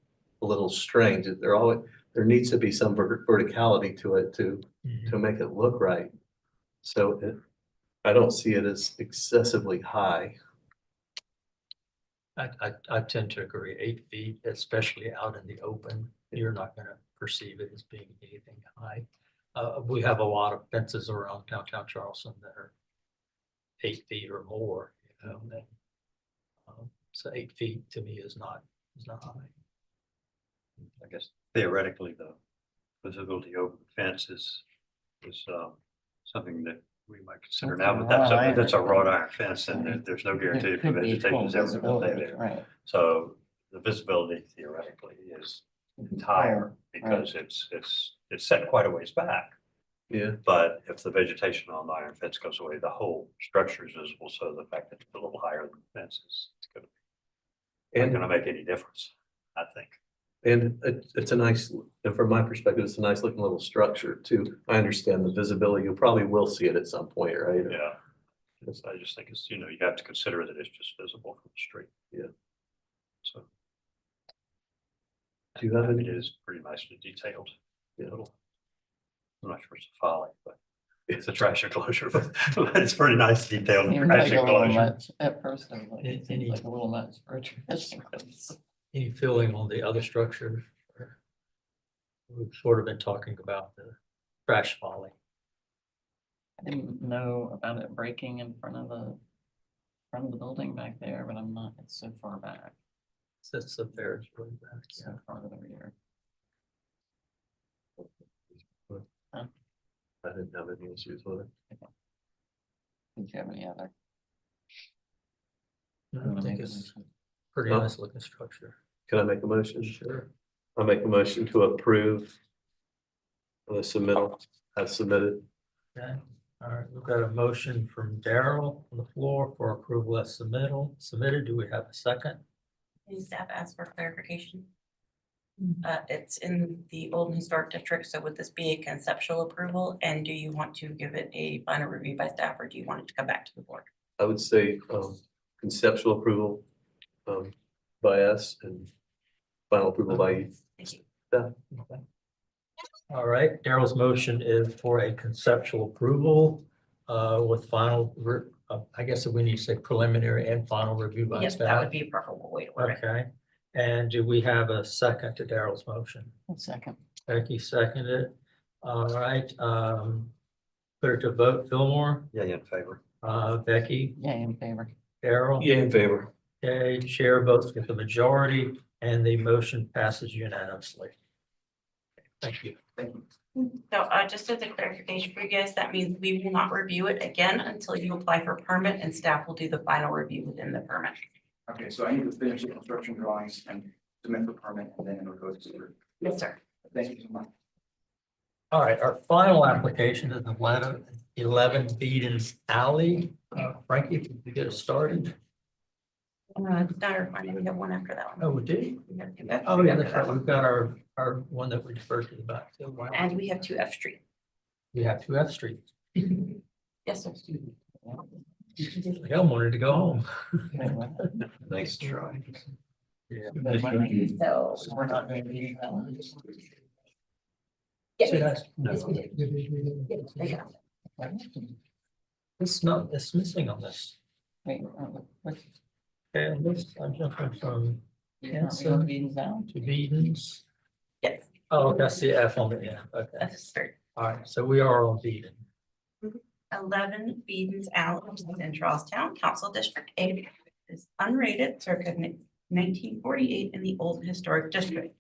a little strange. There needs to be some verticality to it to make it look right. So I don't see it as excessively high. I tend to agree, 8 feet, especially out in the open, you're not gonna perceive it as being anything high. We have a lot of fences around downtown Charleston that are 8 feet or more, you know, and, so 8 feet to me is not high. I guess theoretically, the visibility over the fence is something that we might consider That's now, a but that's wrought a, that's a iron. wrought iron fence and there's no There guarantee the could be vegetation full is ever gonna stay visibility, there. right. So the visibility theoretically is higher because it's set quite a ways back. Yeah. But if the vegetation on the iron fence goes away, the whole structure is visible, so the fact that it's a little higher than the fence is not gonna make any difference, I think. And it's a nice, and from my perspective, it's a nice looking little structure too. I understand the visibility. You probably will see it at some point, right? Yeah. I just think it's, you have to consider that it's just visible from the street. Yeah. So. Do you have It any? is pretty nicely detailed. Yeah. I'm not sure it's a folly, but it's a trash enclosure, but it's pretty nice detailed Seems trash like a little enclosure. much at first, I was like, it seems like a little much for a trash enclosure. Any feeling on the other structure? We've sort of been talking about the trash falling. I didn't know about it breaking in front of the building back there, but I'm not, it's so far back, That's the fair, really back. so far to the rear. I didn't have any issues with it. Did you have any other? I think it's pretty Huh? nice looking structure. Can I make a motion? Sure. I make a motion to approve the submittal as submitted. Okay, all right, we've got a motion from Daryl on the floor for approval as submitted. Do we have a second? And staff asked for clarification. It's in the Old Historic District, so would this be a conceptual approval? And do you want to give it a final review by staff, or do you want it to come back to the board? I would say conceptual approval by us and final approval by you. Thank you. Yeah. Okay. All right, Daryl's motion is for a conceptual approval with final, I guess we need to say preliminary and final review by Yes, that staff. would be a preferable way to word it. Okay, and do we have a second to Daryl's motion? A second. Becky seconded. All right, put it to vote. Fillmore, Yeah, in favor. Becky, Yeah, in favor. Daryl. Yeah, in favor. Okay, chair votes with the majority and the motion passes unanimously. Thank you. So just as a clarification for you guys, that means we will not review it again until you apply for permit, and staff will do the final review within the permit. Okay, so I need to finish the construction drawings and submit for permit, and then it'll go to. Yes, sir. Thank you so much. All right, our final application is 11 Beaton's Alley. Frankie, if you could get us started. Dyer finding, we have one after that one. Oh, we do? We have two F Oh, Street yeah, after that's that right. one. We've got our one that we deferred to the back. So wow. And we have two F Street. We have 2 F Streets. Yes, sir. Hell wanted to go home. Nice try. Yeah. So. We're not going to be. Yes. No. Yeah. It's missing on this. Wait, what? Okay, on this, I'm jumping from Hanson Beans down? to Beaton's. Yes. Oh, that's the F on the end. Okay. That's third. All right, so we are on Beaton. 11 Beaton's Alley, which is in Charlestown, Council District 8, is unrated, circa 1948 in the Old Historic District.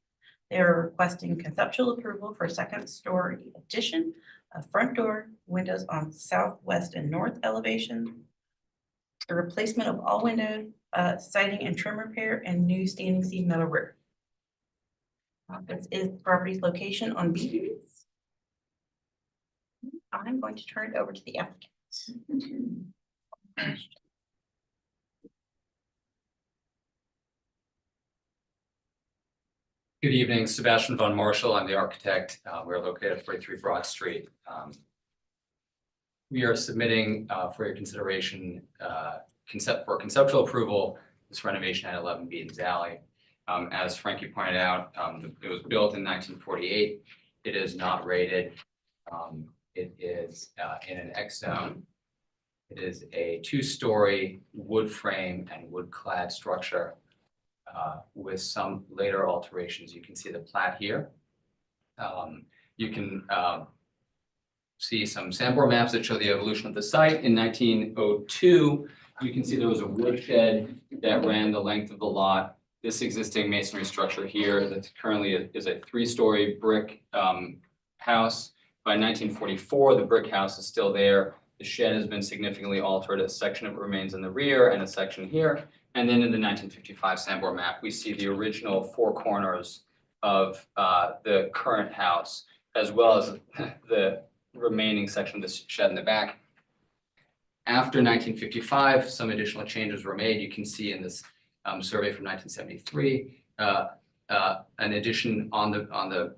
They are requesting conceptual approval for second-story addition, a front door, windows on southwest and north elevation, the replacement of all windows, siding and trim repair, and new standing seam metal roof. This is the property's location on Beaton's. I'm going to turn it over to the applicant. Good evening, Sebastian von Marshall. I'm the architect. We're located at 43 Broad Street. We are submitting for your consideration conceptual approval, this renovation at 11 Beaton's Alley. As Frankie pointed out, it was built in 1948. It is not rated. It is in an X zone. It is a two-story wood frame and wood clad structure with some later alterations. You can see the plat here. You can see some Sanborn maps that show the evolution of the site. In 1902, you can see there was a woodshed that ran the length of the lot. This existing masonry structure here that currently is a three-story brick house. By 1944, the brick house is still there. The shed has been significantly altered. A section of it remains in the rear and a section here. And then in the 1955 Sanborn map, we see the original four corners of the current house, as well as the remaining section of the shed in the back. After 1955, some additional changes were made. You can see in this survey from 1973, an addition on the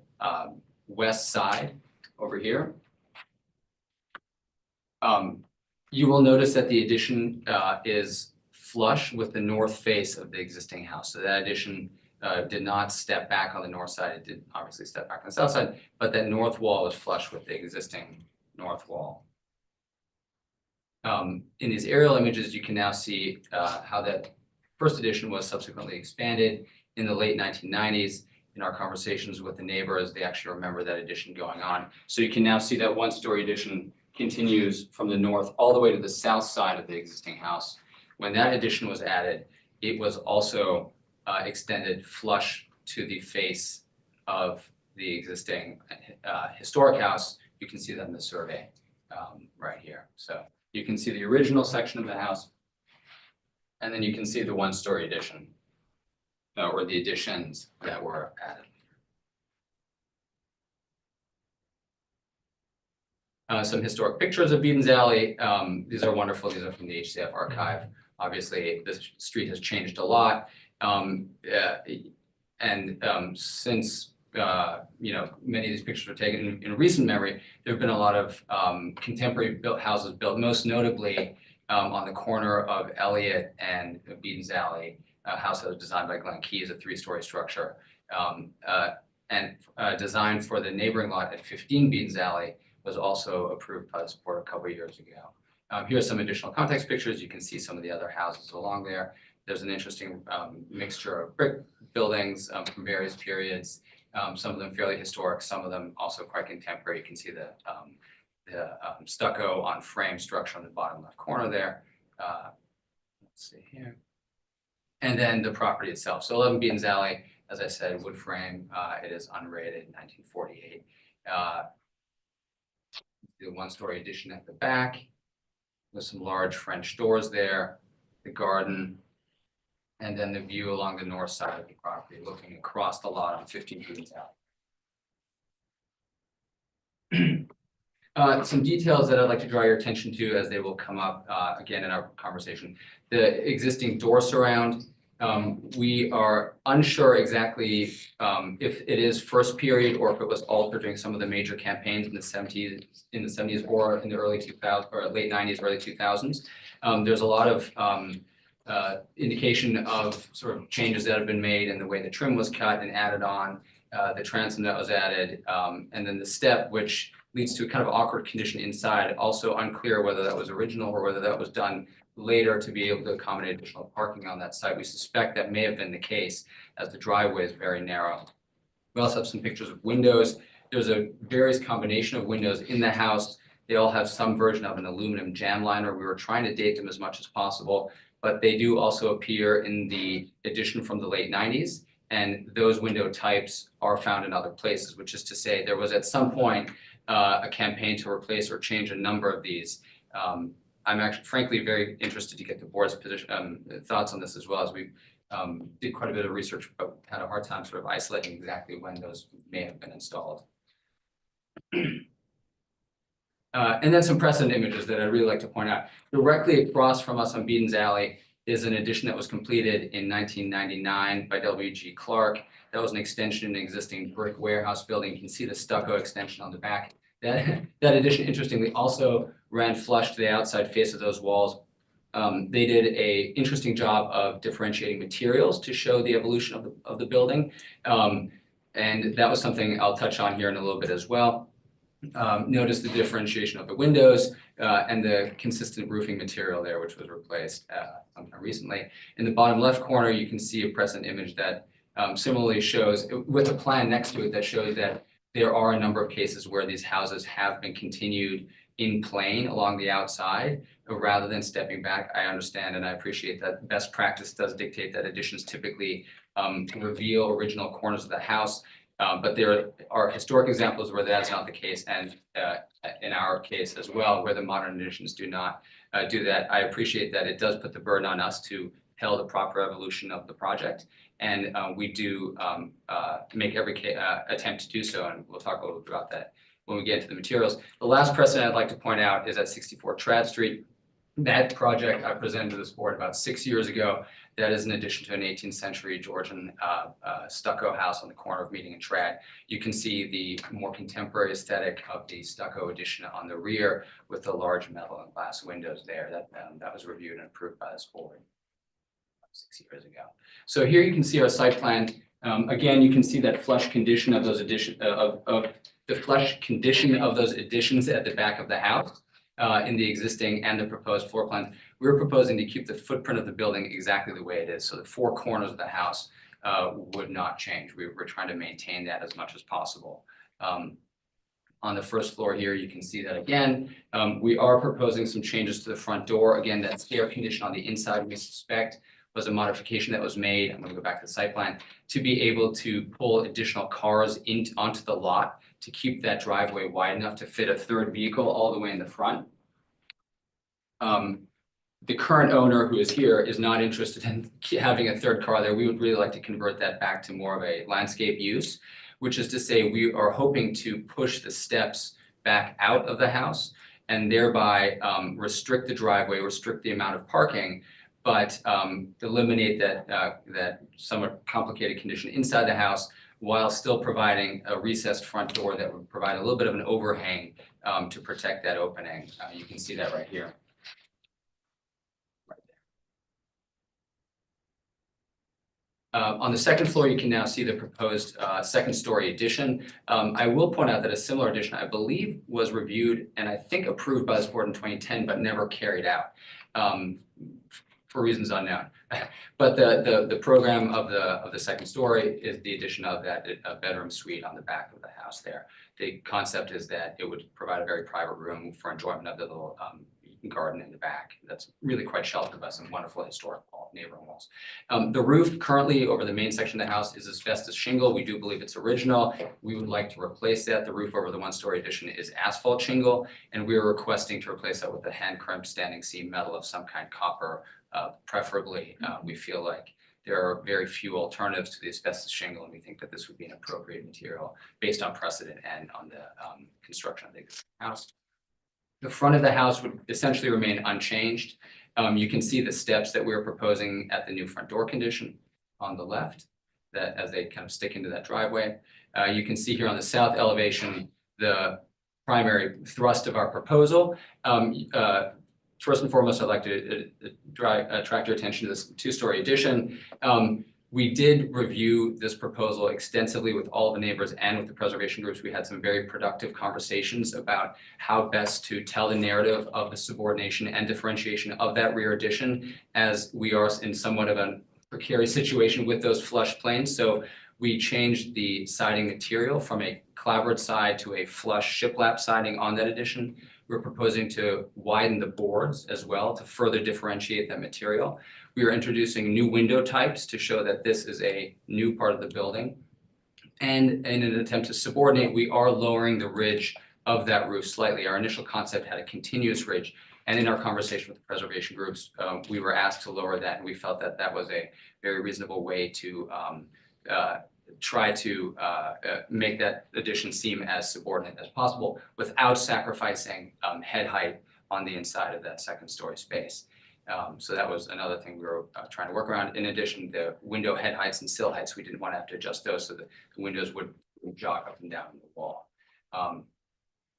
west side over here. You will notice that the addition is flush with the north face of the existing house. So that addition did not step back on the north side. It did obviously step back on the south side, but that north wall was flush with the existing north wall. In these aerial images, you can now see how that first addition was subsequently expanded in the late 1990s. In our conversations with the neighbors, they actually remember that addition going on. So you can now see that one-story addition continues from the north all the way to the south side of the existing house. When that addition was added, it was also extended flush to the face of the existing historic house. You can see that in the survey right here. So you can see the original section of the house, and then you can see the one-story addition or the additions that were added. Some historic pictures of Beaton's Alley. These are wonderful. These are from the HCF archive. Obviously, this street has changed a lot. Since many of these pictures were taken in recent memory, there have been a lot of contemporary houses built, most notably on the corner of Elliott and Beaton's Alley, a house that was designed by Glenn Keyes, a three-story structure, and designed for the neighboring lot at 15 Beaton's Alley was also approved by this board a couple of years ago. Here are some additional context pictures. You can see some of the other houses along there. There's an interesting mixture of brick buildings from various periods, some of them fairly historic, some of them also quite contemporary. You can see the stucco on frame structure on the bottom left corner there. Let's see here. And then the property itself. So 11 Beaton's Alley, as I said, wood frame. It is unrated, 1948. The one-story addition at the back with some large French doors there, the garden, and then the view along the north side of the property, looking across the lot on 15 Beaton's Alley. Some details that I'd like to draw your attention to as they will come up again in our conversation. The existing door surround. We are unsure exactly if it is first period or if it was altered during some of the major campaigns in the 70s or in the early 2000s or late 90s, early 2000s. There's a lot of indication of sort of changes that have been made in the way the trim was cut and added on, the transom that was added, and then the step, which leads to a kind of awkward condition inside. Also unclear whether that was original or whether that was done later to be able to accommodate additional parking on that site. We suspect that may have been the case as the driveway is very narrow. We also have some pictures of windows. There's a various combination of windows in the house. They all have some version of an aluminum jam liner. We were trying to date them as much as possible, but they do also appear in the addition from the late 90s. And those window types are found in other places, which is to say there was at some point a campaign to replace or change a number of these. I'm actually frankly very interested to get the board's thoughts on this as well, as we did quite a bit of research, but had a hard time sort of isolating exactly when those may have been installed. And then some precedent images that I'd really like to point out. Directly across from us on Beaton's Alley is an addition that was completed in 1999 by W.G. Clark. That was an extension in an existing brick warehouse building. You can see the stucco extension on the back. That addition, interestingly, also ran flush to the outside face of those walls. They did an interesting job of differentiating materials to show the evolution of the building. And that was something I'll touch on here in a little bit as well. Notice the differentiation of the windows and the consistent roofing material there, which was replaced sometime recently. In the bottom left corner, you can see a present image that similarly shows, with a plan next to it, that shows that there are a number of cases where these houses have been continued in plane along the outside rather than stepping back. I understand and I appreciate that best practice does dictate that additions typically reveal original corners of the house. But there are historic examples where that's not the case, and in our case as well, where the modern additions do not do that. I appreciate that it does put the burden on us to tell the proper evolution of the project, and we do make every attempt to do so, and we'll talk a little bit about that when we get into the materials. The last precedent I'd like to point out is at 64 Trad Street. That project I presented to this board about 6 years ago. That is an addition to an 18th century Georgian stucco house on the corner of Meeting and Trad. You can see the more contemporary aesthetic of the stucco addition on the rear with the large metal and glass windows there. That was reviewed and approved by this board 6 years ago. So here you can see our site plan. Again, you can see that flush condition of those additions at the back of the house. In the existing and the proposed floor plans. We're proposing to keep the footprint of the building exactly the way it is. So the four corners of the house would not change. We're trying to maintain that as much as possible. On the first floor here, you can see that again. We are proposing some changes to the front door. Again, that stair condition on the inside, we suspect, was a modification that was made. I'm going to go back to the site plan to be able to pull additional cars onto the lot to keep that driveway wide enough to fit a third vehicle all the way in the front. The current owner who is here is not interested in having a third car there. We would really like to convert that back to more of a landscape use, which is to say we are hoping to push the steps back out of the house and thereby restrict the driveway, restrict the amount of parking, but eliminate that somewhat complicated condition inside the house while still providing a recessed front door that would provide a little bit of an overhang to protect that opening. You can see that right here. On the second floor, you can now see the proposed second story addition. I will point out that a similar addition, I believe, was reviewed and I think approved by this board in 2010, but never carried out for reasons unknown. But the program of the second story is the addition of that bedroom suite on the back of the house there. The concept is that it would provide a very private room for enjoyment of the little garden in the back. That's really quite sheltered by some wonderful historic neighboring walls. The roof currently over the main section of the house is asbestos shingle. We do believe it's original. We would like to replace that. The roof over the one-story addition is asphalt shingle, and we are requesting to replace that with a hand-crimped standing seam metal of some kind, copper, preferably. We feel like there are very few alternatives to the asbestos shingle, and we think that this would be an appropriate material based on precedent and on the construction of the house. The front of the house would essentially remain unchanged. You can see the steps that we're proposing at the new front door condition on the left, that as they kind of stick into that driveway. You can see here on the south elevation, the primary thrust of our proposal. First and foremost, I'd like to attract your attention to this two-story addition. We did review this proposal extensively with all the neighbors and with the preservation groups. We had some very productive conversations about how best to tell the narrative of the subordination and differentiation of that rear addition, as we are in somewhat of a precarious situation with those flush planes. So we changed the siding material from a clapboard side to a flush shiplap siding on that addition. We're proposing to widen the boards as well to further differentiate that material. We are introducing new window types to show that this is a new part of the building. And in an attempt to subordinate, we are lowering the ridge of that roof slightly. Our initial concept had a continuous ridge. And in our conversation with the preservation groups, we were asked to lower that. And we felt that that was a very reasonable way to try to make that addition seem as subordinate as possible without sacrificing head height on the inside of that second story space. So that was another thing we were trying to work around. In addition, the window head heights and sill heights, we didn't want to have to adjust those so that the windows would jog up and down the wall.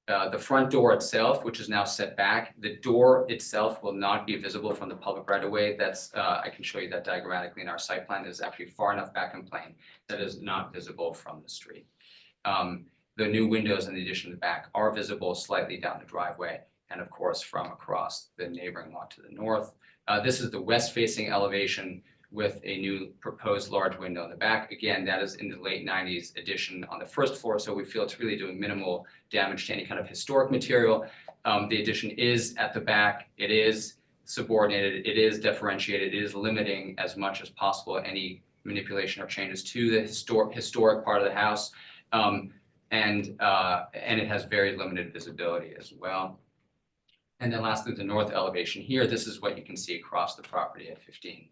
The front door itself, which is now set back, the door itself will not be visible from the public right of way. That's, I can show you that diagrammatically in our site plan. It is actually far enough back in plane that is not visible from the street. The new windows in the addition to the back are visible slightly down the driveway and of course from across the neighboring lot to the north. This is the west-facing elevation with a new proposed large window in the back. Again, that is in the late 90s addition on the first floor, so we feel it's really doing minimal damage to any kind of historic material. The addition is at the back. It is subordinated. It is differentiated. It is limiting as much as possible any manipulation or changes to the historic part of the house. And it has very limited visibility as well. And then lastly, the north elevation here, this is what you can see across the property at 15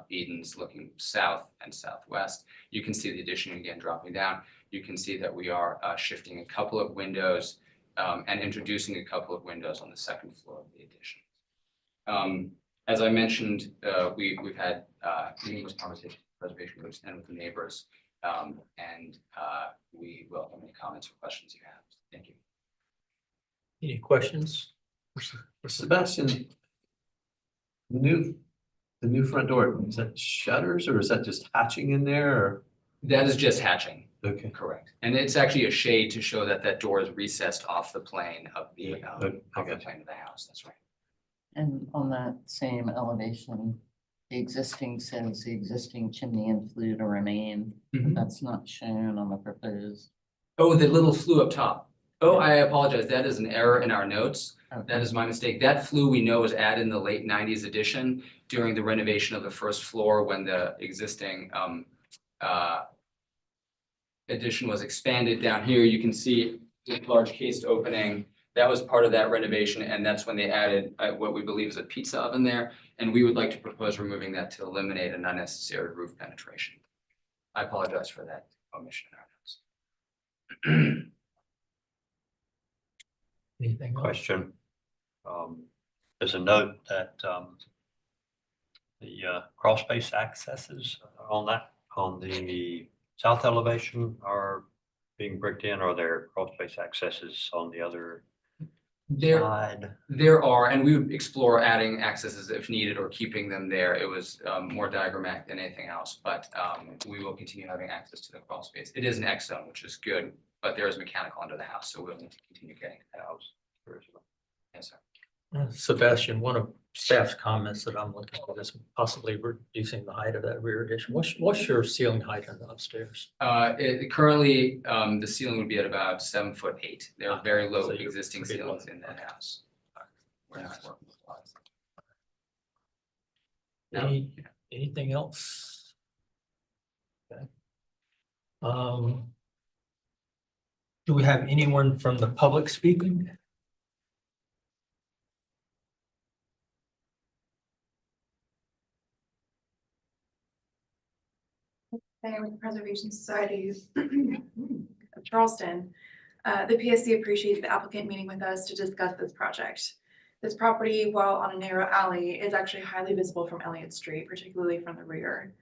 Edens, looking south and southwest. You can see the addition again dropping down. You can see that we are shifting a couple of windows and introducing a couple of windows on the second floor of the addition. As I mentioned, we've had numerous conversations with preservation groups and with the neighbors, and we welcome any comments or questions you have. Thank you. Any questions? Sebastian, the new front door, is that shutters or is that just hatching in there or? That is just hatching. Okay. Correct. And it's actually a shade to show that that door is recessed off the plane of the, Okay. off the plane of the house. That's right. And on that same elevation, the existing says the existing chimney and flue to remain. Mhm. That's not shown on the proposed. Oh, the little flue up top. Oh, I apologize. That is an error in our notes. That is my mistake. That flue we know was added in the late 90s addition during the renovation of the first floor when the existing addition was expanded down here. You can see the large cased opening. That was part of that renovation, and that's when they added what we believe is a pizza oven there. And we would like to propose removing that to eliminate an unnecessary roof penetration. I apologize for that omission in our notes. Anything else? Question. There's a note that the crawl space accesses on the south elevation are being bricked in, or there crawl space accesses on the other side? There are, and we would explore adding accesses if needed or keeping them there. It was more diagrammatic than anything else, but we will continue having access to the crawl space. It is an X zone, which is good, but there is mechanical under the house, so we'll need to continue getting to that house. Yes, sir. Sebastian, one of staff's comments that I'm looking at is possibly reducing the height of that rear addition. What's your ceiling height in the upstairs? Currently, the ceiling would be at about 7'8". There are very low So you're existing pretty low. ceilings in that house. We're not working with lots. Anything else? Okay. Do we have anyone from the public speaking? With the Preservation Society of Charleston. The PSC appreciates the applicant meeting with us to discuss this project. This property, while on a narrow alley, is actually highly visible from Elliott Street, particularly from the rear.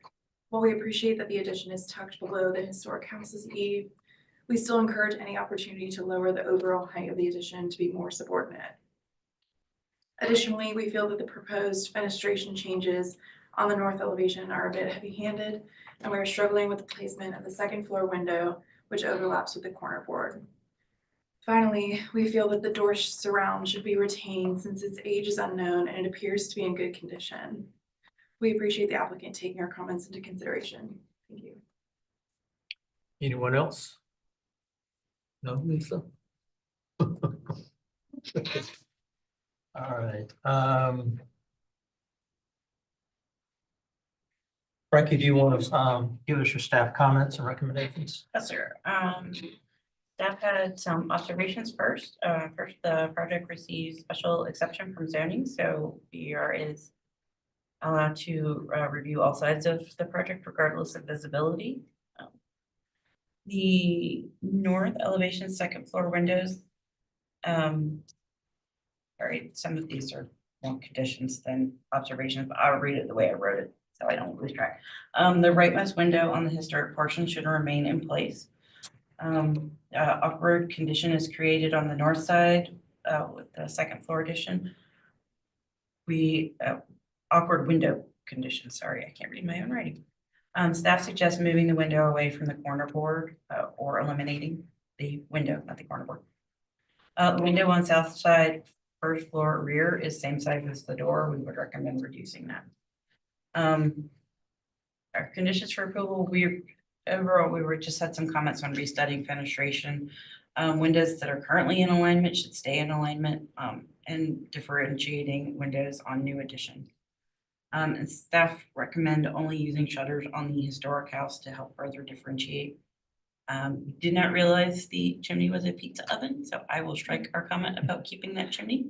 While we appreciate that the addition is tucked below the historic house's eave, we still encourage any opportunity to lower the overall height of the addition to be more subordinate. Additionally, we feel that the proposed fenestration changes on the north elevation are a bit heavy-handed, and we are struggling with the placement of the second floor window, which overlaps with the corner board. Finally, we feel that the door surround should be retained since its age is unknown and it appears to be in good condition. We appreciate the applicant taking our comments into consideration. Thank you. Anyone else? No, Lisa? All right. Frankie, do you want to give us your staff comments and recommendations? Yes, sir. Staff had some observations first. First, the project receives special exception from zoning, so BER is allowed to review all sides of the project regardless of visibility. The north elevation second floor windows. Sorry, some of these are more conditions than observations, but I'll read it the way I wrote it so I don't lose track. The rightmost window on the historic portion should remain in place. Awkward condition is created on the north side with the second floor addition. Awkward window condition, sorry, I can't read my own writing. Staff suggests moving the window away from the corner board or eliminating the window, not the corner board. The window on south side, first floor rear is same size as the door. We would recommend reducing that. Our conditions for approval, overall, we were just had some comments on restudying fenestration. Windows that are currently in alignment should stay in alignment, and differentiating windows on new addition. And staff recommend only using shutters on the historic house to help further differentiate. Did not realize the chimney was a pizza oven, so I will strike our comment about keeping that chimney.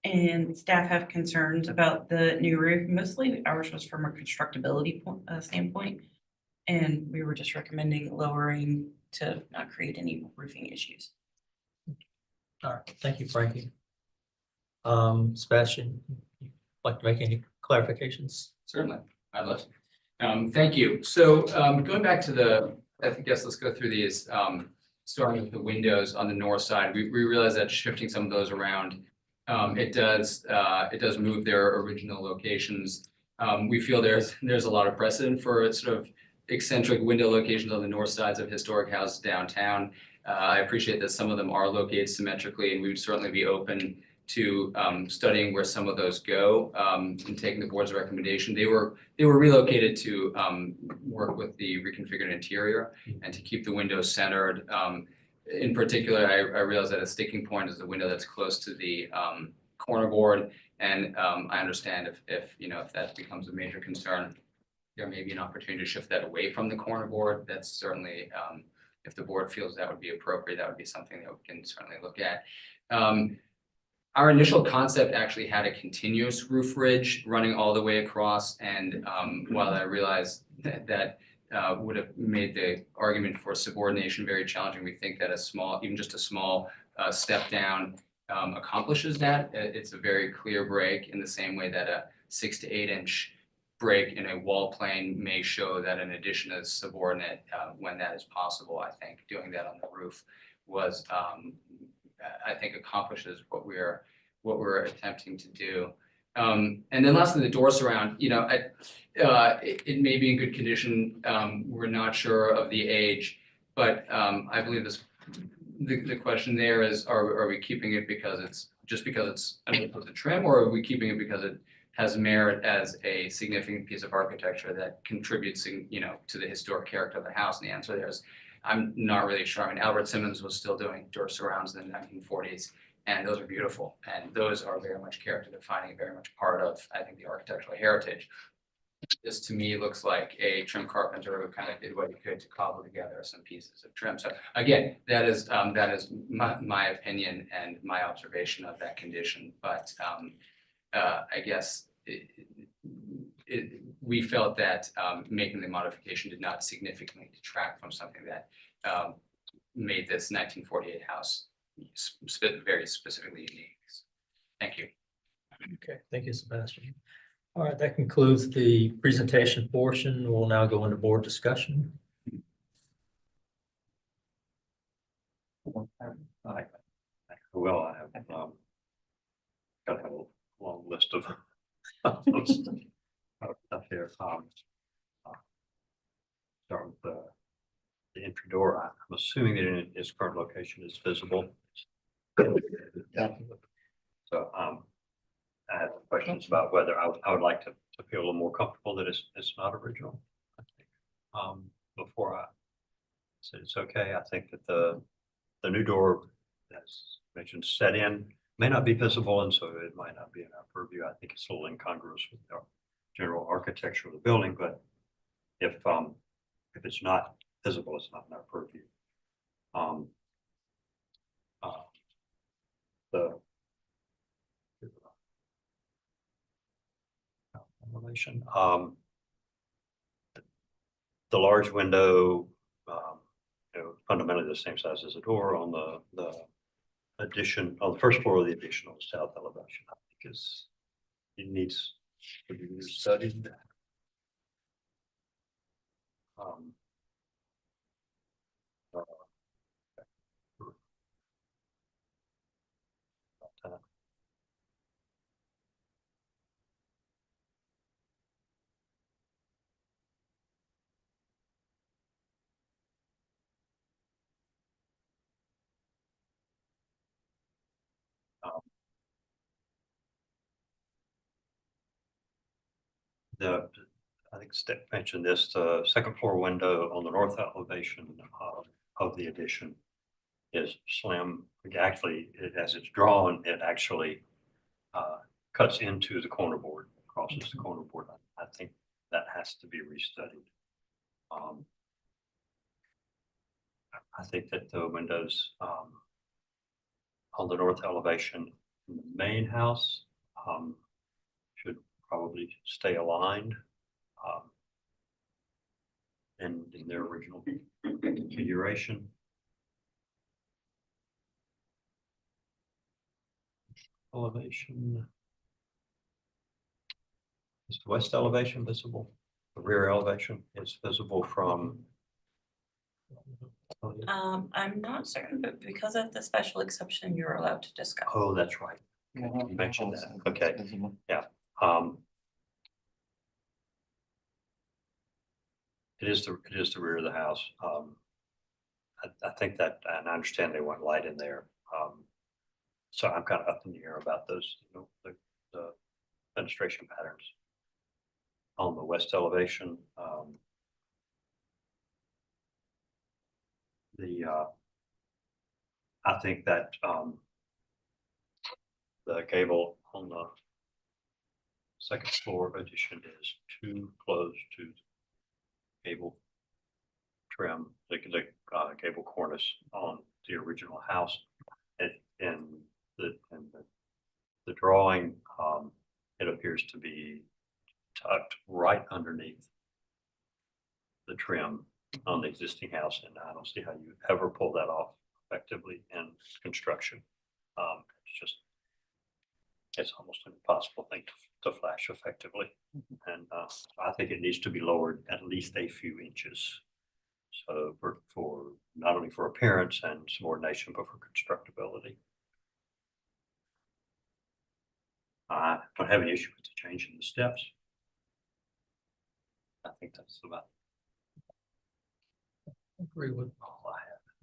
And staff have concerns about the new roof. Mostly ours was from a constructability standpoint. And we were just recommending lowering to not create any roofing issues. All right, thank you, Frankie. Sebastian, you'd like to make any clarifications? Certainly, I'd love to. Thank you. So going back to I guess let's go through these, starting with the windows on the north side. We realize that shifting some of those around, it does move their original locations. We feel there's a lot of precedent for sort of eccentric window locations on the north sides of historic houses downtown. I appreciate that some of them are located symmetrically, and we would certainly be open to studying where some of those go, and taking the board's recommendation. They were relocated to work with the reconfigured interior and to keep the windows centered. In particular, I realize that a sticking point is the window that's close to the corner board, and I understand if that becomes a major concern, there may be an opportunity to shift that away from the corner board. That's certainly, if the board feels that would be appropriate, that would be something that we can certainly look at. Our initial concept actually had a continuous roof ridge running all the way across, and while I realize that would have made the argument for subordination very challenging, we think that even just a small step down accomplishes that. It's a very clear break in the same way that a 6 to 8 inch break in a wall plane may show that an addition is subordinate when that is possible. I think doing that on the roof was, I think, accomplishes what we're attempting to do. And then lastly, the door surround, it may be in good condition. We're not sure of the age, but I believe the question there is, are we keeping it because it's a trim, or are we keeping it because it has merit as a significant piece of architecture that contributes, to the historic character of the house? And the answer there is, I'm not really sure. I mean, Albert Simmons was still doing door surrounds in the 1940s, and those are beautiful. And those are very much character defining, very much part of, I think, the architectural heritage. This to me looks like a trim carpenter who kind of did what he could to cobble together some pieces of trim. So again, that is my opinion and my observation of that condition. But I guess we felt that making the modification did not significantly detract from something that made this 1948 house very specifically unique. Thank you. Okay, thank you, Sebastian. All right, that concludes the presentation portion. We'll now go into board discussion. Well, I have got a long list of stuff here. Start with the entry door. I'm assuming that its current location is visible. So I have questions about whether I would like to feel a little more comfortable that it's not original. I think, before I said it's okay. I think that the new door, as mentioned, set in may not be visible, and so it might not be in our purview. I think it's a little incongruous with the general architecture of the building, but if it's not visible, it's not in our purview. The elevation, the large window, fundamentally the same size as the door on the addition on the first floor of the addition on the south elevation. I think it needs to be studied. I think Steph mentioned this, the second floor window on the north elevation of the addition is slim. Actually, as it's drawn, it actually cuts into the corner board, crosses the corner board. I think that has to be restudied. I think that the windows on the north elevation in the main house should probably stay aligned in their original configuration. Elevation. Is the west elevation visible? The rear elevation is visible from. I'm not certain, but because of the special exception, you're allowed to discuss. Oh, that's right. You mentioned that. Okay, yeah. It is the rear of the house. I think that, and I understand they want light in there. So I'm kind of up in the air about those, the fenestration patterns. On the west elevation, I think that the gable on the second floor addition is too close to the gable trim, the gable cornice on the original house. In the drawing, it appears to be tucked right underneath the trim on the existing house, and I don't see how you ever pull that off effectively in construction. It's almost an impossible thing to flash effectively, and I think it needs to be lowered at least a few inches. So for not only for appearance and subordination, but for constructability. I don't have any issue with the change in the steps. I think that's about. I agree with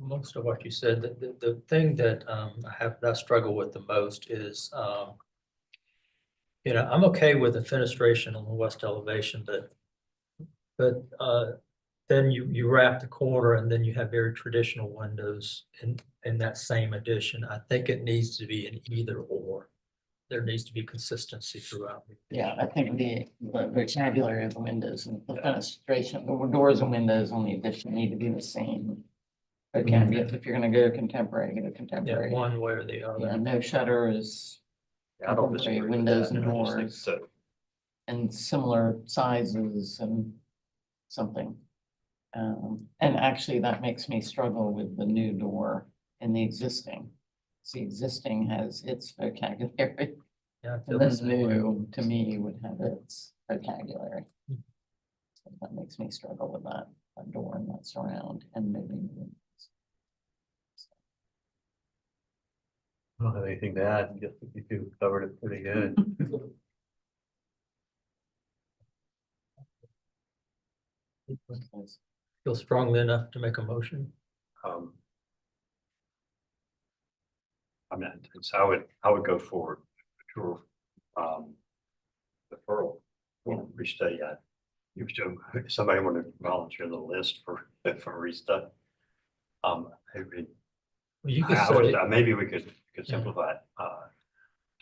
most of what you said. The thing that I struggle with the most is, I'm okay with the fenestration on the west elevation, but then you wrap the corner and then you have very traditional windows in that same addition. I think it needs to be an either or. There needs to be consistency throughout. Yeah, I think the vocabulary of the windows and the fenestration, the doors and windows on the addition need to be the same. It can't be, if you're gonna go contemporary, go contemporary. Yeah, one way or the other. Yeah, no shutters. I don't disagree with Windows that. and I just think doors. so. And similar sizes and something. And actually that makes me struggle with the new door and the existing. The existing has its vocabulary. Yeah, And this new, to me, would have its vocabulary. So that makes me struggle with that door and that surround and moving. I don't have anything to add. I guess you two covered it pretty good. Feel strongly enough to make a motion? I mean, so I would go for deferral or restudy. If somebody want to volunteer the list for restudy. Maybe we could simplify it.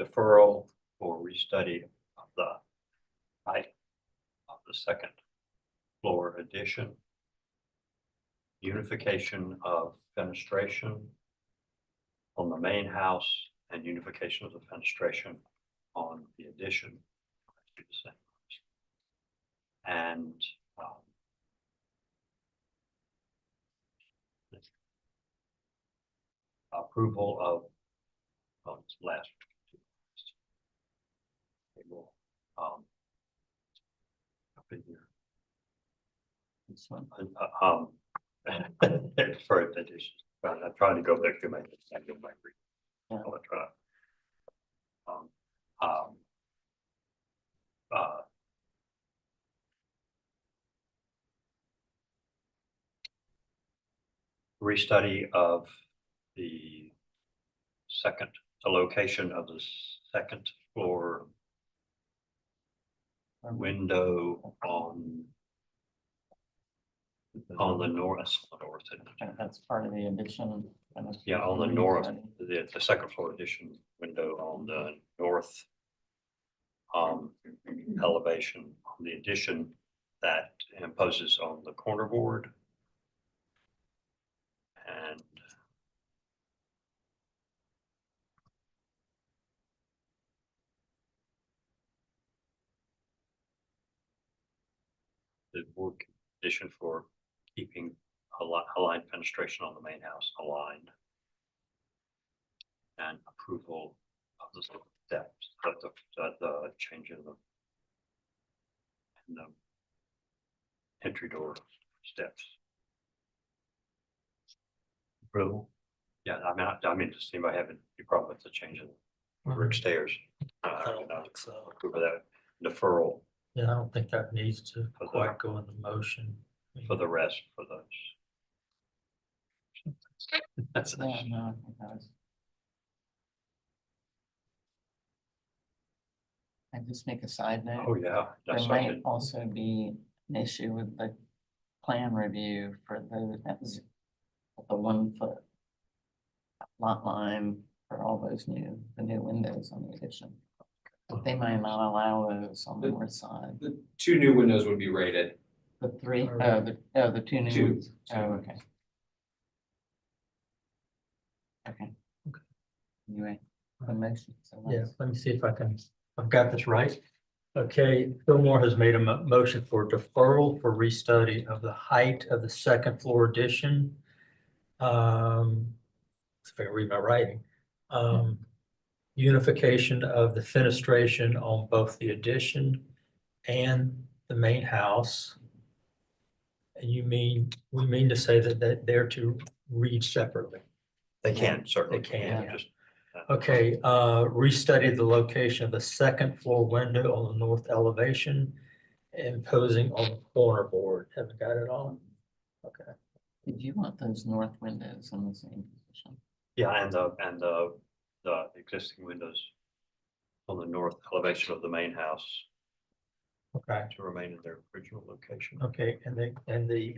Deferral or restudy of the height of the second floor addition. Unification of fenestration on the main house and unification of the fenestration on the addition. And approval of its last up in here. This one. For addition. I'm trying to go back to my restudy of the location of the second floor window on the north, That's part of the addition. yeah, on the north, the second floor addition window on the north elevation, on the addition that imposes on the corner board. And the board condition for keeping aligned fenestration on the main house aligned. And approval of the steps, of the change in the entry door steps. Approval? Yeah, I mean, does anybody have any problem with the change in the brick stairs? I don't think so. Approve of that deferral Yeah, I don't think that needs to quite go in the motion. for the rest for those. That's Yeah, no, I think that was. I just make a side note. Oh, yeah. There That's might something. also be an issue with the plan review for the 1 foot lot line for all those the new windows on the addition. But they might not allow those on the north side. The 2 new windows would be rated. The 3, the 2 new Two. ones. Oh, okay. Okay. Anyway, the motion. So Yeah, let me see if I've got this right. Okay, Fillmore has made a motion for deferral for restudy of the height of the second floor addition. If I can read my writing. Unification of the fenestration on both the addition and the main house. And we mean to say that they're to read separately. They can, certainly. They can. Just Okay, restudy the location of the second floor window on the north elevation, imposing on the corner board. Haven't got it on? Okay. Did you want those north windows in the same position? yeah, and the existing windows on the north elevation of the main house Okay. to remain in their original location. Okay, and the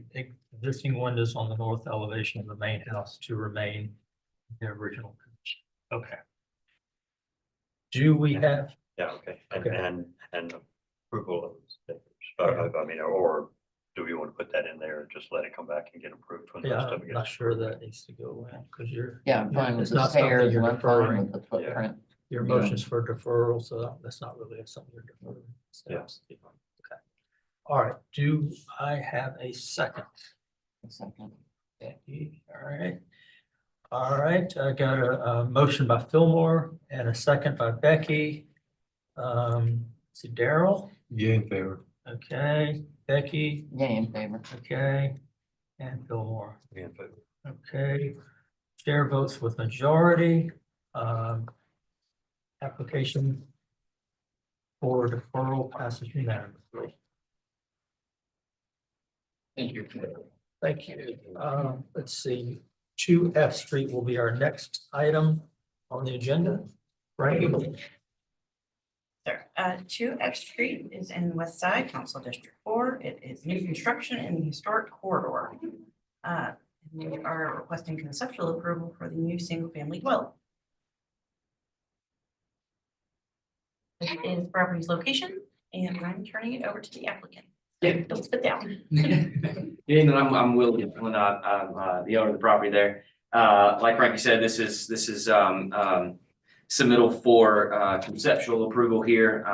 existing windows on the north elevation of the main house to remain in their original position. Okay. Do we have? Yeah, okay, Okay. and approval of the stickers. I mean, or do we want to put that in there and just let it come back and get approved when the Yeah, rest of it I'm gets? not sure that needs to go in because you're. Yeah, I'm fine with It's the not something stairs, you're I'm fine deferring. with the footprint. Your Yeah. motion's for deferral, so that's not really something you're deferring. Yes. Okay. All right, do I have a second? A second. Becky, all right. All right, I got a motion by Fillmore and a second by Becky. See Daryl, Yeah, in favor. okay, Becky, Yeah, in favor. okay, and Fillmore. Yeah, in favor. Okay, chair votes with majority. Application for deferral passes unanimously. Thank you. Thank you. Let's see, 2F Street will be our next item on the agenda. Right? Sure. 2F Street is in West Side, Council District 4. It is new construction in the historic corridor. We are requesting conceptual approval for the new single-family dwelling. This is property's location, and I'm turning it over to the applicant. Yeah. Don't sit down. Good evening, I'm Will Gibson, I'm the owner of the property there. Like Frankie said, this is submittal for conceptual approval here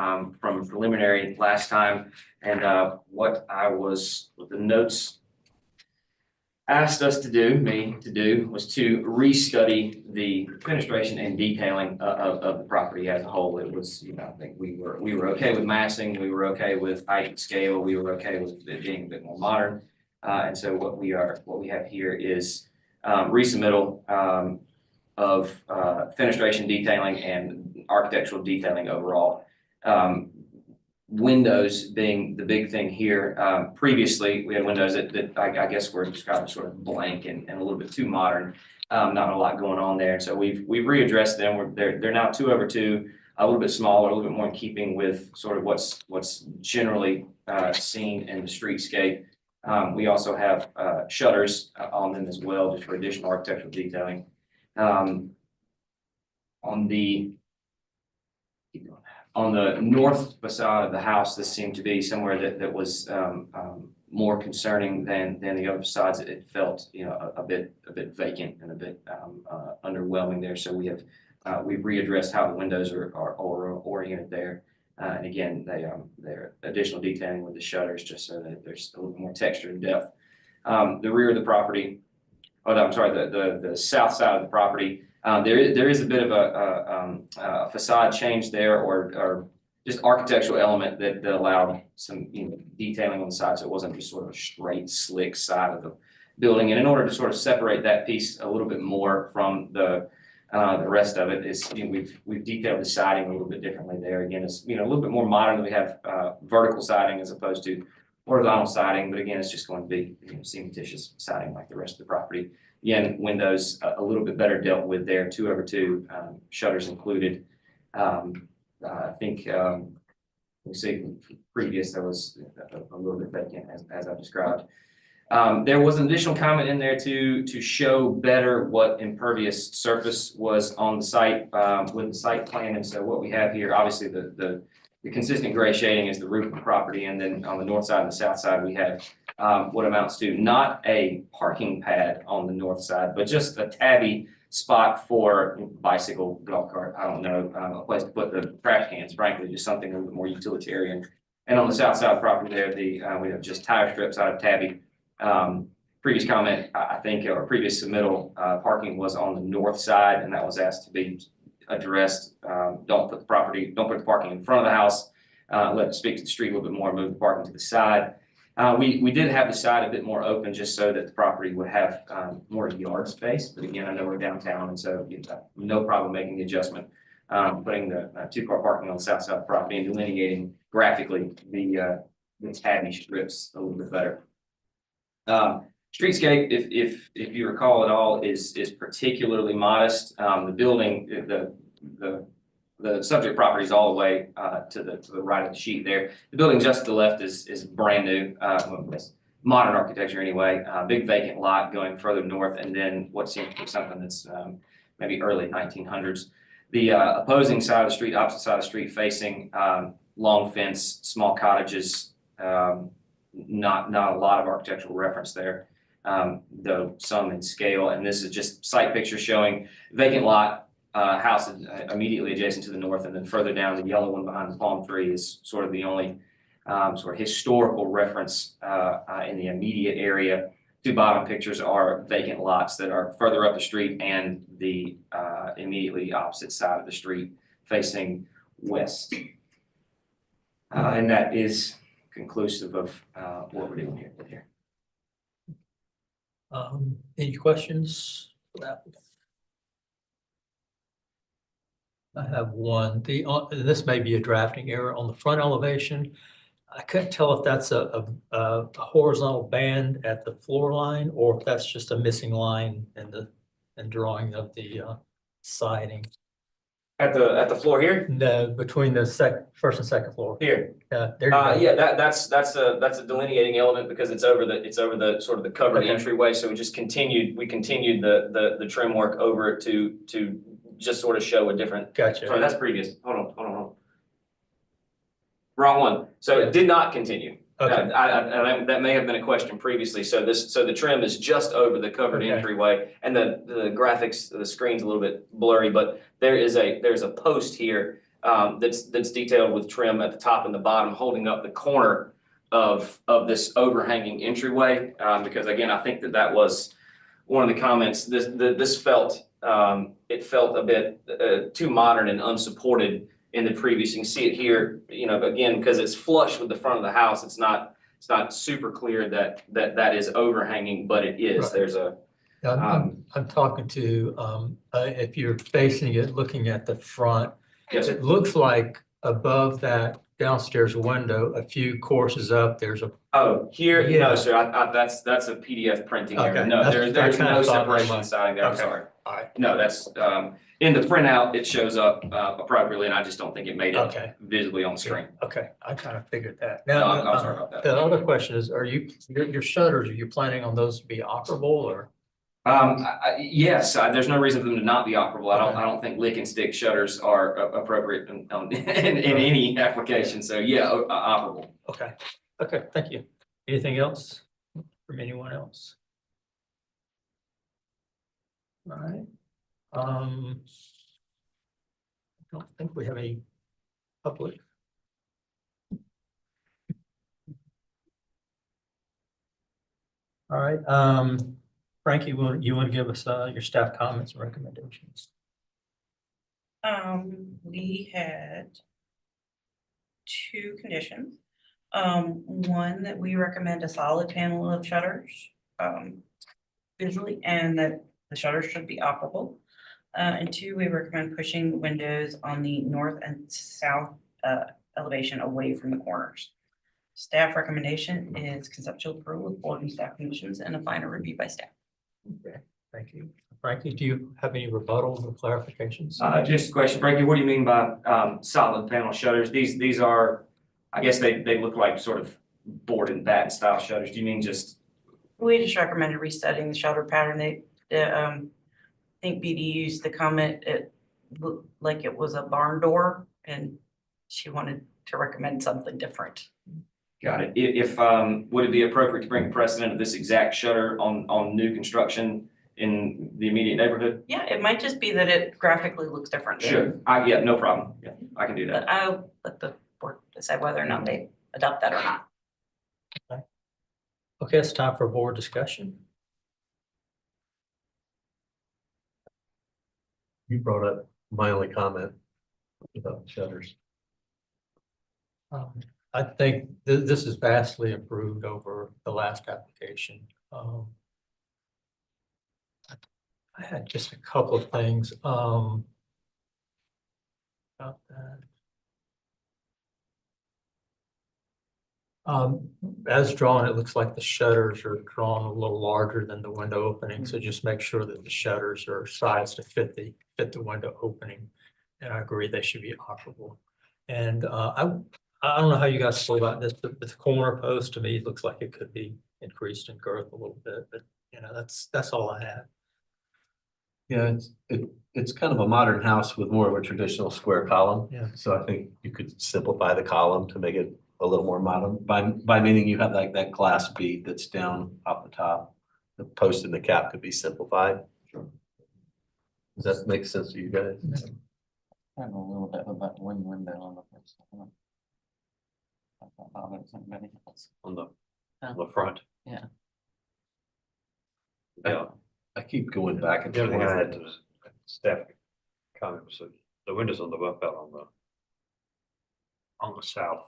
from preliminary last time. And what the notes asked us to do, was to restudy the fenestration and detailing of the property as a whole. It was, I think we were okay with massing, we were okay with height and scale, we were okay with it being a bit more modern. And so what we have here is resubmittal of fenestration detailing and architectural detailing overall. Windows being the big thing here. Previously, we had windows that I guess were described as sort of blank and a little bit too modern. Not a lot going on there. So we've readdressed them. They're now 2/2. a little bit smaller, a little bit more in keeping with sort of what's generally seen in the streetscape. We also have shutters on them as well, just for additional architectural detailing. On the north facade of the house, this seemed to be somewhere that was more concerning than the other facades. It felt, you know, a bit vacant and a bit underwhelming there. So we've readdressed how the windows are oriented there. And again, they're additional detailing with the shutters, just so that there's a little more texture and depth. The rear of the property, oh, no, I'm sorry, the south side of the property, there is a bit of a facade change there, or just architectural element that allowed some, you know, detailing on the side, so it wasn't just sort of a straight, slick side of the building. And in order to sort of separate that piece a little bit more from the rest of it, is, you know, we've detailed the siding a little bit differently there. Again, it's, you know, a little bit more modern. We have vertical siding as opposed to horizontal siding, but again, it's just going to be, you know, cementitious siding like the rest of the property. Again, windows a little bit better dealt with there, 2/2, shutters included. I think we see from previous, there was a little bit vacant as I described. There was an additional comment in there to show better what impervious surface was on the site with the site plan. And so what we have here, obviously the consistent gray shading is the roof of the property, and then on the north side and the south side we have what amounts to not a parking pad on the north side, but just a tabby spot for bicycle, golf cart, I don't know, a place to put the trash cans, frankly, just something a little bit more utilitarian. And on the south side of the property there, we have just tire strips out of tabby. Previous comment, I think, or previous submittal, parking was on the north side, and that was asked to be addressed. Don't put the parking in front of the house. Let it speak to the street a little bit more, move the parking to the side. We did have the side a bit more open, just so that the property would have more yard space. But again, I know we're downtown, and so no problem making the adjustment, putting the 2-car parking on the south side of the property and delineating graphically the tabby strips a little bit better. Streetscape, if you recall at all, is particularly modest. The building, the subject property is all the way to the right of the sheet there. The building just to the left is brand new, modern architecture anyway. Big vacant lot going further north, and then what seems to be something that's maybe early 1900s. The opposing side of the street, opposite side of the street, facing long fence, small cottages. Not a lot of architectural reference there, though some in scale. And this is just site picture showing vacant lot, house immediately adjacent to the north, and then further down, the yellow one behind the palm tree is sort of the only sort of historical reference in the immediate area. 2 bottom pictures are vacant lots that are further up the street and the immediately opposite side of the street facing west. And that is conclusive of what we're doing here. Any questions for that? I have one. This may be a drafting error on the front elevation. I couldn't tell if that's a horizontal band at the floor line, or if that's just a missing line in the drawing of the siding. At the floor here? No, between the first and second floor. Here. There you go. Yeah, that's a delineating element because it's over the sort of the covered entryway. So we continued the trim work over it to just sort of show a different. Gotcha. Sorry, that's previous. Hold on. Wrong one. So it did not continue. Okay. That may have been a question previously. So the trim is just over the covered entryway, and the graphics, the screen's a little bit blurry, but there's a post here that's detailed with trim at the top and the bottom, holding up the corner of this overhanging entryway. Because again, I think that was one of the comments. This felt it felt a bit too modern and unsupported in the previous. You can see it here, you know, again, because it's flush with the front of the house, it's not super clear that is overhanging, but it is. Right. There's a I'm talking to if you're facing it, looking at the front, yes, it looks like above that downstairs window, a few courses up, there's a here, no, sir, that's a PDF printing error. No, there's no separation siding there. I'm sorry. Aye. No, that's, in the printout, it shows up, appropriately, and I just don't think it made Okay. it visibly on the screen. Okay, I kind of figured that. No, Now, I'm sorry about that. the other question is, are you, your shutters, are you planning on those to be operable or? Yes, there's no reason for them to not be operable. Okay. I don't think lick and stick shutters are appropriate in any application. So yeah, operable. Okay, okay, thank you. Anything else from anyone else? All right. I don't think we have any public. All right, Frank, you want to give us your staff comments and recommendations? We had two conditions. One, that we recommend a solid panel of shutters, visually, and that the shutters should be operable. And two, we recommend pushing the windows on the north and south elevation away from the corners. Staff recommendation is conceptual approval with board and staff conditions and a final review by staff. Okay, thank you. Frankie, do you have any rebuttals or clarifications? Just a question, Frankie, what do you mean by solid panel shutters? These are, I guess they look like sort of board and batten style shutters. Do you mean just? We just recommended resetting the shutter pattern. I think BD used the comment, it looked like it was a barn door and she wanted to recommend something different. Got it. If, would it be appropriate to bring precedent of this exact shutter on new construction in the immediate neighborhood? Yeah, it might just be that it graphically looks different. Sure, yeah, no problem. Yeah, I can do that. But I'll let the board decide whether or not they adopt that or not. Okay, it's time for board discussion. You brought up my only comment about shutters. I think this is vastly improved over the last application. I had just a couple of things about that. As drawn, it looks like the shutters are drawn a little larger than the window opening, so just make sure that the shutters are sized to fit the window opening. And I agree they should be operable. And I don't know how you guys feel about this, but the corner post to me it looks like it could be increased in girth a little bit, but you know, that's all I have. Yeah, it's kind of a modern house with more of a traditional square column. Yeah. So I think you could simplify the column to make it a little more modern by meaning you have like that glass bead that's down off the top. The post and the cap could be simplified. Sure. Does that make sense to you guys? I have a little bit about one window on the first one. I thought bothers anybody else. On the front. Yeah. Yeah. I keep going back and The other thing I forth. had to staff comment was the windows on the bump out on the south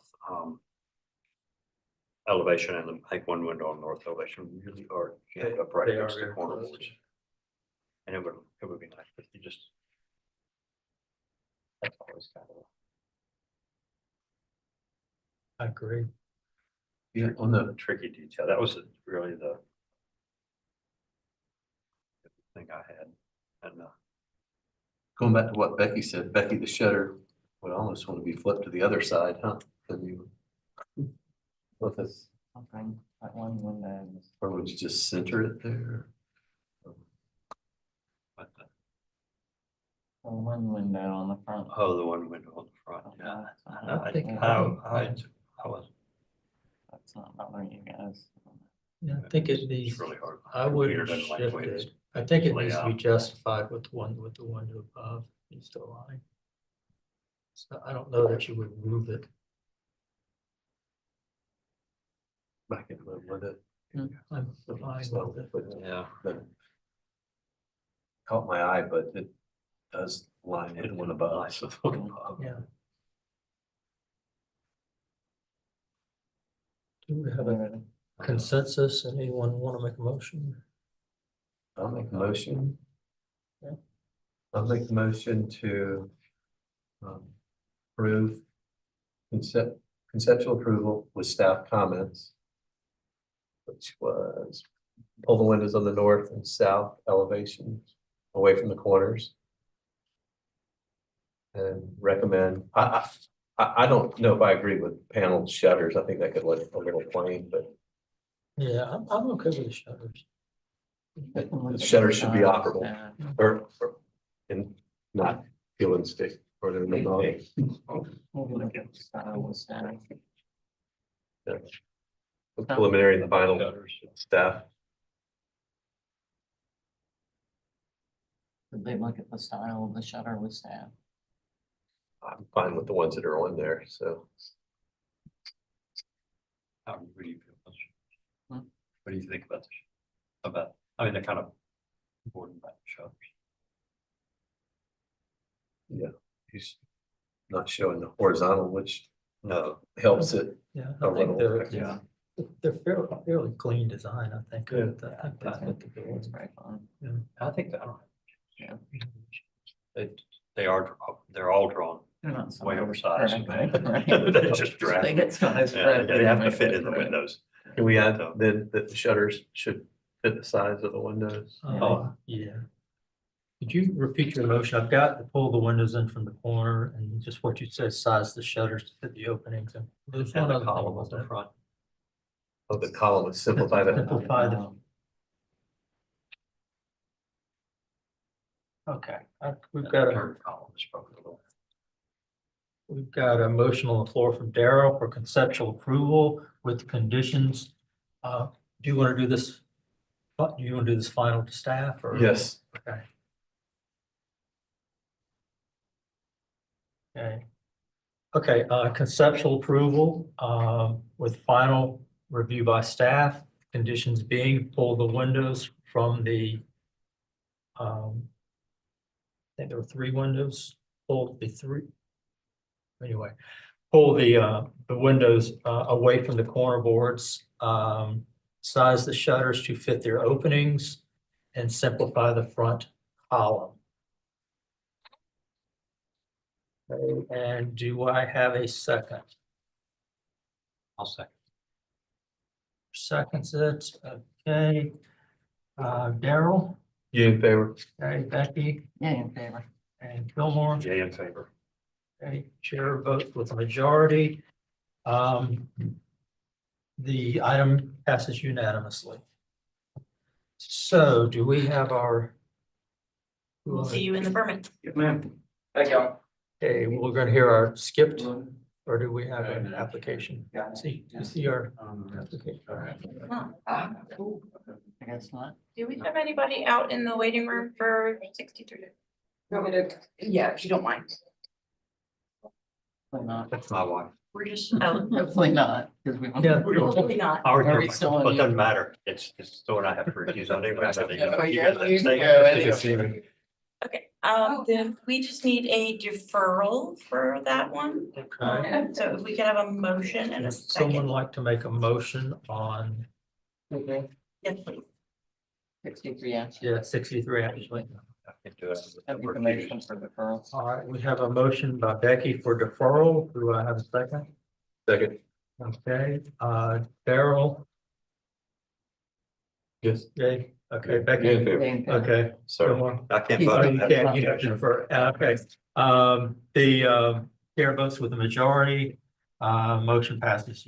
elevation and I think one window on north elevation really are jammed up right They against are the very corner. close. And it would be nice if you just. That's always kind of. I agree. Yeah, on the Tricky detail. That was really the thing I had. And going back to what Becky said, Becky, the shutter would almost want to be flipped to the other side, huh? Than you. With this, Okay, that one window. or would you just center it there? One window on the front. oh, the one window on the front. Yeah. I think I was. That's not bothering you guys. Yeah, I think it needs, It's really hard. I wouldn't Computer doesn't like shift the way it's it. I think it laid needs to be out. justified with the window above, needs to align. So I don't know that you would move it. Back in with it. I'm fine So, with it. but, Yeah. that caught my eye, but it does line with the one above. So the one above. Yeah. Do we have a consensus? Anyone want to make a motion? I'll make a motion. Yeah. I'll make the motion to approve conceptual approval with staff comments, which was pull the windows on the north and south elevations away from the corners. And recommend, I don't know if I agree with paneled shutters. I think that could look a little plain, but Yeah, I'm okay with the shutters. the shutters should be operable or and not peel and stick or they're not. Preliminary and the final staff. Did they look at the style of the shutter with staff? I'm fine with the ones that are on there, so. What do you feel? Hmm? What do you think about I mean, they're kind of important about the shutters. Yeah, he's not showing the horizontal, which No, helps it Yeah, a I think little. they're, they're fairly clean design, I think. Yeah. I think that's what they're doing. It's very fun. I think that, Yeah. they're all drawn They're not so way oversized. right. They just drag. They get size Yeah, spread. they have to fit in the windows. Can we add then that the shutters should fit the size of the windows? Yeah. Could you repeat your motion? I've got to pull the windows in from the corner and just what you said, size the shutters to fit the openings and. There's And one the other column thing, on wasn't the it? front. Oh, the column would simplify that. Simplify the. Okay, we've got a. Third column is probably a little. We've got a motion on the floor from Daryl for conceptual approval with conditions. Do you want to do this? Do you want to do this final to staff or? Yes. Okay. Okay. Okay, conceptual approval, with final review by staff, conditions being pull the windows from the, I think there were 3 windows, pull the 3. Anyway, pull the windows, away from the corner boards, size the shutters to fit their openings and simplify the front column. Okay, and do I have a second? I'll second. Seconds it, okay. Daryl, You in favor? okay, Becky, Yeah, in favor. and Fillmore. Yay in favor. Okay, chair votes with a majority. The item passes unanimously. So do we have our? We'll see you in the permit. Yes, ma'am. Thank y'all. Okay, we're gonna hear our skipped, or do we have an application? See our application. I guess not. Do we have anybody out in the waiting room for 63? Yeah, if you don't mind. Hopefully not. That's my wife. We're just, Hopefully not, because we. Yeah. hopefully not. Our, Are we still on well, it you? doesn't matter. It's still what I have to refuse on anyway. So they- Oh, you yeah, guys you stay- can go anyway. Okay, then we just need a deferral for that one. Okay, So if we could have a motion and a would someone second. like to make a motion on, Yes, please. 63, actually. yeah, 63 actually. I can do it. Have you motion for deferral? All right, we have a motion by Becky for deferral. Do I have a second? Second. Okay, Daryl, Yes. Jay, okay, Becky, Yeah, in favor. okay. So I can't Oh, vote. on you that. can't, you have to defer, okay. The chair votes with a majority, motion passes.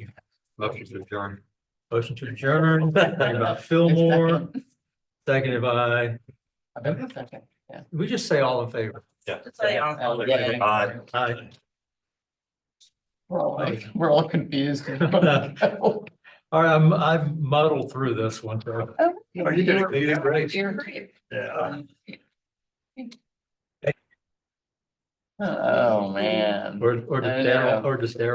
Motion to adjourn. Motion to adjourn, seconded by Fillmore, seconded by, Second, yeah. we just say all in favor. Yeah. Just say on. Yeah. Aye. Aye. We're all confused. All right, I've muddled through this one. So. You did great. You're great. Yeah. Oh, man. Or does I Daryl, know. or does Daryl